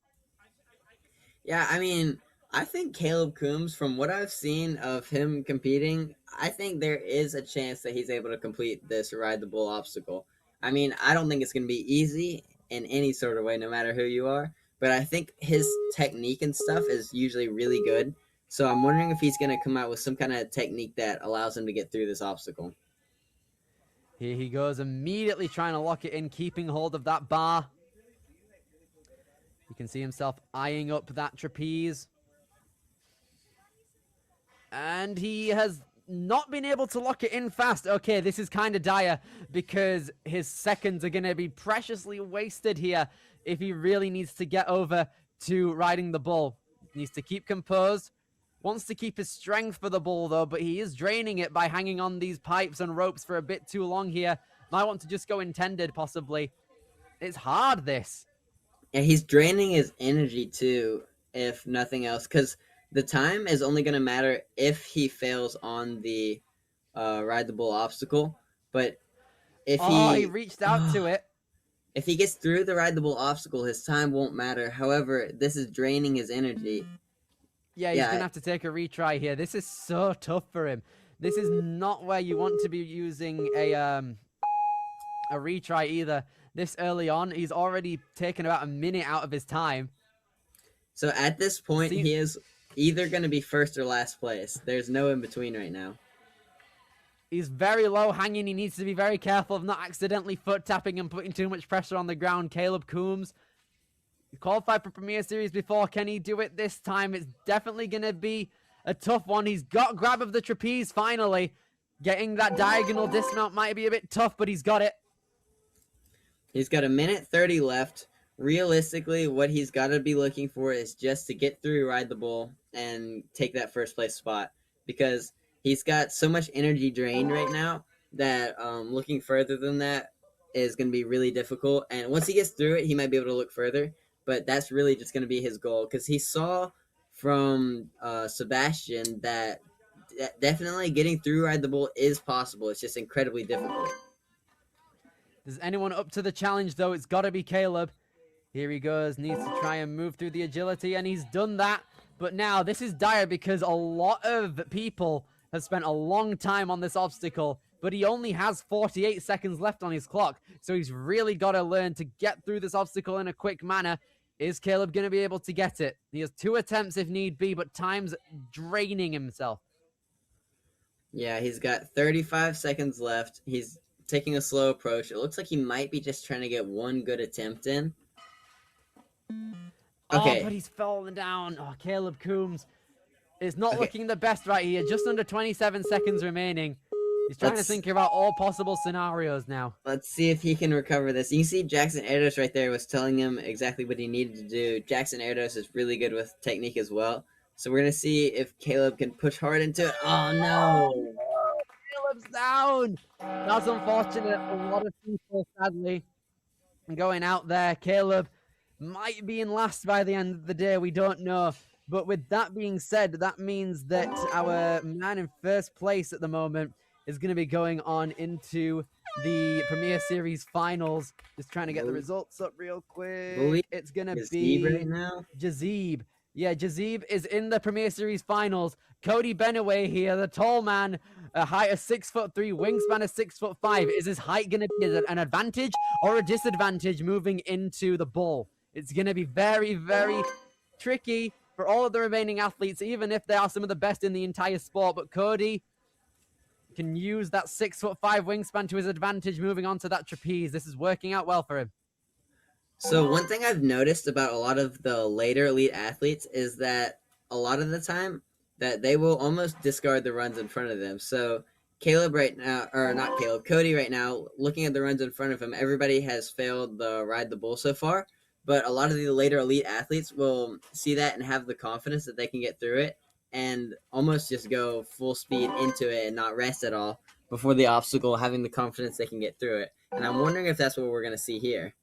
[SPEAKER 6] Yeah, I mean, I think Caleb Coombs, from what I've seen of him competing, I think there is a chance that he's able to complete this Ride the Bull obstacle. I mean, I don't think it's going to be easy in any sort of way, no matter who you are, but I think his technique and stuff is usually really good. So I'm wondering if he's going to come out with some kind of technique that allows him to get through this obstacle.
[SPEAKER 5] Here he goes, immediately trying to lock it in, keeping hold of that bar. You can see himself eyeing up that trapeze. And he has not been able to lock it in fast. Okay, this is kind of dire because his seconds are going to be preciously wasted here if he really needs to get over to riding the bull. He needs to keep composed. Wants to keep his strength for the bull, though, but he is draining it by hanging on these pipes and ropes for a bit too long here. Might want to just go intended, possibly. It's hard, this.
[SPEAKER 6] Yeah, he's draining his energy, too, if nothing else, because the time is only going to matter if he fails on the Ride the Bull obstacle, but if
[SPEAKER 5] he reached out to it.
[SPEAKER 6] If he gets through the Ride the Bull obstacle, his time won't matter. However, this is draining his energy.
[SPEAKER 5] Yeah, he's going to have to take a retry here. This is so tough for him. This is not where you want to be using a retry either. This early on, he's already taken about a minute out of his time.
[SPEAKER 6] So at this point, he is either going to be first or last place. There's no in between right now.
[SPEAKER 5] He's very low hanging. He needs to be very careful of not accidentally foot tapping and putting too much pressure on the ground. Caleb Coombs. He qualified for Premier Series before. Can he do it this time? It's definitely going to be a tough one. He's got grab of the trapeze finally. Getting that diagonal dismount might be a bit tough, but he's got it.
[SPEAKER 6] He's got 1:30 left. Realistically, what he's got to be looking for is just to get through Ride the Bull and take that first place spot, because he's got so much energy drained right now that looking further than that is going to be really difficult. And once he gets through it, he might be able to look further, but that's really just going to be his goal, because he saw from Sebastian that definitely getting through Ride the Bull is possible. It's just incredibly difficult.
[SPEAKER 5] Is anyone up to the challenge, though? It's got to be Caleb. Here he goes. Needs to try and move through the agility, and he's done that. But now, this is dire because a lot of people has spent a long time on this obstacle, but he only has 48 seconds left on his clock, so he's really got to learn to get through this obstacle in a quick manner. Is Caleb going to be able to get it? He has 2 attempts if need be, but time's draining himself.
[SPEAKER 6] Yeah, he's got 35 seconds left. He's taking a slow approach. It looks like he might be just trying to get one good attempt in. Okay.
[SPEAKER 5] Oh, but he's fallen down. Oh, Caleb Coombs is not looking the best right here. Just under 27 seconds remaining. He's trying to think about all possible scenarios now.
[SPEAKER 6] Let's see if he can recover this. You can see Jackson Erdos right there was telling him exactly what he needed to do. Jackson Erdos is really good with technique as well. So we're going to see if Caleb can push hard into it. Oh, no.
[SPEAKER 5] Caleb's down. That's unfortunate. A lot of people, sadly, going out there. Caleb might be in last by the end of the day. We don't know. But with that being said, that means that our man in first place at the moment is going to be going on into the Premier Series finals. Just trying to get the results up real quick. It's going to be
[SPEAKER 6] right now.
[SPEAKER 5] Jazib. Yeah, Jazib is in the Premier Series finals. Cody Benaway here, the tall man, a height of 6'3", wingspan of 6'5". Is his height going to be an advantage or a disadvantage moving into the bowl? It's going to be very, very tricky for all of the remaining athletes, even if they are some of the best in the entire sport. But Cody can use that 6'5" wingspan to his advantage moving on to that trapeze. This is working out well for him.
[SPEAKER 6] So one thing I've noticed about a lot of the later elite athletes is that a lot of the time that they will almost discard the runs in front of them. So Caleb right now, or not Caleb, Cody right now, looking at the runs in front of him, everybody has failed the ride the bull so far. But a lot of the later elite athletes will see that and have the confidence that they can get through it and almost just go full speed into it and not rest at all before the obstacle, having the confidence they can get through it. And I'm wondering if that's what we're going to see here.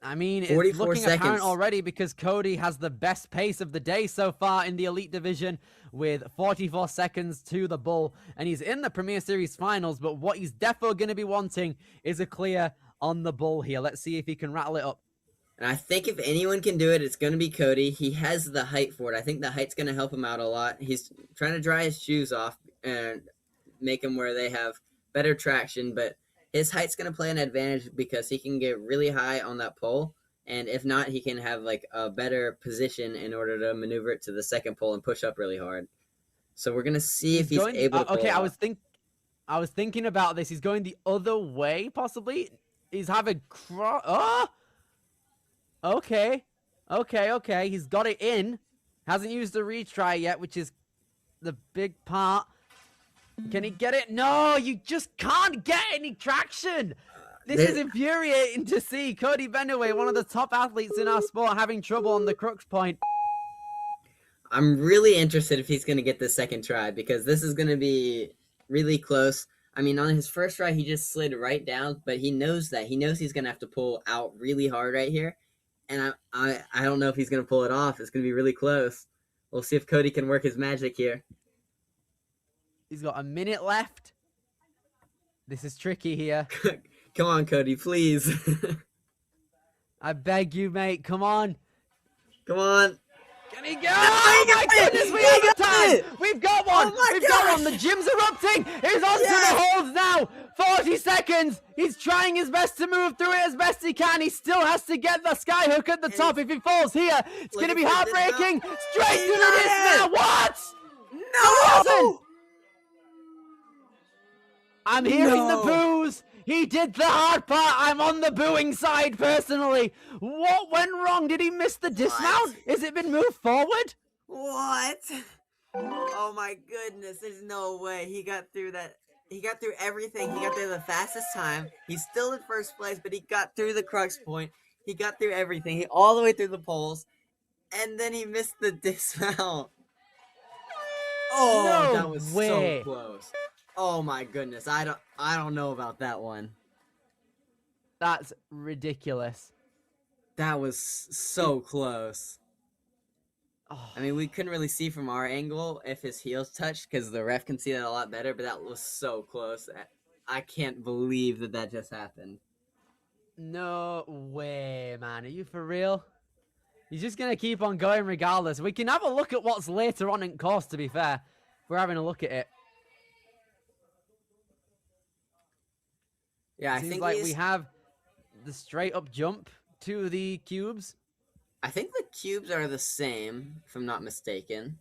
[SPEAKER 5] I mean, it's
[SPEAKER 6] 44
[SPEAKER 5] looking
[SPEAKER 6] seconds.
[SPEAKER 5] apparent already because Cody has the best pace of the day so far in the elite division with 44 seconds to the bull. And he's in the Premier Series finals, but what he's definitely going to be wanting is a clear on the bull here. Let's see if he can rattle it up.
[SPEAKER 6] And I think if anyone can do it, it's going to be Cody. He has the height for it. I think the height's going to help him out a lot. He's trying to dry his shoes off and make them where they have better traction, but his height's going to play an advantage because he can get really high on that pole. And if not, he can have like a better position in order to maneuver it to the second pole and push up really hard. So we're going to see if he's able to pull
[SPEAKER 5] okay,
[SPEAKER 6] it
[SPEAKER 5] I was thinking about this. He's going the other way, possibly. He's having oh! Okay. He's got it in. Hasn't used the retry yet, which is the big part. Can he get it? No, you just can't get any traction. This is infuriating to see. Cody Benaway, one of the top athletes in our sport, having trouble on the crux point.
[SPEAKER 6] I'm really interested if he's going to get the second try because this is going to be really close. I mean, on his first try, he just slid right down, but he knows that. He knows he's going to have to pull out really hard right here. And I don't know if he's going to pull it off. It's going to be really close. We'll see if Cody can work his magic here.
[SPEAKER 5] He's got a minute left. This is tricky here.
[SPEAKER 6] Come on, Cody, please.
[SPEAKER 5] I beg you, mate. Come on.
[SPEAKER 6] Come on.
[SPEAKER 5] Can he go? Oh, my goodness, we have a time. We've got one. We've got one. The gym's erupting. He's onto the holds now. 40 seconds. He's trying his best to move through it as best he can. He still has to get the sky hook at the top. If he falls here, it's going to be heartbreaking. Straight to the disc now. What?
[SPEAKER 6] No!
[SPEAKER 5] I'm hearing the boos. He did the hard part. I'm on the booing side personally. What went wrong? Did he miss the dismount? Has it been moved forward?
[SPEAKER 6] What? Oh my goodness, there's no way. He got through that. He got through everything. He got there the fastest time. He's still in first place, but he got through the crux point. He got through everything. He all the way through the poles. And then he missed the dismount. Oh,
[SPEAKER 5] no
[SPEAKER 6] that was
[SPEAKER 5] way.
[SPEAKER 6] so close. Oh my goodness. I don't know about that one.
[SPEAKER 5] That's ridiculous.
[SPEAKER 6] That was so close.
[SPEAKER 5] Oh.
[SPEAKER 6] I mean, we couldn't really see from our angle if his heels touched because the ref can see that a lot better, but that was so close. I can't believe that just happened.
[SPEAKER 5] No way, man. Are you for real? He's just going to keep on going regardless. We can have a look at what's later on in course, to be fair. we're having a look at it.
[SPEAKER 6] Yeah, I
[SPEAKER 5] Seems
[SPEAKER 6] think
[SPEAKER 5] like we have the straight up jump to the cubes.
[SPEAKER 6] I think the cubes are the same, if I'm not mistaken.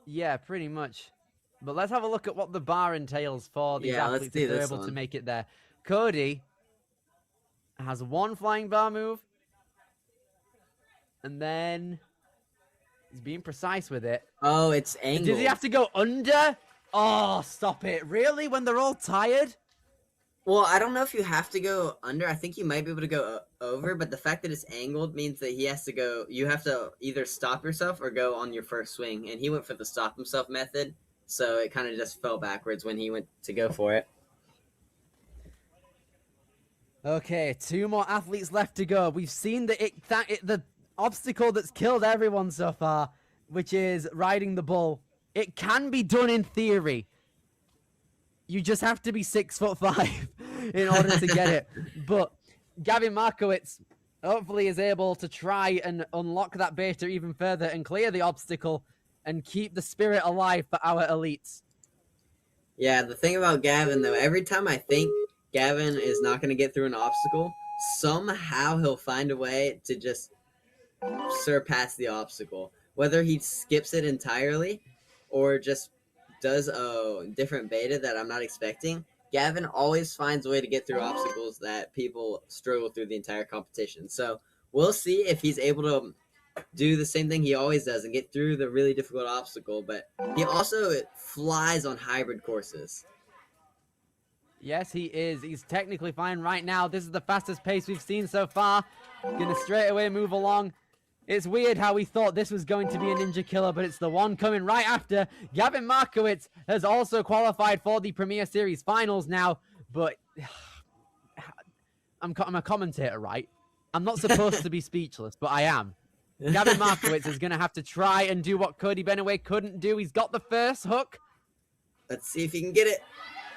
[SPEAKER 5] Yeah, pretty much. But let's have a look at what the bar entails for these
[SPEAKER 6] Yeah, let's
[SPEAKER 5] athletes
[SPEAKER 6] do
[SPEAKER 5] if they're
[SPEAKER 6] this
[SPEAKER 5] able to
[SPEAKER 6] one.
[SPEAKER 5] make it there. Cody has one flying bar move. And then he's being precise with it.
[SPEAKER 6] Oh, it's angled.
[SPEAKER 5] Does he have to go under? Oh, stop it. Really? When they're all tired?
[SPEAKER 6] Well, I don't know if you have to go under. I think you might be able to go over, but the fact that it's angled means that he has to go. You have to either stop yourself or go on your first swing. And he went for the stop himself method, so it kind of just fell backwards when he went to go for it.
[SPEAKER 5] Okay, 2 more athletes left to go. We've seen the obstacle that's killed everyone so far, which is riding the bull. It can be done in theory. You just have to be 6'5" in order to get it. But Gavin Markowitz hopefully is able to try and unlock that beta even further and clear the obstacle and keep the spirit alive for our elites.
[SPEAKER 6] Yeah, the thing about Gavin, though, every time I think Gavin is not going to get through an obstacle, somehow he'll find a way to just surpass the obstacle. Whether he skips it entirely or just does a different beta that I'm not expecting, Gavin always finds a way to get through obstacles that people struggle through the entire competition. So we'll see if he's able to do the same thing he always does and get through the really difficult obstacle, but he also flies on hybrid courses.
[SPEAKER 5] Yes, he is. He's technically fine right now. This is the fastest pace we've seen so far. Gonna straight away move along. It's weird how we thought this was going to be a Ninja Killer, but it's the one coming right after. Gavin Markowitz has also qualified for the Premier Series Finals now, but I'm a commentator, right? I'm not supposed to be speechless, but I am. Gavin Markowitz is going to have to try and do what Cody Benaway couldn't do. He's got the first hook.
[SPEAKER 6] Let's see if he can get it.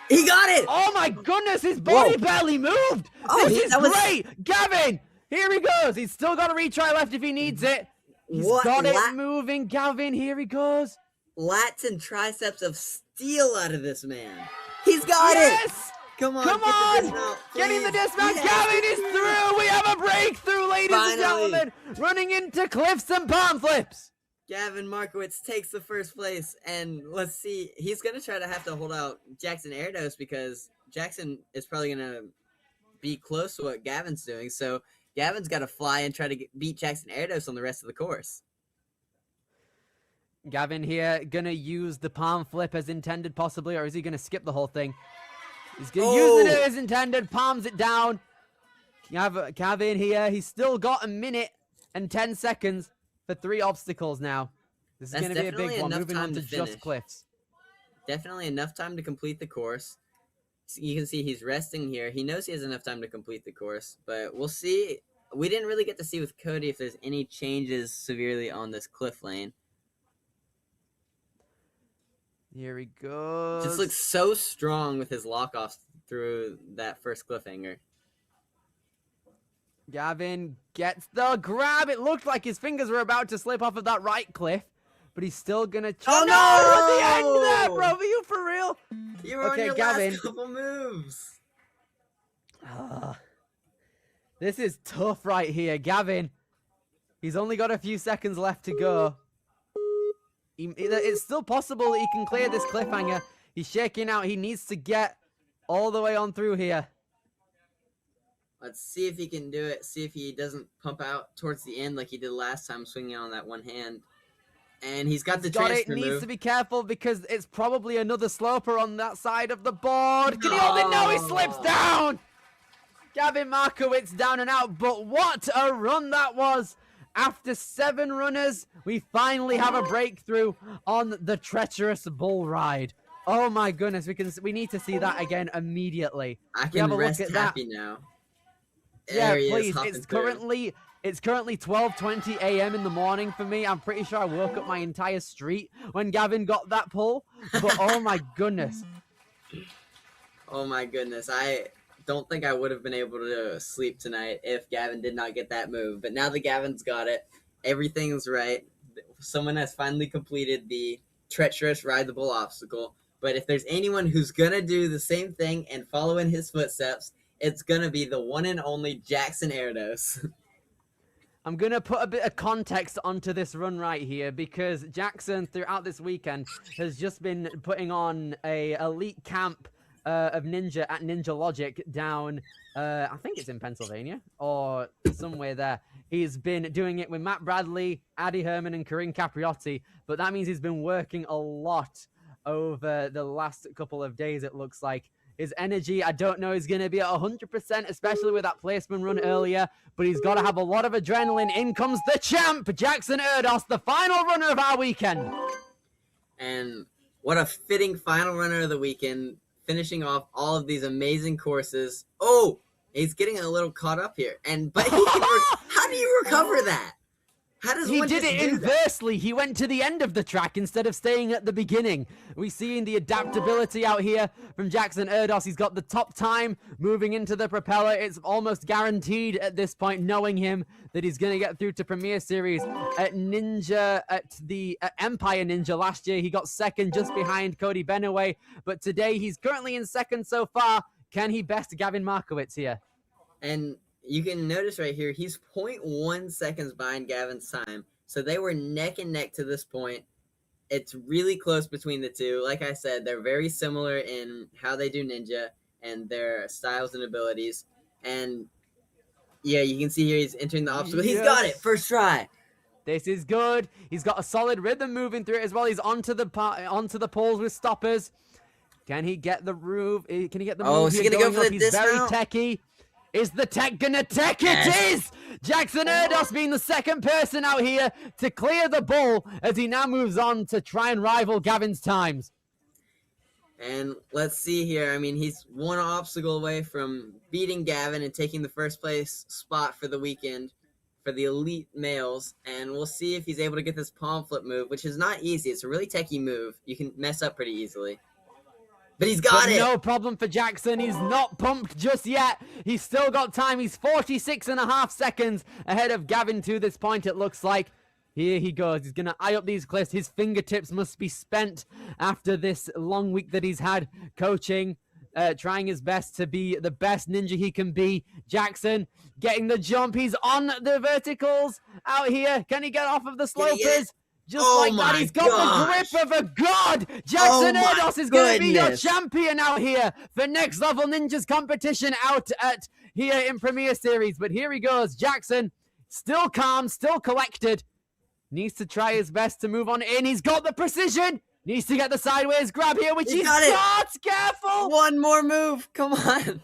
[SPEAKER 6] He got it!
[SPEAKER 5] Oh my goodness, his body barely moved!
[SPEAKER 6] Oh,
[SPEAKER 5] this is great! Gavin! Here he goes! He's still got a retry left if he needs it. He's got it moving. Gavin, here he goes.
[SPEAKER 6] Lats and triceps of steel out of this man. He's got it! Come on,
[SPEAKER 5] Come on! Getting the dismount.
[SPEAKER 6] Yes.
[SPEAKER 5] Gavin is through! We have a breakthrough, ladies and gentlemen! Running into cliffs and palm flips!
[SPEAKER 6] Gavin Markowitz takes the first place, and let's see. He's going to try to have to hold out Jackson Erdos because Jackson is probably going to be close to what Gavin's doing, so Gavin's got to fly and try to beat Jackson Erdos on the rest of the course.
[SPEAKER 5] Gavin here going to use the palm flip as intended, possibly, or is he going to skip the whole thing? He's going to use it as intended, palms it down. Gavin here, he's still got 1 minute and 10 seconds for 3 obstacles now. This is going to be a big one, moving on to just cliffs.
[SPEAKER 6] Definitely enough time to complete the course. You can see he's resting here. He knows he has enough time to complete the course, but we'll see. We didn't really get to see with Cody if there's any changes severely on this cliff lane.
[SPEAKER 5] Here he goes.
[SPEAKER 6] Just looks so strong with his lock-offs through that first cliffhanger.
[SPEAKER 5] Gavin gets the grab. It looked like his fingers were about to slip off of that right cliff, but he's still gonna.
[SPEAKER 6] Oh no!
[SPEAKER 5] At the end there, bro. Are you for real?
[SPEAKER 6] You were on your
[SPEAKER 5] Gavin.
[SPEAKER 6] last couple moves.
[SPEAKER 5] This is tough right here, Gavin. He's only got a few seconds left to go. It's still possible that he can clear this cliffhanger. He's shaking out. He needs to get all the way on through here.
[SPEAKER 6] Let's see if he can do it. See if he doesn't pump out towards the end like he did last time, swinging on that one hand. And he's got the transfer move.
[SPEAKER 5] Needs to be careful because it's probably another sloper on that side of the board. Can he hold it? No, he slips down. Gavin Markowitz down and out. But what a run that was. After 7 runners, we finally have a breakthrough on the treacherous bull ride. Oh my goodness, we need to see that again immediately.
[SPEAKER 6] I can rest happy now.
[SPEAKER 5] Yeah, please. It's currently 12:20 a.m. in the morning for me. I'm pretty sure I woke up my entire street when Gavin got that pull. But oh my goodness.
[SPEAKER 6] Oh my goodness. I don't think I would have been able to sleep tonight if Gavin did not get that move. But now that Gavin's got it, everything's right. Someone has finally completed the treacherous ride the bull obstacle. But if there's anyone who's gonna do the same thing and follow in his footsteps, it's gonna be the one and only Jackson Erdos.
[SPEAKER 5] I'm going to put a bit of context onto this run right here because Jackson, throughout this weekend, has just been putting on a elite camp of Ninja at Ninja Logic down, I think it's in Pennsylvania or somewhere there. He's been doing it with Matt Bradley, Addy Herman, and Corinne Capriotti, but that means he's been working a lot over the last couple of days, it looks like. His energy, I don't know, is going to be at 100%, especially with that placement run earlier. But he's got to have a lot of adrenaline. In comes the champ, Jackson Erdos, the final runner of our weekend.
[SPEAKER 6] And what a fitting final runner of the weekend, finishing off all of these amazing courses. Oh, he's getting a little caught up here. But he can how do you recover that? How does
[SPEAKER 5] he
[SPEAKER 6] one
[SPEAKER 5] did
[SPEAKER 6] just
[SPEAKER 5] it
[SPEAKER 6] do
[SPEAKER 5] inversely. He went to the end of the track instead of staying at the beginning. We're seeing the adaptability out here from Jackson Erdos. He's got the top time moving into the propeller. It's almost guaranteed at this point, knowing him, that he's going to get through to Premier Series at Empire Ninja last year. He got second just behind Cody Benaway, but today he's currently in second so far. Can he best Gavin Markowitz here?
[SPEAKER 6] And you can notice right here, he's 0.1 seconds behind Gavin's time. So they were neck and neck to this point. It's really close between the two. Like I said, they're very similar in how they do Ninja and their styles and abilities. And yeah, you can see here he's entering the obstacle. He's got it, first try.
[SPEAKER 5] This is good. He's got a solid rhythm moving through it as well. He's onto the poles with stoppers. Can he get the move? Can he get the move?
[SPEAKER 6] Oh, is he going to go for the dismount?
[SPEAKER 5] He's very techy. Is the tech gonna tech? Yes. It is! Jackson Erdos being the second person out here to clear the bull as he now moves on to try and rival Gavin's times.
[SPEAKER 6] And let's see here. I mean, he's one obstacle away from beating Gavin and taking the first place spot for the weekend for the elite males. And we'll see if he's able to get this palm flip move, which is not easy. It's a really techy move. You can mess up pretty easily. But he's got it.
[SPEAKER 5] No problem for Jackson. He's not pumped just yet. He's still got time. He's 46.5 seconds ahead of Gavin to this point, it looks like. Here he goes. He's going to eye up these cliffs. His fingertips must be spent after this long week that he's had coaching, trying his best to be the best ninja he can be. Jackson getting the jump. He's on the verticals out here. Can he get off of the slopers? Just like that, he's got the grip of a god! Jackson Erdos is going to be your champion out here for Next Level Ninjas competition out at here in Premier Series. But here he goes. Jackson, still calm, still collected. Needs to try his best to move on in. He's got the precision. Needs to get the sideways grab here, which he's got. Careful!
[SPEAKER 6] One more move. Come on.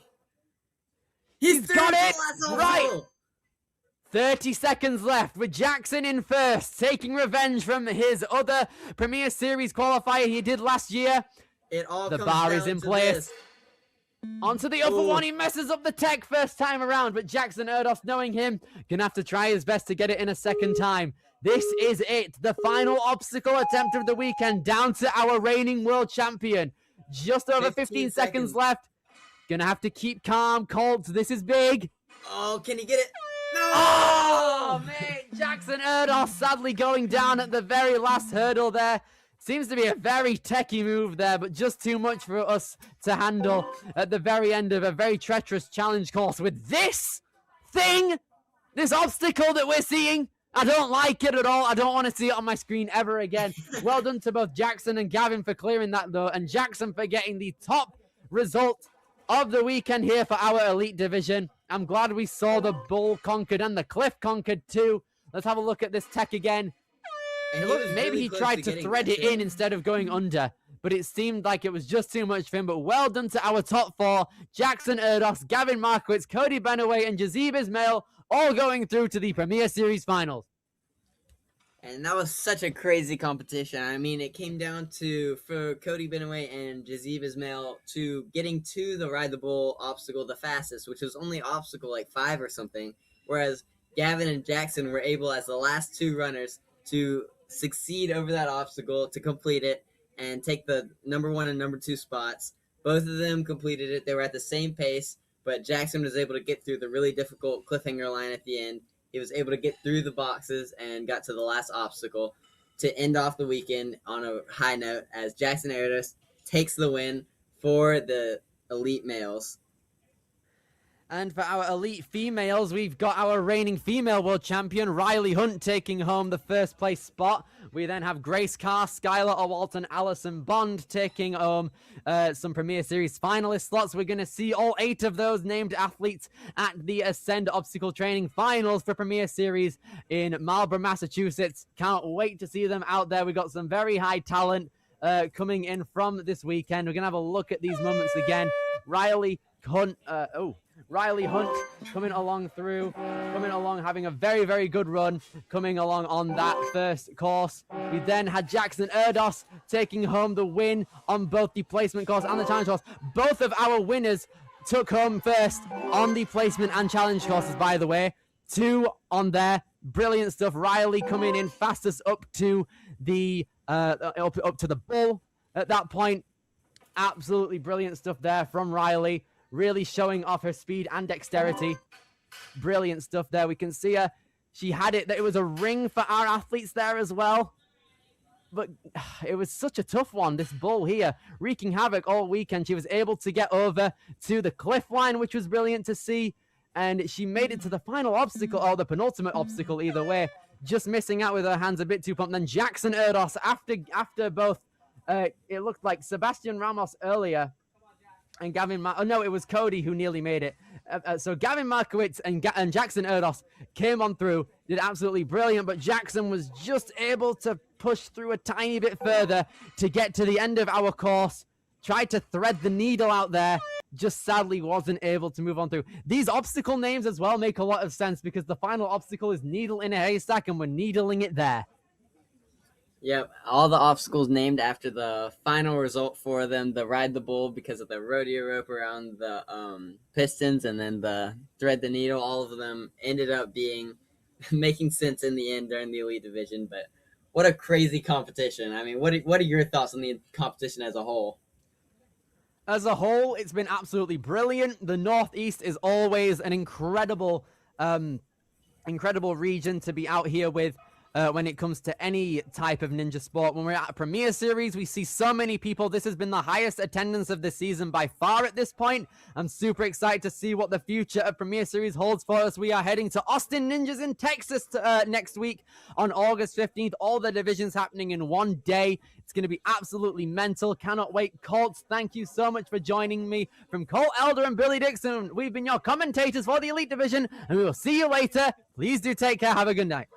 [SPEAKER 5] He's got it. Right. 30 seconds left with Jackson in first, taking revenge from his other Premier Series qualifier he did last year.
[SPEAKER 6] The
[SPEAKER 5] bar is in place. Onto the upper one, he messes up the tech first time around, but Jackson Erdos, knowing him, gonna have to try his best to get it in a second time. This is it, the final obstacle attempt of the weekend, down to our reigning world champion. Just over 15 seconds left. Gonna have to keep calm, Colt. This is big.
[SPEAKER 6] Oh, can he get it? No!
[SPEAKER 5] Oh, man. Jackson Erdos sadly going down at the very last hurdle there. Seems to be a very techie move there, but just too much for us to handle at the very end of a very treacherous challenge course with this thing, this obstacle that we're seeing. I don't like it at all. I don't want to see it on my screen ever again. Well done to both Jackson and Gavin for clearing that, though, and Jackson for getting the top result of the weekend here for our elite division. I'm glad we saw the bull conquered and the cliff conquered too. Let's have a look at this tech again. Maybe he tried to thread it in instead of going under, but it seemed like it was just too much for him. But well done to our top four: Jackson Erdos, Gavin Markowitz, Cody Benaway, and Jazib Ismail, all going through to the Premier Series finals.
[SPEAKER 6] And that was such a crazy competition. I mean, it came down to, for Cody Benaway and Jazib Ismail, to getting to the Ride the Bull obstacle the fastest, which was only obstacle like 5 or something, whereas Gavin and Jackson were able, as the last two runners, to succeed over that obstacle, to complete it, and take the number 1 and number 2 spots. Both of them completed it. They were at the same pace, but Jackson was able to get through the really difficult cliffhanger line at the end. He was able to get through the boxes and got to the last obstacle to end off the weekend on a high note as Jackson Erdos takes the win for the elite males.
[SPEAKER 5] And for our elite females, we've got our reigning female world champion, Riley Hunt, taking home the first place spot. We then have Grace Carr, Skylar Owalt, and Allison Bond taking home some Premier Series finalist slots. We're going to see all 8 of those named athletes at the Ascend Obstacle Training Finals for Premier Series in Marlborough, Massachusetts. Can't wait to see them out there. We've got some very high talent coming in from this weekend. We're going to have a look at these moments again. Riley Hunt coming along, having a very, very good run, coming along on that first course. We then had Jackson Erdos taking home the win on both the placement course and the challenge course. Both of our winners took home first on the placement and challenge courses, by the way. 2 on there. Brilliant stuff. Riley coming in fastest up to the up to the bull at that point. Absolutely brilliant stuff there from Riley. Really showing off her speed and dexterity. Brilliant stuff there. We can see her. She had it. It was a ring for our athletes there as well. But it was such a tough one, this bull here, wreaking havoc all weekend. She was able to get over to the cliff line, which was brilliant to see. And she made it to the final obstacle, or the penultimate obstacle, either way. Just missing out with her hands a bit too pumped. Then Jackson Erdos, after both, it looked like Sebastian Ramos earlier, and it was Cody who nearly made it. So Gavin Markowitz and Jackson Erdos came on through, did absolutely brilliant, but Jackson was just able to push through a tiny bit further to get to the end of our course. Tried to thread the needle out there, just sadly wasn't able to move on through. These obstacle names as well make a lot of sense because the final obstacle is needle in a haystack, and we're needling it there.
[SPEAKER 6] Yep, all the obstacles named after the final result for them. The ride the bull because of the rodeo rope around the pistons, and then the thread the needle. All of them ended up being making sense in the end during the elite division. But what a crazy competition! I mean, what are your thoughts on the competition as a whole?
[SPEAKER 5] As a whole, it's been absolutely brilliant. The Northeast is always an incredible region to be out here with. When it comes to any type of ninja sport. When we're at a Premier Series, we see so many people. This has been the highest attendance of the season by far at this point. I'm super excited to see what the future of Premier Series holds for us. We are heading to Austin Ninjas in Texas next week on August 15th. All the divisions happening in one day. It's going to be absolutely mental. Cannot wait. Colts, thank you so much for joining me. From Colt Elder and Billy Dixon, we've been your commentators for the Elite Division, and we will see you later. Please do take care. Have a good night.